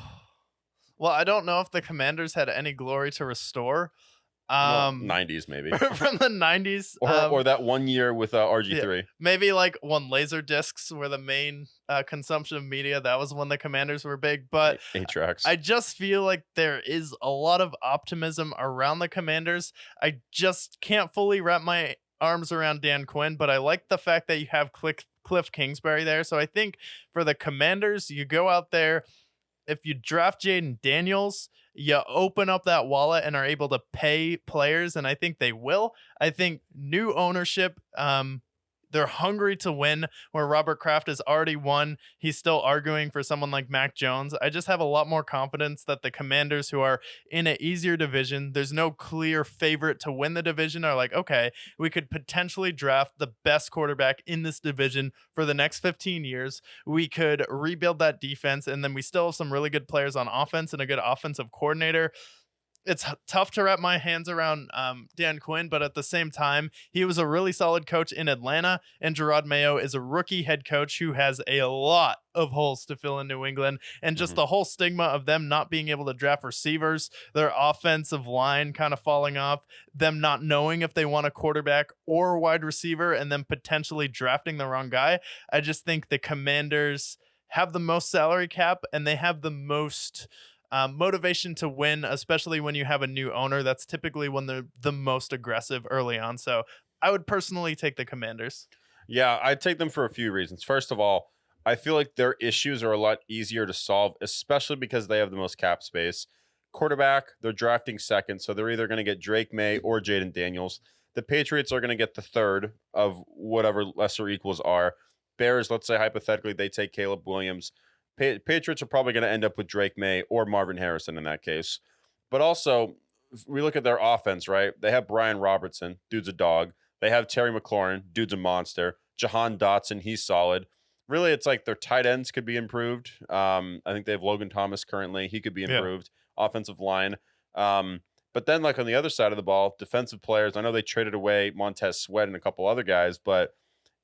S2: well, I don't know if the Commanders had any glory to restore.
S1: Well, 90s maybe.
S2: From the 90s.
S1: Or that 1 year with RG3.
S2: Yeah, maybe like when laser discs were the main consumption of media. That was when the Commanders were big. But
S1: 8-tracks.
S2: I just feel like there is a lot of optimism around the Commanders. I just can't fully wrap my arms around Dan Quinn, but I like the fact that you have Cliff Kingsbury there. So I think for the Commanders, you go out there. If you draft Jaden Daniels, you open up that wallet and are able to pay players, and I think they will. I think new ownership, they're hungry to win, where Robert Kraft has already won. He's still arguing for someone like Mac Jones. I just have a lot more confidence that the Commanders, who are in an easier division, there's no clear favorite to win the division, are like, okay, we could potentially draft the best quarterback in this division for the next 15 years. We could rebuild that defense, and then we still have some really good players on offense and a good offensive coordinator. It's tough to wrap my hands around Dan Quinn, but at the same time, he was a really solid coach in Atlanta, and Gerard Mayo is a rookie head coach who has a lot of holes to fill in New England, and just the whole stigma of them not being able to draft receivers, their offensive line kind of falling off, them not knowing if they want a quarterback or a wide receiver, and then potentially drafting the wrong guy. I just think the Commanders have the most salary cap, and they have the most motivation to win, especially when you have a new owner. That's typically when they're the most aggressive early on. So I would personally take the Commanders.
S1: Yeah, I'd take them for a few reasons. First of all, I feel like their issues are a lot easier to solve, especially because they have the most cap space. Quarterback, they're drafting second, so they're either going to get Drake May or Jaden Daniels. The Patriots are going to get the third of whatever lesser equals are. Bears, let's say hypothetically, they take Caleb Williams. Patriots are probably going to end up with Drake May or Marvin Harrison in that case. But also, if we look at their offense, right? They have Brian Robertson, dude's a dog. They have Terry McLaurin, dude's a monster. Jahan Dotson, he's solid. Really, it's like their tight ends could be improved. I think they have Logan Thomas currently. He could be improved. Yeah. Offensive line. But then, like on the other side of the ball, defensive players. I know they traded away Montez Sweat and a couple other guys, but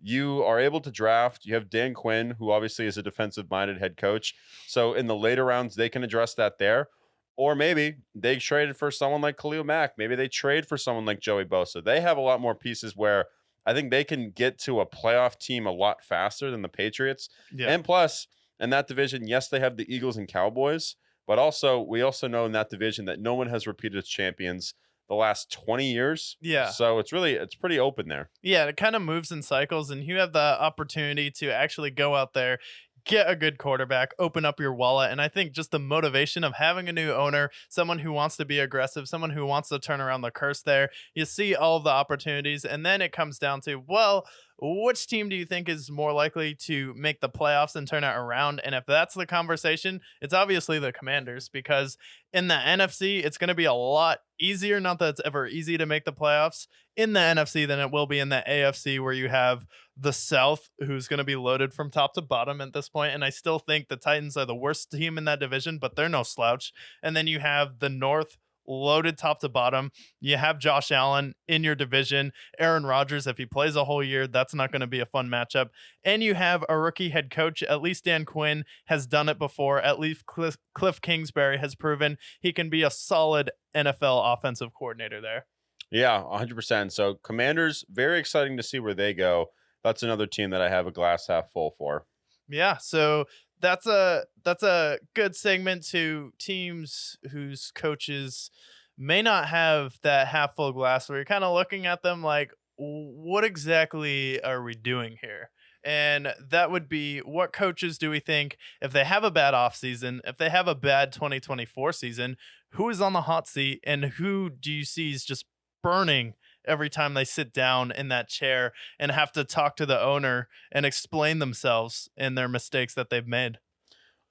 S1: you are able to draft. You have Dan Quinn, who obviously is a defensive-minded head coach. So in the later rounds, they can address that there. Or maybe they traded for someone like Khalil Mack. Maybe they trade for someone like Joey Bosa. They have a lot more pieces where I think they can get to a playoff team a lot faster than the Patriots.
S2: Yeah.
S1: And plus, in that division, yes, they have the Eagles and Cowboys, but also we also know in that division that no one has repeated as champions the last 20 years.
S2: Yeah.
S1: So it's pretty open there.
S2: Yeah, it kind of moves in cycles, and you have the opportunity to actually go out there, get a good quarterback, open up your wallet. And I think just the motivation of having a new owner, someone who wants to be aggressive, someone who wants to turn around the curse there, you see all of the opportunities. And then it comes down to, well, which team do you think is more likely to make the playoffs and turn it around? And if that's the conversation, it's obviously the Commanders, because in the NFC, it's going to be a lot easier. Not that it's ever easy to make the playoffs in the NFC than it will be in the AFC, where you have the South, who's going to be loaded from top to bottom at this point. And I still think the Titans are the worst team in that division, but they're no slouch. And then you have the North, loaded top to bottom. You have Josh Allen in your division. Aaron Rodgers, if he plays a whole year, that's not going to be a fun matchup. And you have a rookie head coach. At least Dan Quinn has done it before. At least Cliff Kingsbury has proven he can be a solid NFL offensive coordinator there.
S1: Yeah, 100%. So Commanders, very exciting to see where they go. That's another team that I have a glass half full for.
S2: Yeah, so that's a good segment to teams whose coaches may not have that half full glass, where you're kind of looking at them like, what exactly are we doing here? And that would be, what coaches do we think, if they have a bad offseason, if they have a bad 2024 season, who is on the hot seat, and who do you see is just burning every time they sit down in that chair and have to talk to the owner and explain themselves and their mistakes that they've made?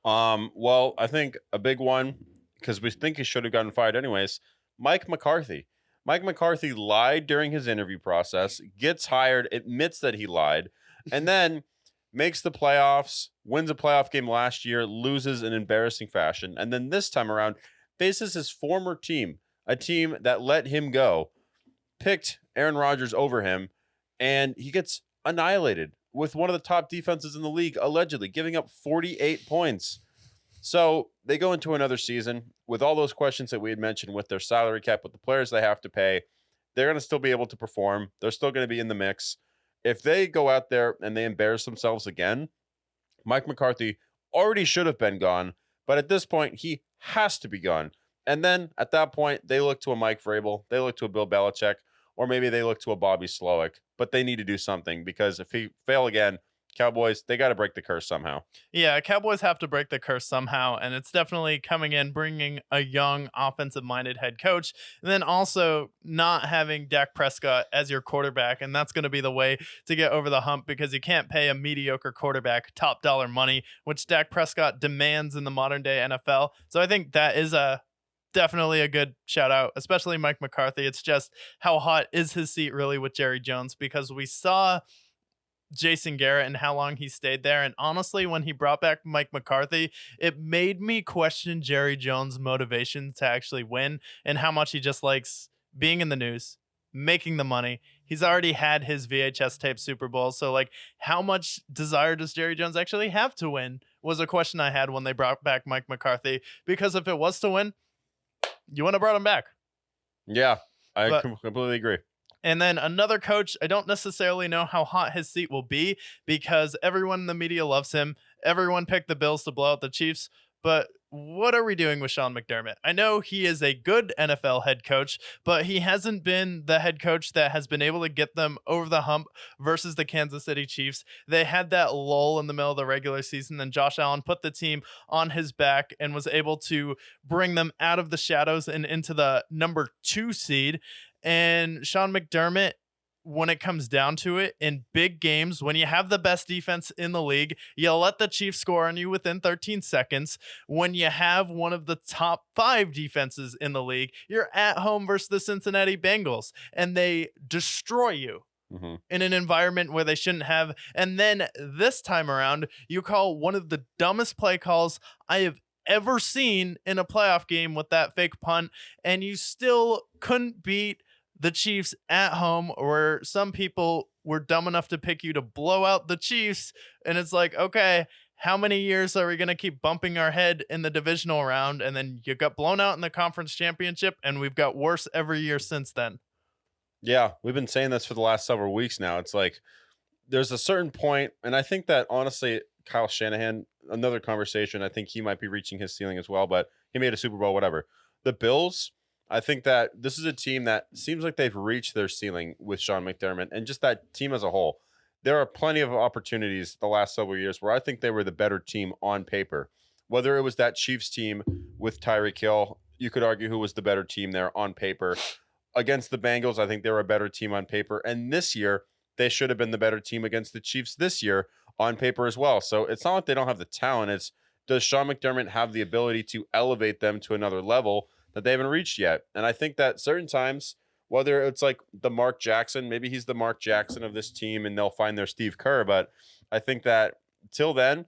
S1: Well, I think a big one, because we think he should have gotten fired anyways, Mike McCarthy. Mike McCarthy lied during his interview process, gets hired, admits that he lied, and then makes the playoffs, wins a playoff game last year, loses in embarrassing fashion, and then this time around faces his former team, a team that let him go, picked Aaron Rodgers over him, and he gets annihilated with one of the top defenses in the league, allegedly giving up 48 points. So they go into another season with all those questions that we had mentioned, with their salary cap, with the players they have to pay. They're going to still be able to perform. They're still going to be in the mix. If they go out there and they embarrass themselves again, Mike McCarthy already should have been gone, but at this point, he has to be gone. And then at that point, they look to a Mike Vrabel, they look to a Bill Belichick, or maybe they look to a Bobby Slowick. But they need to do something, because if he fail again, Cowboys, they got to break the curse somehow.
S2: Yeah, Cowboys have to break the curse somehow, and it's definitely coming in, bringing a young offensive-minded head coach, and then also not having Dak Prescott as your quarterback, and that's going to be the way to get over the hump, because you can't pay a mediocre quarterback top dollar money, which Dak Prescott demands in the modern day NFL. So I think that is definitely a good shout out, especially Mike McCarthy. It's just, how hot is his seat really with Jerry Jones? Because we saw Jason Garrett and how long he stayed there. And honestly, when he brought back Mike McCarthy, it made me question Jerry Jones' motivation to actually win, and how much he just likes being in the news, making the money. He's already had his VHS tape Super Bowl. So, like, how much desire does Jerry Jones actually have to win was a question I had when they brought back Mike McCarthy. Because if it was to win, you wouldn't have brought him back.
S1: Yeah, I completely agree.
S2: And then another coach, I don't necessarily know how hot his seat will be, because everyone in the media loves him. Everyone picked the Bills to blow out the Chiefs. But what are we doing with Sean McDermott? I know he is a good NFL head coach, but he hasn't been the head coach that has been able to get them over the hump versus the Kansas City Chiefs. They had that lull in the middle of the regular season, and Josh Allen put the team on his back and was able to bring them out of the shadows and into the number 2 seed. And Sean McDermott, when it comes down to it, in big games, when you have the best defense in the league, you let the Chiefs score on you within 13 seconds. When you have one of the top 5 defenses in the league, you're at home versus the Cincinnati Bengals, and they destroy you in an environment where they shouldn't have. And then this time around, you call one of the dumbest play calls I have ever seen in a playoff game with that fake punt, and you still couldn't beat the Chiefs at home, where some people we're dumb enough to pick you to blow out the Chiefs. And it's like, okay, how many years are we going to keep bumping our head in the divisional round? And then you got blown out in the conference championship, and we've got worse every year since then.
S1: Yeah, we've been saying this for the last several weeks now. It's like there's a certain point, and I think that honestly, Kyle Shanahan, another conversation, I think he might be reaching his ceiling as well, but he made a Super Bowl, whatever. The Bills, I think that this is a team that seems like they've reached their ceiling with Sean McDermott and just that team as a whole. There are plenty of opportunities the last several years where I think they were the better team on paper. Whether it was that Chiefs team with Tyreek Hill, you could argue who was the better team there on paper. Against the Bengals, I think they were a better team on paper. And this year, they should have been the better team against the Chiefs this year on paper as well. So it's not like they don't have the talent. It's, does Sean McDermott have the ability to elevate them to another level that they haven't reached yet? And I think that certain times, whether it's like the Mark Jackson, maybe he's the Mark Jackson of this team and they'll find their Steve Kerr. But I think that till then,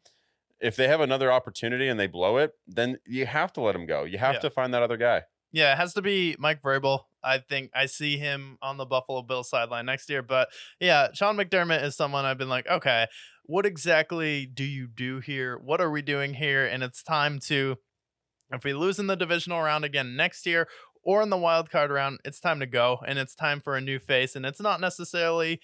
S1: if they have another opportunity and they blow it, then you have to let him go. You have to find that other guy.
S2: Yeah, it has to be Mike Vrabel. I think I see him on the Buffalo Bills sideline next year. But yeah, Sean McDermott is someone I've been like, okay, what exactly do you do here? What are we doing here? And it's time to, if we lose in the divisional round again next year or in the wild card round, it's time to go and it's time for a new face. And it's not necessarily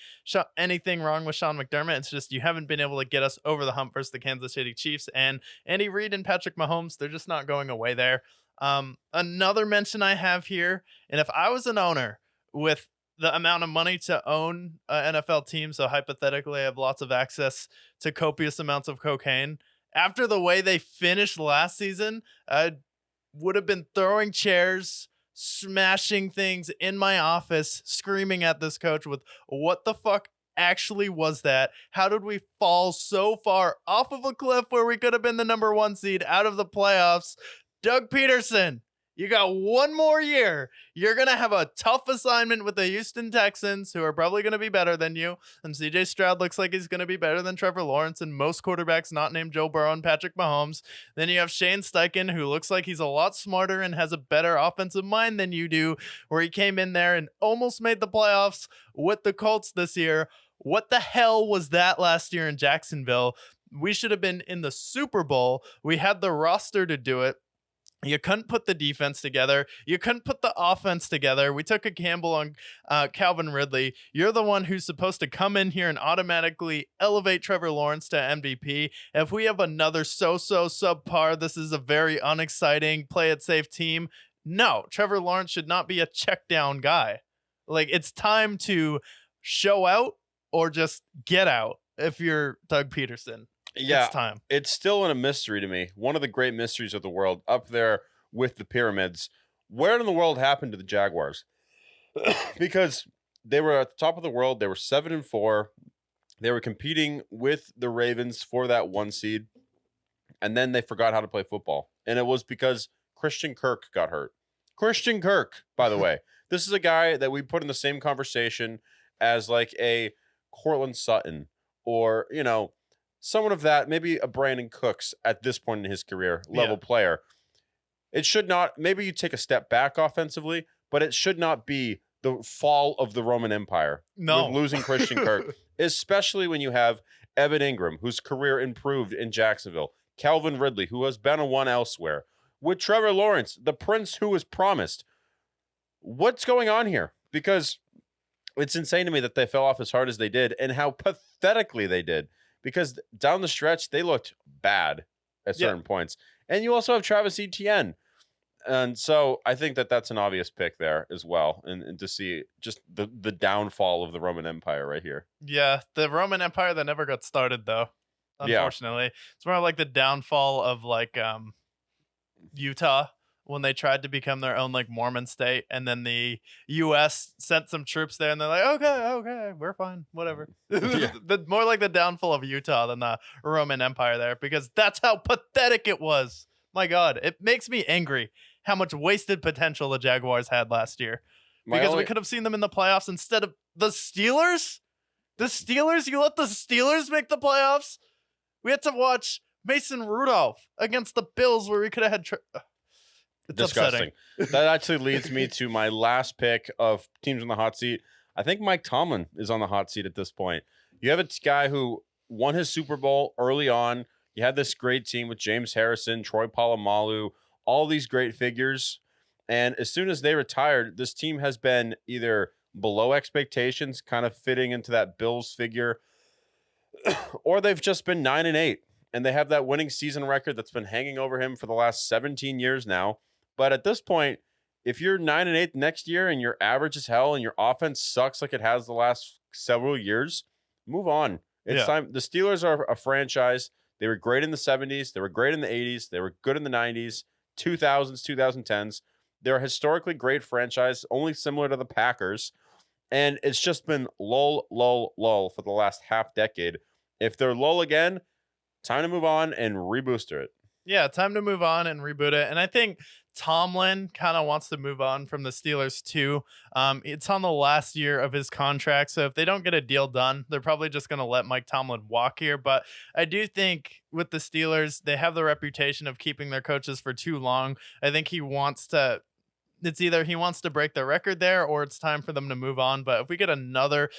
S2: anything wrong with Sean McDermott. It's just you haven't been able to get us over the hump versus the Kansas City Chiefs. And Andy Reid and Patrick Mahomes, they're just not going away there. Another mention I have here, and if I was an owner with the amount of money to own an NFL team, so hypothetically I have lots of access to copious amounts of cocaine, after the way they finished last season, I would have been throwing chairs, smashing things in my office, screaming at this coach with, what the fuck actually was that? How did we fall so far off of a cliff where we could have been the number 1 seed out of the playoffs? Doug Peterson, you got one more year. You're going to have a tough assignment with the Houston Texans, who are probably going to be better than you. And CJ Stroud looks like he's going to be better than Trevor Lawrence and most quarterbacks not named Joe Burrow and Patrick Mahomes. Then you have Shane Steichen, who looks like he's a lot smarter and has a better offensive mind than you do, where he came in there and almost made the playoffs with the Colts this year. What the hell was that last year in Jacksonville? We should have been in the Super Bowl. We had the roster to do it. You couldn't put the defense together. You couldn't put the offense together. We took a gamble on Calvin Ridley. You're the one who's supposed to come in here and automatically elevate Trevor Lawrence to MVP. If we have another so-so subpar, this is a very unexciting, play it safe team. No, Trevor Lawrence should not be a check down guy. Like, it's time to show out or just get out if you're Doug Peterson.
S1: Yeah,
S2: it's time.
S1: It's still a mystery to me. One of the great mysteries of the world, up there with the pyramids. Where in the world happened to the Jaguars? Because they were at the top of the world. They were 7-4. They were competing with the Ravens for that 1 seed. And then they forgot how to play football. And it was because Christian Kirk got hurt. Christian Kirk, by the way. This is a guy that we put in the same conversation as like a Cortland Sutton or, you know, someone of that, maybe a Brandon Cooks at this point in his career, level player. It should not, maybe you take a step back offensively, but it should not be the fall of the Roman Empire.
S2: No.
S1: With losing Christian Kirk, especially when you have Evan Ingram, whose career improved in Jacksonville, Calvin Ridley, who has been a one elsewhere, with Trevor Lawrence, the prince who was promised. What's going on here? Because it's insane to me that they fell off as hard as they did and how pathetically they did. Because down the stretch, they looked bad at certain points. And you also have Travis Etienne. And so I think that that's an obvious pick there as well. And to see just the downfall of the Roman Empire right here.
S2: Yeah, the Roman Empire that never got started, though, unfortunately. It's more like the downfall of, like, Utah, when they tried to become their own like Mormon state, and then the U.S. sent some troops there, and they're like, okay, we're fine, whatever. More like the downfall of Utah than the Roman Empire there, because that's how pathetic it was. My God, it makes me angry how much wasted potential the Jaguars had last year, because we could have seen them in the playoffs instead of the Steelers. The Steelers, you let the Steelers make the playoffs. We had to watch Mason Rudolph against the Bills, where we could have had. It's
S1: disgusting.
S2: Upsetting.
S1: That actually leads me to my last pick of teams in the hot seat. I think Mike Tomlin is on the hot seat at this point. You have a guy who won his Super Bowl early on. You had this great team with James Harrison, Troy Polamalu, all these great figures. And as soon as they retired, this team has been either below expectations, kind of fitting into that Bills figure, or they've just been 9-8. And they have that winning season record that's been hanging over him for the last 17 years now. But at this point, if you're 9-8 next year and your average is hell and your offense sucks like it has the last several years, move on. It's time. The Steelers are a franchise. They were great in the 70s. They were great in the 80s. They were good in the 90s, 2000s, 2010s. They're a historically great franchise, only similar to the Packers. And it's just been lull, lull, lull for the last half decade. If they're lull again, time to move on and rebooster it.
S2: Yeah, time to move on and reboot it. And I think Tomlin kind of wants to move on from the Steelers too. It's on the last year of his contract, so if they don't get a deal done, they're probably just going to let Mike Tomlin walk here. But I do think with the Steelers, they have the reputation of keeping their coaches for too long. I think he wants to. It's either he wants to break the record there, or it's time for them to move on. But if we get another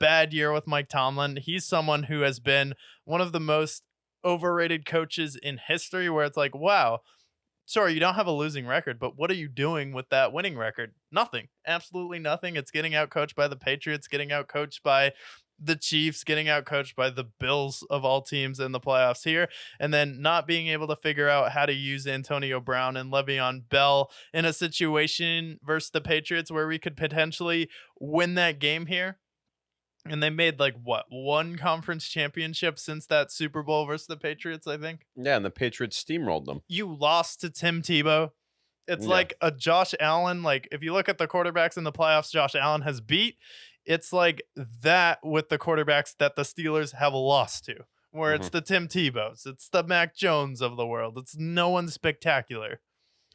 S2: bad year with Mike Tomlin, he's someone who has been one of the most overrated coaches in history, where it's like, wow, sure, you don't have a losing record, but what are you doing with that winning record? Nothing. Absolutely nothing. It's getting out coached by the Patriots, getting out coached by the Chiefs, getting out coached by the Bills of all teams in the playoffs here, and then not being able to figure out how to use Antonio Brown and Le'Veon Bell in a situation versus the Patriots where we could potentially win that game here. And they made one conference championship since that Super Bowl versus the Patriots, I think.
S1: Yeah, and the Patriots steamrolled them.
S2: You lost to Tim Tebow. It's like a Josh Allen. Like, if you look at the quarterbacks in the playoffs Josh Allen has beat, it's like that with the quarterbacks that the Steelers have lost to, where it's the Tim Tebows, it's the Mac Jones of the world. It's no one spectacular.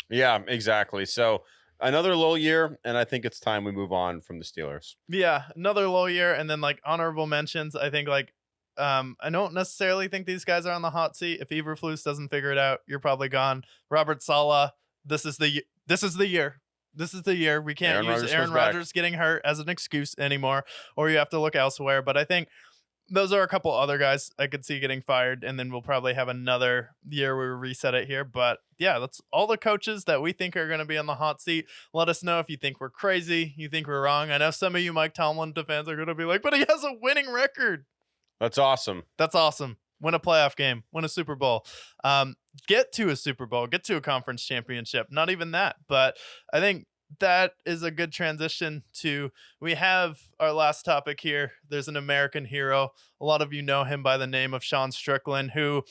S1: Yeah, exactly. So another low year, and I think it's time we move on from the Steelers.
S2: Yeah, another low year, and then honorable mentions. I think I don't necessarily think these guys are on the hot seat. If Eberflus doesn't figure it out, you're probably gone. Robert Saleh, this is the year. This is the year. We can't use Aaron Rodgers getting hurt as an excuse anymore, or you have to look elsewhere. But I think those are a couple other guys I could see getting fired, and then we'll probably have another year where we reset it here. But yeah, that's all the coaches that we think are going to be on the hot seat. Let us know if you think we're crazy, you think we're wrong. I know some of you Mike Tomlin fans are going to be like, but he has a winning record.
S1: That's awesome.
S2: That's awesome. Win a playoff game, win a Super Bowl, get to a Super Bowl, get to a conference championship. Not even that, but I think that is a good transition to, we have our last topic here. There's an American hero. A lot of you know him by the name of Sean Strickland, who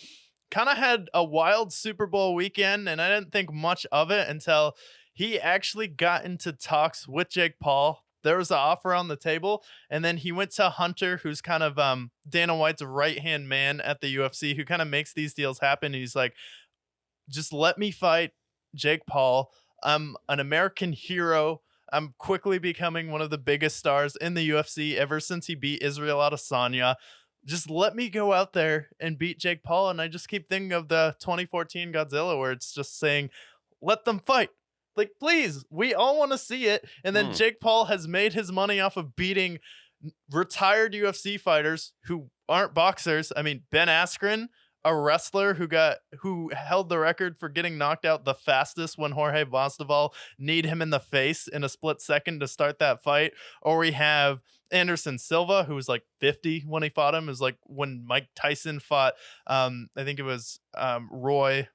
S2: kind of had a wild Super Bowl weekend, and I didn't think much of it until he actually got into talks with Jake Paul. There was an offer on the table, and then he went to Hunter, who's kind of Dana White's right-hand man at the UFC, who kind of makes these deals happen. And he's like, just let me fight Jake Paul. I'm an American hero. I'm quickly becoming one of the biggest stars in the UFC ever since he beat Israel Adesanya. Just let me go out there and beat Jake Paul. And I just keep thinking of the 2014 Godzilla, where it's just saying, let them fight. Like, please, we all want to see it. And then Jake Paul has made his money off of beating retired UFC fighters who aren't boxers. I mean, Ben Askren, a wrestler who held the record for getting knocked out the fastest when Jorge Masvidal kneed him in the face in a split second to start that fight. Or we have Anderson Silva, who was like 50 when he fought him. It was like when Mike Tyson fought, I think it was Roy.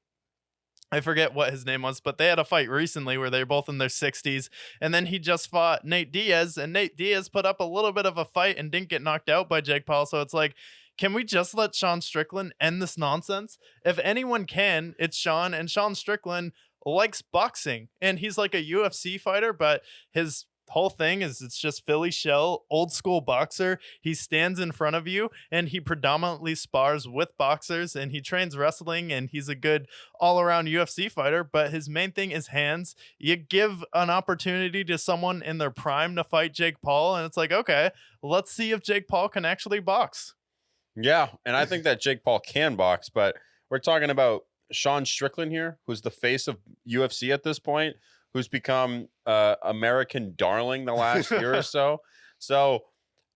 S2: I forget what his name was, but they had a fight recently where they were both in their 60s. And then he just fought Nate Diaz, and Nate Diaz put up a little bit of a fight and didn't get knocked out by Jake Paul. So it's like, can we just let Sean Strickland end this nonsense? If anyone can, it's Sean, and Sean Strickland likes boxing, and he's like a UFC fighter, but his whole thing is it's just Philly shell, old school boxer. He stands in front of you, and he predominantly spars with boxers, and he trains wrestling, and he's a good all-around UFC fighter, but his main thing is hands. You give an opportunity to someone in their prime to fight Jake Paul, and it's like, okay, let's see if Jake Paul can actually box.
S1: Yeah, and I think that Jake Paul can box, but we're talking about Sean Strickland here, who's the face of UFC at this point, who's become American darling the last year or so. So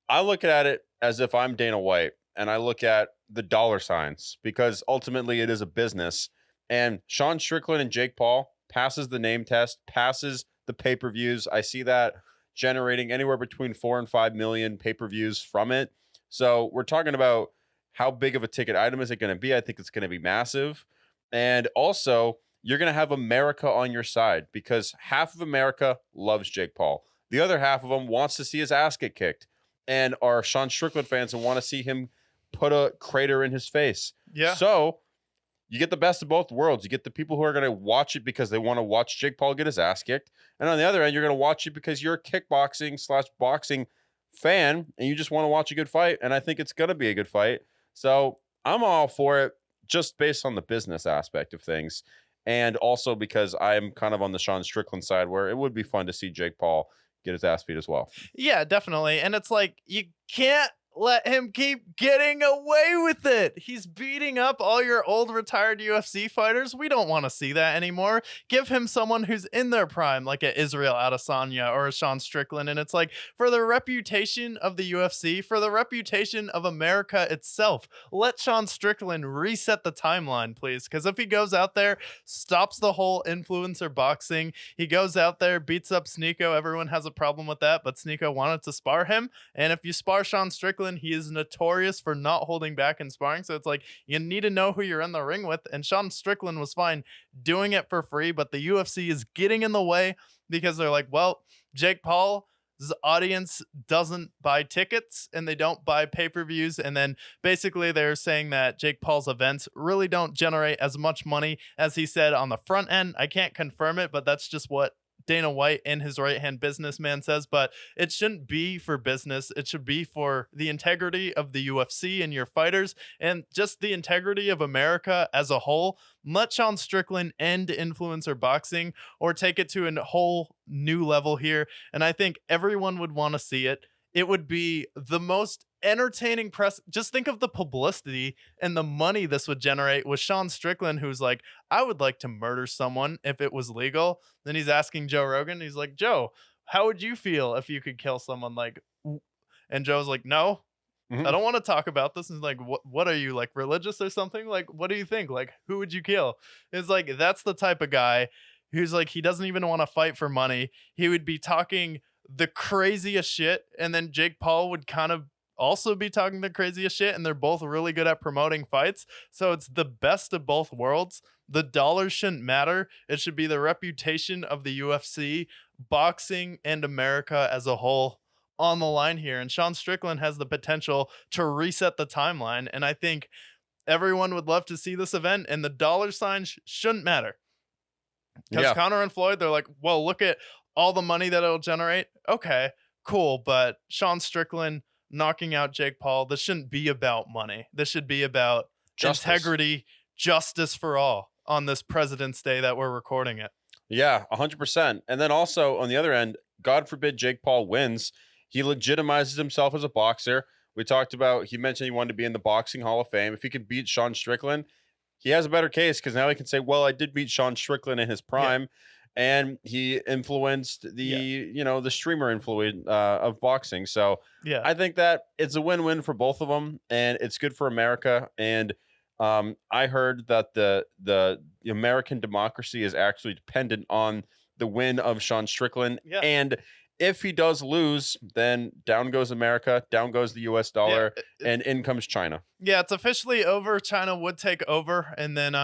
S1: I look at it as if I'm Dana White and I look at the dollar signs because ultimately it is a business. And Sean Strickland and Jake Paul passes the name test, passes the pay-per-views. I see that generating anywhere between 4 and 5 million pay-per-views from it. So we're talking about how big of a ticket item is it going to be? I think it's going to be massive. And also, you're going to have America on your side because half of America loves Jake Paul. The other half of them wants to see his ass get kicked and are Sean Strickland fans and want to see him put a crater in his face.
S2: Yeah.
S1: So you get the best of both worlds. You get the people who are going to watch it because they want to watch Jake Paul get his ass kicked. And on the other end, you're going to watch it because you're a kickboxing/boxing fan and you just want to watch a good fight. And I think it's going to be a good fight. So I'm all for it just based on the business aspect of things. And also because I'm kind of on the Sean Strickland side where it would be fun to see Jake Paul get his ass beat as well.
S2: Yeah, definitely. And it's like, you can't let him keep getting away with it. He's beating up all your old retired UFC fighters. We don't want to see that anymore. Give him someone who's in their prime, like a Israel Adesanya or a Sean Strickland. And it's like, for the reputation of the UFC, for the reputation of America itself, let Sean Strickland reset the timeline, please. Because if he goes out there, stops the whole influencer boxing, he goes out there, beats up Sneeko. Everyone has a problem with that, but Sneeko wanted to spar him. And if you spar Sean Strickland, he is notorious for not holding back in sparring. So it's like, you need to know who you're in the ring with. And Sean Strickland was fine doing it for free, but the UFC is getting in the way because they're like, well, Jake Paul's audience doesn't buy tickets and they don't buy pay-per-views. And then basically they're saying that Jake Paul's events really don't generate as much money as he said on the front end. I can't confirm it, but that's just what Dana White and his right-hand businessman says, but it shouldn't be for business. It should be for the integrity of the UFC and your fighters and just the integrity of America as a whole. Let Sean Strickland end influencer boxing or take it to a whole new level here. And I think everyone would want to see it. It would be the most entertaining press. Just think of the publicity and the money this would generate with Sean Strickland, who's like, I would like to murder someone if it was legal. Then he's asking Joe Rogan. He's like, Joe, how would you feel if you could kill someone? Like, and Joe's like, no, I don't want to talk about this. And he's like, what are you, like, religious or something? Like, what do you think? Like, who would you kill? It's like, that's the type of guy who's like, he doesn't even want to fight for money. He would be talking the craziest shit, and then Jake Paul would kind of also be talking the craziest shit, and they're both really good at promoting fights. So it's the best of both worlds. The dollars shouldn't matter. It should be the reputation of the UFC, boxing, and America as a whole on the line here. And Sean Strickland has the potential to reset the timeline, and I think everyone would love to see this event, and the dollar signs shouldn't matter. Because Conor and Floyd, they're like, well, look at all the money that it'll generate. Okay, cool. But Sean Strickland knocking out Jake Paul, this shouldn't be about money. This should be about integrity, justice for all on this President's Day that we're recording it.
S1: Yeah, 100%. And then also on the other end, God forbid Jake Paul wins. He legitimizes himself as a boxer. We talked about, he mentioned he wanted to be in the Boxing Hall of Fame. If he could beat Sean Strickland, he has a better case because now he can say, well, I did beat Sean Strickland in his prime. Yeah. And he influenced the, the streamer influence of boxing. So I think that it's a win-win for both of them, and it's good for America. And I heard that the American democracy is actually dependent on the win of Sean Strickland. Yeah. And if he does lose, then down goes America, down goes the US dollar, and in comes China.
S2: Yeah, it's officially over. China would take over. And then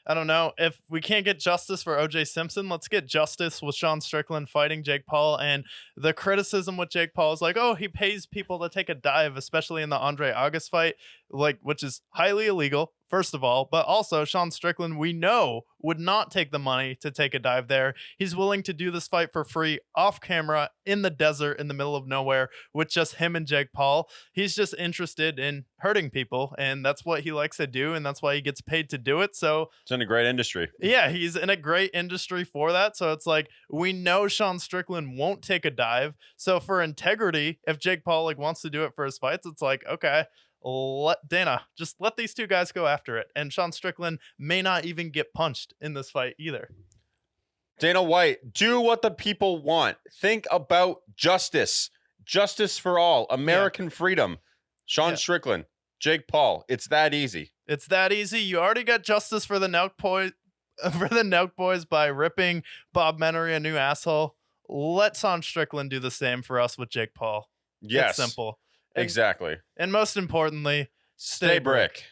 S2: I don't know, if we can't get justice for OJ Simpson, let's get justice with Sean Strickland fighting Jake Paul. And the criticism with Jake Paul is like, oh, he pays people to take a dive, especially in the Andre August fight, like, which is highly illegal, first of all. But also, Sean Strickland, we know, would not take the money to take a dive there. He's willing to do this fight for free, off camera, in the desert, in the middle of nowhere, with just him and Jake Paul. He's just interested in hurting people, and that's what he likes to do, and that's why he gets paid to do it. So
S1: it's in a great industry.
S2: Yeah, he's in a great industry for that. So it's like, we know Sean Strickland won't take a dive. So for integrity, if Jake Paul wants to do it for his fights, it's like, okay, just let these two guys go after it. And Sean Strickland may not even get punched in this fight either.
S1: Dana White, do what the people want. Think about justice. Justice for all, American freedom. Sean
S2: Yeah.
S1: Strickland, Jake Paul. It's that easy.
S2: It's that easy. You already got justice for the Nelk boys by ripping Bob Menery a new asshole. Let Sean Strickland do the same for us with Jake Paul.
S1: Yes.
S2: It's simple. And,
S1: Exactly.
S2: and most importantly,
S1: Stay brick.